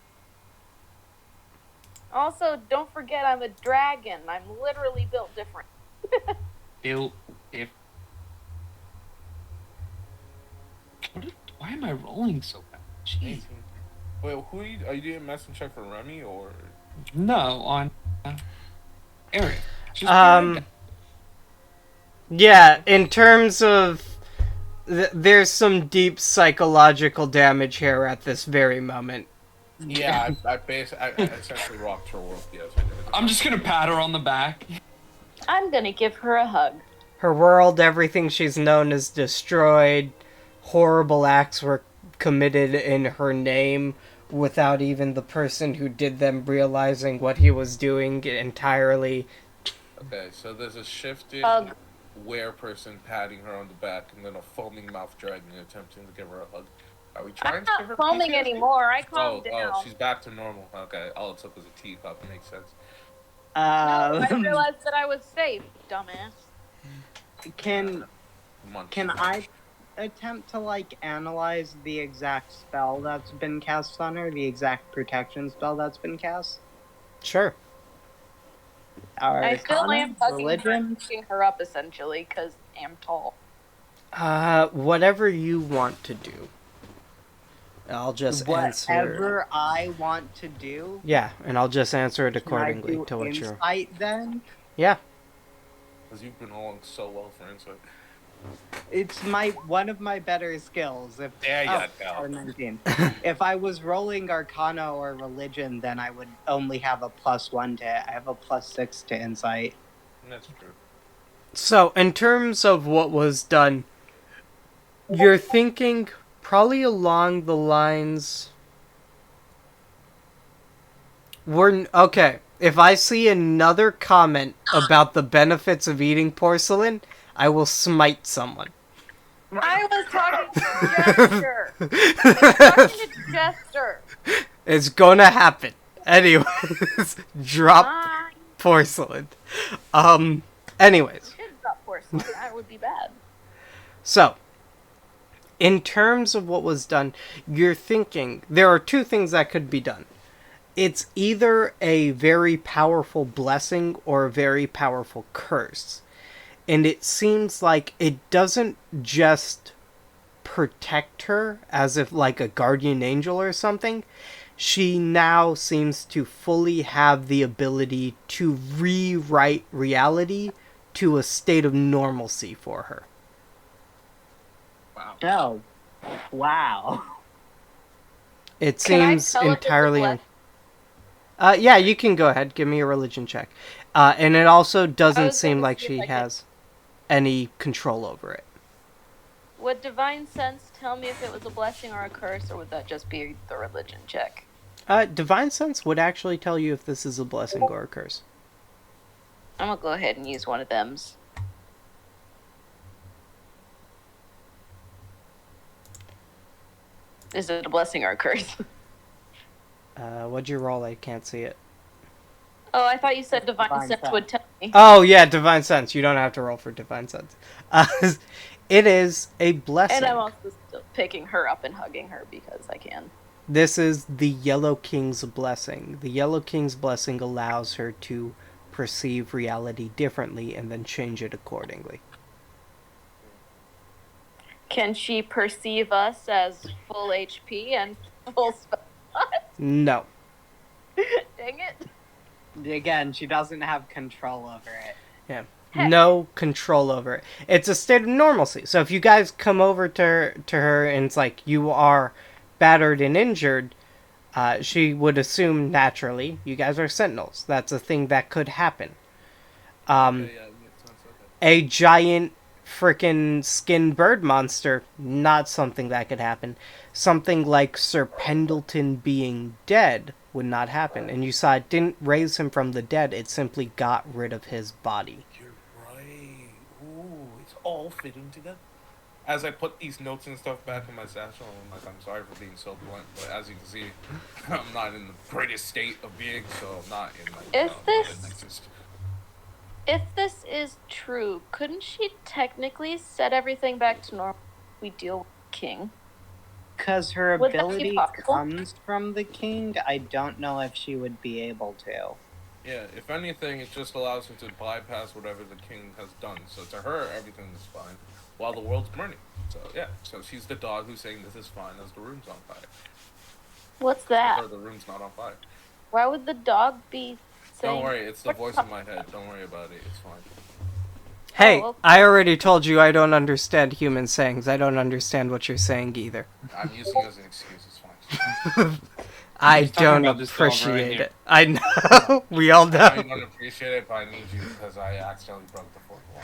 Also, don't forget I'm a dragon. I'm literally built different. Why am I rolling so bad? Jeez. Wait, are you doing medicine check for Remy or? No, on Ariel. She's Yeah, in terms of there's some deep psychological damage here at this very moment. Yeah, I essentially rocked her world. Yes, I did. I'm just gonna pat her on the back. I'm gonna give her a hug. Her world, everything she's known, is destroyed. Horrible acts were committed in her name without even the person who did them realizing what he was doing entirely. Okay, so there's a shifted were person patting her on the back and then a foaming mouth dragon attempting to give her a hug. Are we trying I'm to give her not foaming PTSD? anymore. I calmed down. Oh, she's back to normal. Okay, all it took was a teacup. Makes sense. No, I realized that I was safe, dumbass. Can I attempt to analyze the exact spell that's been cast on her, the exact protection spell that's been cast? Sure. I still am hugging her religion. and picking her up essentially because I'm tall. Whatever you want to do. I'll just answer. Whatever I want to do. Yeah, and I'll just answer it Can I accordingly do to what you're. insight then? Yeah. Because you've been rolling so well for insight. It's one of my better skills. If There you go. or 19. If I was rolling Arcana or Religion, then I would only have a +1 to. I have a +6 to insight. That's true. So, in terms of what was done, you're thinking probably along the lines. Okay, if I see another comment about the benefits of eating porcelain, I will smite someone. I was talking to Jester. It's gonna happen. Anyways, drop porcelain. Anyways. Should drop porcelain. That would be bad. So, in terms of what was done, you're thinking there are two things that could be done. It's either a very powerful blessing or a very powerful curse. And it seems like it doesn't just protect her as if like a guardian angel or something. She now seems to fully have the ability to rewrite reality to a state of normalcy for her. Wow. Oh, wow. It Can I seems tell if it's a entirely... yeah, you can go ahead. Give me a religion check. And it also doesn't seem like she has any control over it. Would Divine Sense tell me if it was a blessing or a curse, or would that just be the religion check? Divine Sense would actually tell you if this is a blessing or a curse. I'm gonna go ahead and use one of them's. Is it a blessing or a curse? What'd you roll? I can't see it. Oh, I thought you said Divine Divine Sense Sense. would tell me. Oh, yeah, Divine Sense. You don't have to roll for Divine Sense. It is a blessing. And I'm also still picking her up and hugging her because I can. This is the Yellow King's blessing. The Yellow King's blessing allows her to perceive reality differently and then change it accordingly. Can she perceive us as full HP and full spell? No. Dang it. Again, she doesn't have control over it. Yeah. Heck. No control over it. It's a state of normalcy. So if you guys come over to her and it's like you are battered and injured, she would assume naturally you guys are sentinels. That's a thing that could happen. A giant frickin' skin bird monster, not something that could happen. Something like Sir Pendleton being dead would not happen. And you saw it didn't raise him from the dead, it simply got rid of his body. You're right. Ooh, it's all fitting together. As I put these notes and stuff back in my satchel, I'm sorry for being so blunt, but as you can see, I'm not in the greatest state of being, so I'm not in If this is true, couldn't she technically set everything back to normal if we deal with the king? Because her Would that be ability possible? comes from the king, I don't know if she would be able to. Yeah, if anything, it just allows her to bypass whatever the king has done. So to her, everything is fine, while the world's burning. So yeah, so she's the dog who's saying this is fine as the room's on fire. What's To that? her, the room's not on fire. Why would the dog be saying... Don't worry, it's the voice in my head. Don't worry about it. It's fine. Hey, okay. I already told you I don't understand human sayings. I don't understand what you're saying either. I'm using it as an excuse. It's fine. I talking don't about this silver right appreciate here. it. I know. We all I know. don't appreciate it, but I need you because I accidentally broke the fourth wall.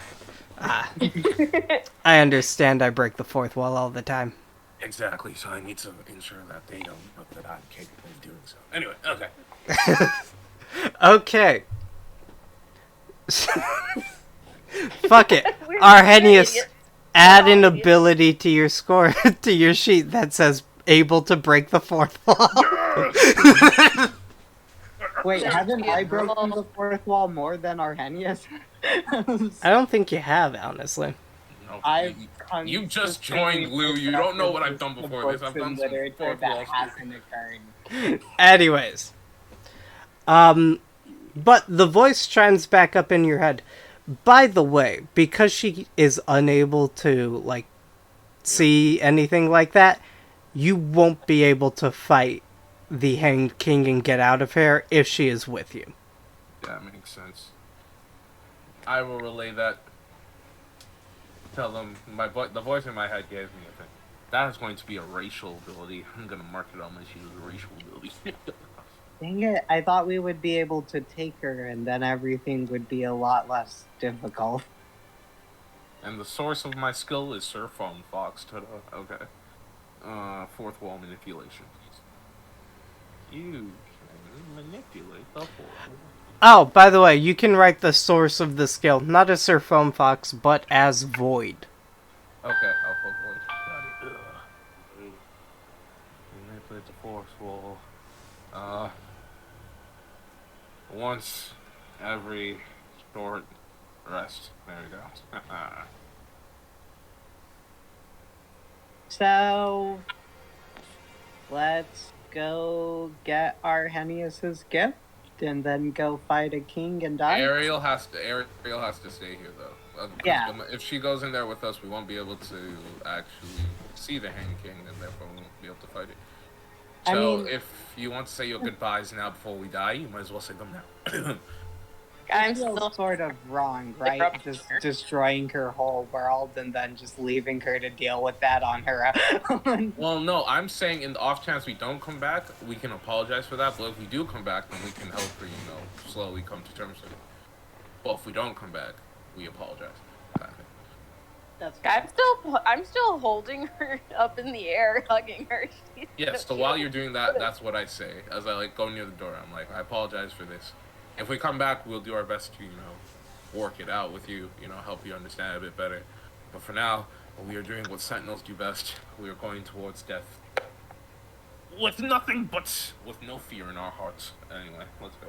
Ah, I understand I break the fourth wall all the time. Exactly, so I need to ensure that they don't, but that I'm capable of doing so. Anyway, okay. Okay. Fuck it. We're Arrhenius, idiots. add We're an all idiots. ability to your score, to your sheet that says able to break the fourth wall. Wait, That's haven't I beautiful. broken the fourth wall more than Arrhenius? I don't think you have, honestly. No, I've you just joined, Lou. You don't know what I've done before this. I've done some fourth wall that hasn't occurred. Anyways. But the voice chimes back up in your head. By the way, because she is unable to, like, see anything like that, you won't be able to fight the Hanged King and get out of here if she is with you. That makes sense. I will relay that. Tell them the voice in my head gave me a thing. That is going to be a racial ability. I'm gonna mark it on my sheet as a racial ability. Dang it, I thought we would be able to take her and then everything would be a lot less difficult. And the source of my skill is Sir Phone Fox. Okay. Fourth wall manipulation. You can manipulate the fourth wall. Oh, by the way, you can write the source of the skill, not as Sir Foam Fox, but as Void. Okay, I'll put Void. Got it. Manipulate the fourth wall. Once every short rest. There we go. So, let's go get Arrhenius's gift and then go fight a king and die. Ariel has to stay here though. Yeah. If she goes in there with us, we won't be able to actually see the Hanged King, and therefore we won't be able to fight it. So, I mean, if you want to say your goodbyes now before we die, you might as well say them now. I'm feels still sort of wrong, right? Just destroying her whole world and then just leaving her to deal with that on her own. Well, no, I'm saying in the off chance we don't come back, we can apologize for that. But if we do come back, then we can help her, slowly come to terms with it. But if we don't come back, we apologize. That's I'm still holding her up in the air, hugging her. Yes, so while you're doing that, that's what I say. As I go near the door, I'm like, I apologize for this. If we come back, we'll do our best to, work it out with you, help you understand a bit better. But for now, we are doing what Sentinels do best. We are going towards death. With no fear in our hearts. Anyway, let's go.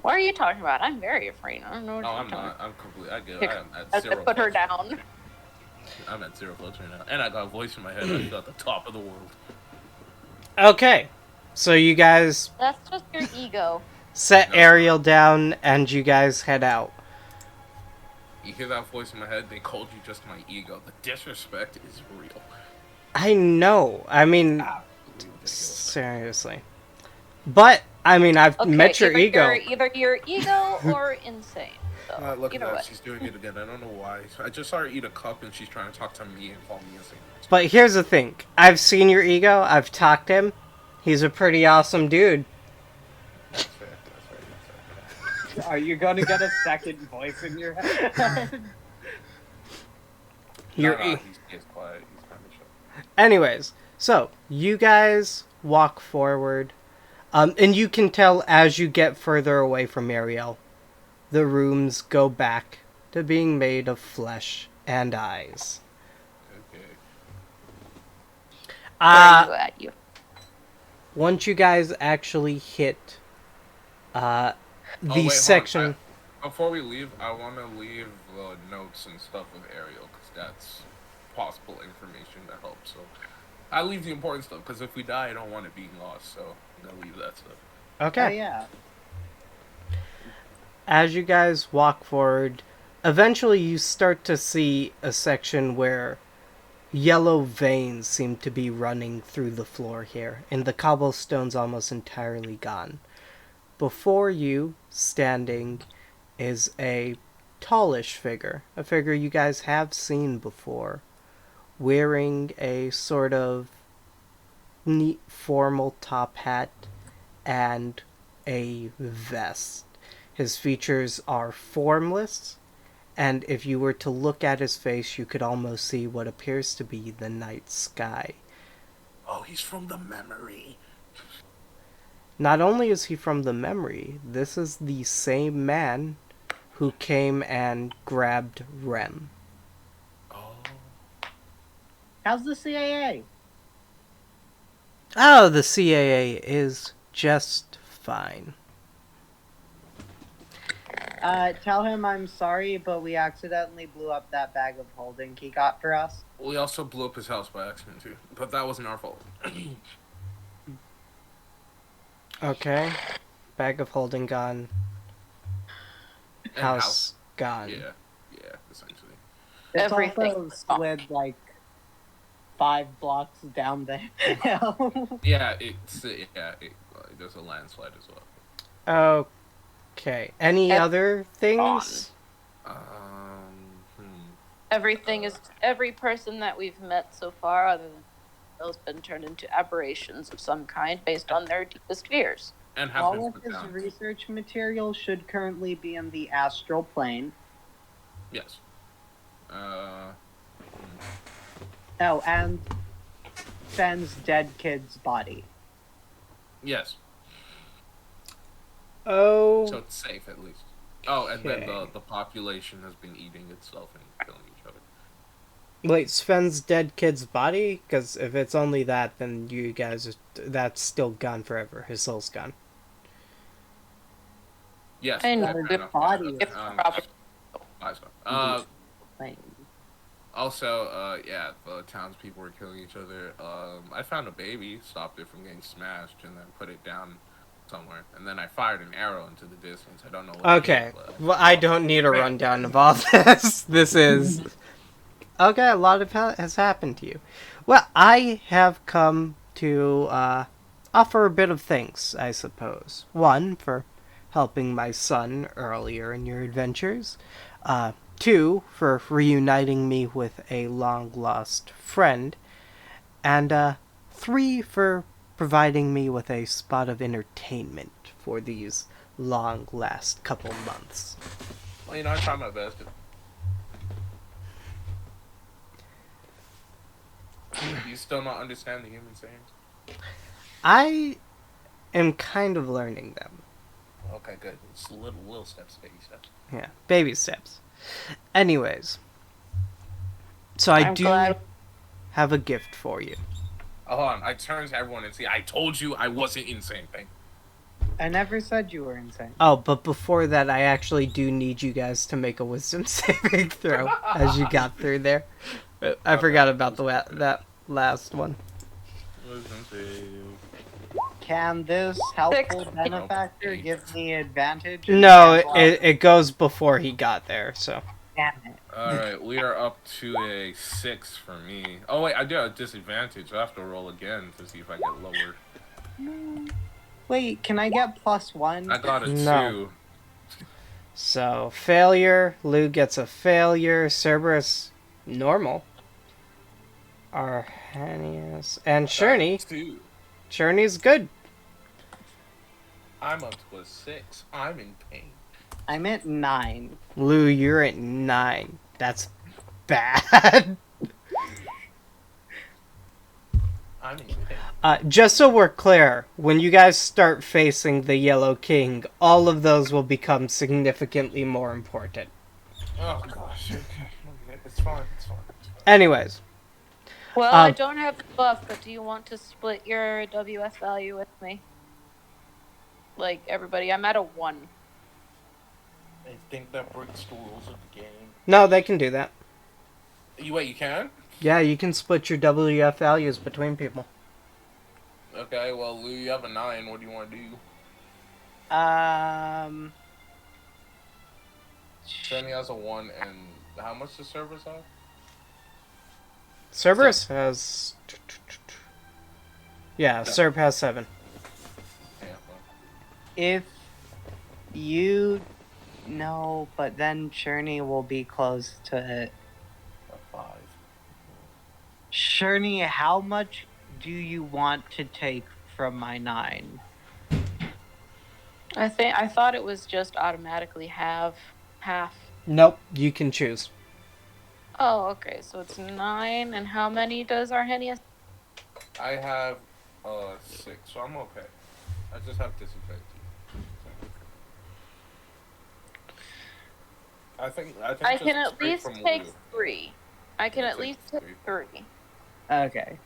What are you talking about? I'm very afraid. I don't know what No, you're I'm talking not. I'm completely. I get. Here, I am at about. zero. Put her floats. down. I'm at 0 floats right now, and I got a voice in my head. I feel at the top of the world. Okay, so you guys That's just your ego. set No. Ariel down and you guys head out. You hear that voice in my head? They called you just my ego. The disrespect is real. I know. I mean, Absolutely ridiculous. seriously. But, I mean, I've Okay, met your ego. Either your ego or insane. So, Look at either that. way. She's doing it again. I don't know why. I just saw her eat a cup and she's trying to talk to me and call me insane. But here's the thing. I've seen your ego. I've talked to him. He's a pretty awesome dude. That's fair. Are you going to get a second voice in your head? Your He's quiet. He's kind of chill. Anyways, so you guys walk forward, and you can tell as you get further away from Ariel, the rooms go back to being made of flesh and eyes. Okay. Where are you at, you? Once you guys actually hit the wait, section. Before we leave, I want to leave notes and stuff with Ariel, because that's possible information that helps. So I leave the important stuff, because if we die, I don't want it being lost, so I'm going to leave that stuff. Okay. Oh, yeah. As you guys walk forward, eventually you start to see a section where yellow veins seem to be running through the floor here, and the cobblestone's almost entirely gone. Before you, standing, is a tallish figure, a figure you guys have seen before, wearing a sort of neat formal top hat and a vest. His features are formless, and if you were to look at his face, you could almost see what appears to be the night sky. Oh, he's from the memory. Not only is he from the memory, this is the same man who came and grabbed Rem. Oh. How's the CAA? Oh, the CAA is just fine. Tell him I'm sorry, but we accidentally blew up that bag of holding he got for us. We also blew up his house by accident, too. But that wasn't our fault. Okay. Bag of holding gone. And House gone. Yeah, essentially. It's Everything also was gone. slid, like, 5 blocks down the hill. Yeah, there's a landslide as well. Okay. Any Ev- other things? Hmm. Every person that we've met so far, other than has been turned into aberrations of some kind based on their deepest fears. And have been All of put his down. research material should currently be in the astral plane. Yes. Oh, and Fenn's dead kid's body. Yes. Oh. So it's safe at least. Oh, and then Okay. the population has been eating itself and killing each other. Wait, Sven's dead kid's body? Because if it's only that, then you guys, that's still gone forever. His soul's gone. Yes. And fair the enough. body If proper- Eyes gone. Plane. Also, yeah, the townspeople were killing each other. I found a baby, stopped it from getting smashed, and then put it down somewhere. And then I fired an arrow into the distance. I don't know what it Okay. hit, but Well, I don't need a rundown of all this. This is... Okay, a lot of has happened to you. Well, I have come to offer a bit of thanks, I suppose. One, for helping my son earlier in your adventures. Two, for reuniting me with a long-lost friend. And three, for providing me with a spot of entertainment for these long last couple months. well, I tried my best. You still not understand the human sayings? I am kind of learning them. Okay, good. It's little steps, baby steps. Yeah, baby steps. Anyways, so I I'm do glad- have a gift for you. Oh, hold on. I turned to everyone and see. I told you I wasn't insane. Thing. I never said you were insane. Oh, but before that, I actually do need you guys to make a wisdom saving throw as you got through there. I forgot about that last one. Can this helpful 6. benefactor give me advantage? No, it goes before he got there, so. Damn it. Alright, we are up to a 6 for me. Oh, wait, I do have a disadvantage. I have to roll again to see if I get lower. No. Wait, can I get +1? I got a 2. No. So, failure. Lou gets a failure. Cerberus, normal. Arrhenius. And Sherney. 2. Sherney's good. I'm up to a 6. I'm in pain. I'm at 9. Lou, you're at 9. That's bad. I'm in pain. Just so we're clear, when you guys start facing the Yellow King, all of those will become significantly more important. Oh, gosh. Okay. It's fine. It's fine. Anyways, Well, I don't have the buff, but do you want to split your WS value with me? Like, everybody, I'm at a 1. I think that breaks the rules of the game. no, they can do that. Wait, you can? Yeah, you can split your WF values between people. Okay, well, Lou, you have a 9. What do you want to do? Shani has a 1, and how much does Cerberus have? Cerberus has... Yeah, Cerb has 7. Yeah, well. If you... No, but then Sherney will be close to it. A 5. Sherney, how much do you want to take from my 9? I thought it was just automatically half. Nope, you can choose. Oh, okay, so it's 9, and how many does Arrhenius? I have 6, so I'm okay. I just have disadvantage. I think I just can at straight least from take Lou. 3. I can Yeah, at take least take 3. 3. Okay.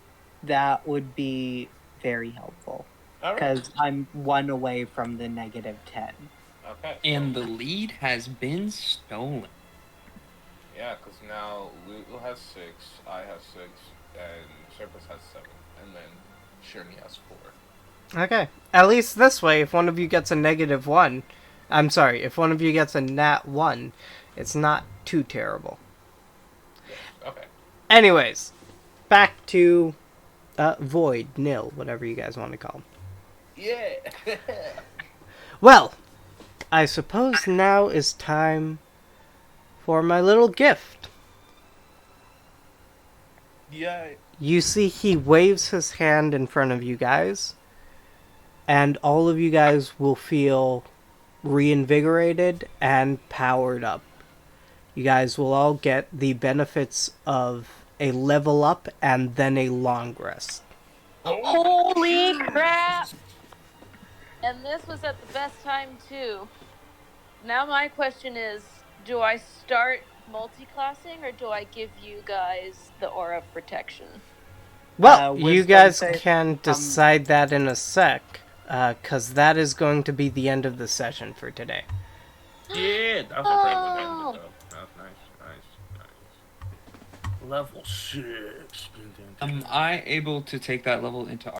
That would be very helpful. All right. Because I'm 1 away from the -10. Okay. And the lead has been stolen. Yeah, because now Lou has 6, I have 6, and Cerberus has 7, and then Shirley has 4. Okay. At least this way, if one of you gets a -1... I'm sorry, if one of you gets a nat 1, it's not too terrible. Okay. Anyways, back to Void, Nil, whatever you guys want to call him. Yeah. Well, I suppose now is time for my little gift. Yeah. You see, he waves his hand in front of you guys, and all of you guys will feel reinvigorated and powered up. You guys will all get the benefits of a level up and then a long rest. Holy crap! And this was at the best time, too. Now my question is, do I start multi-classing, or do I give you guys the aura protection? Well, you Wisdom guys save, can decide that in a sec, because that is going to be the end of the session for today. Yeah, that's a great one. Oh. That's nice. Level 6. Am I able to take that level into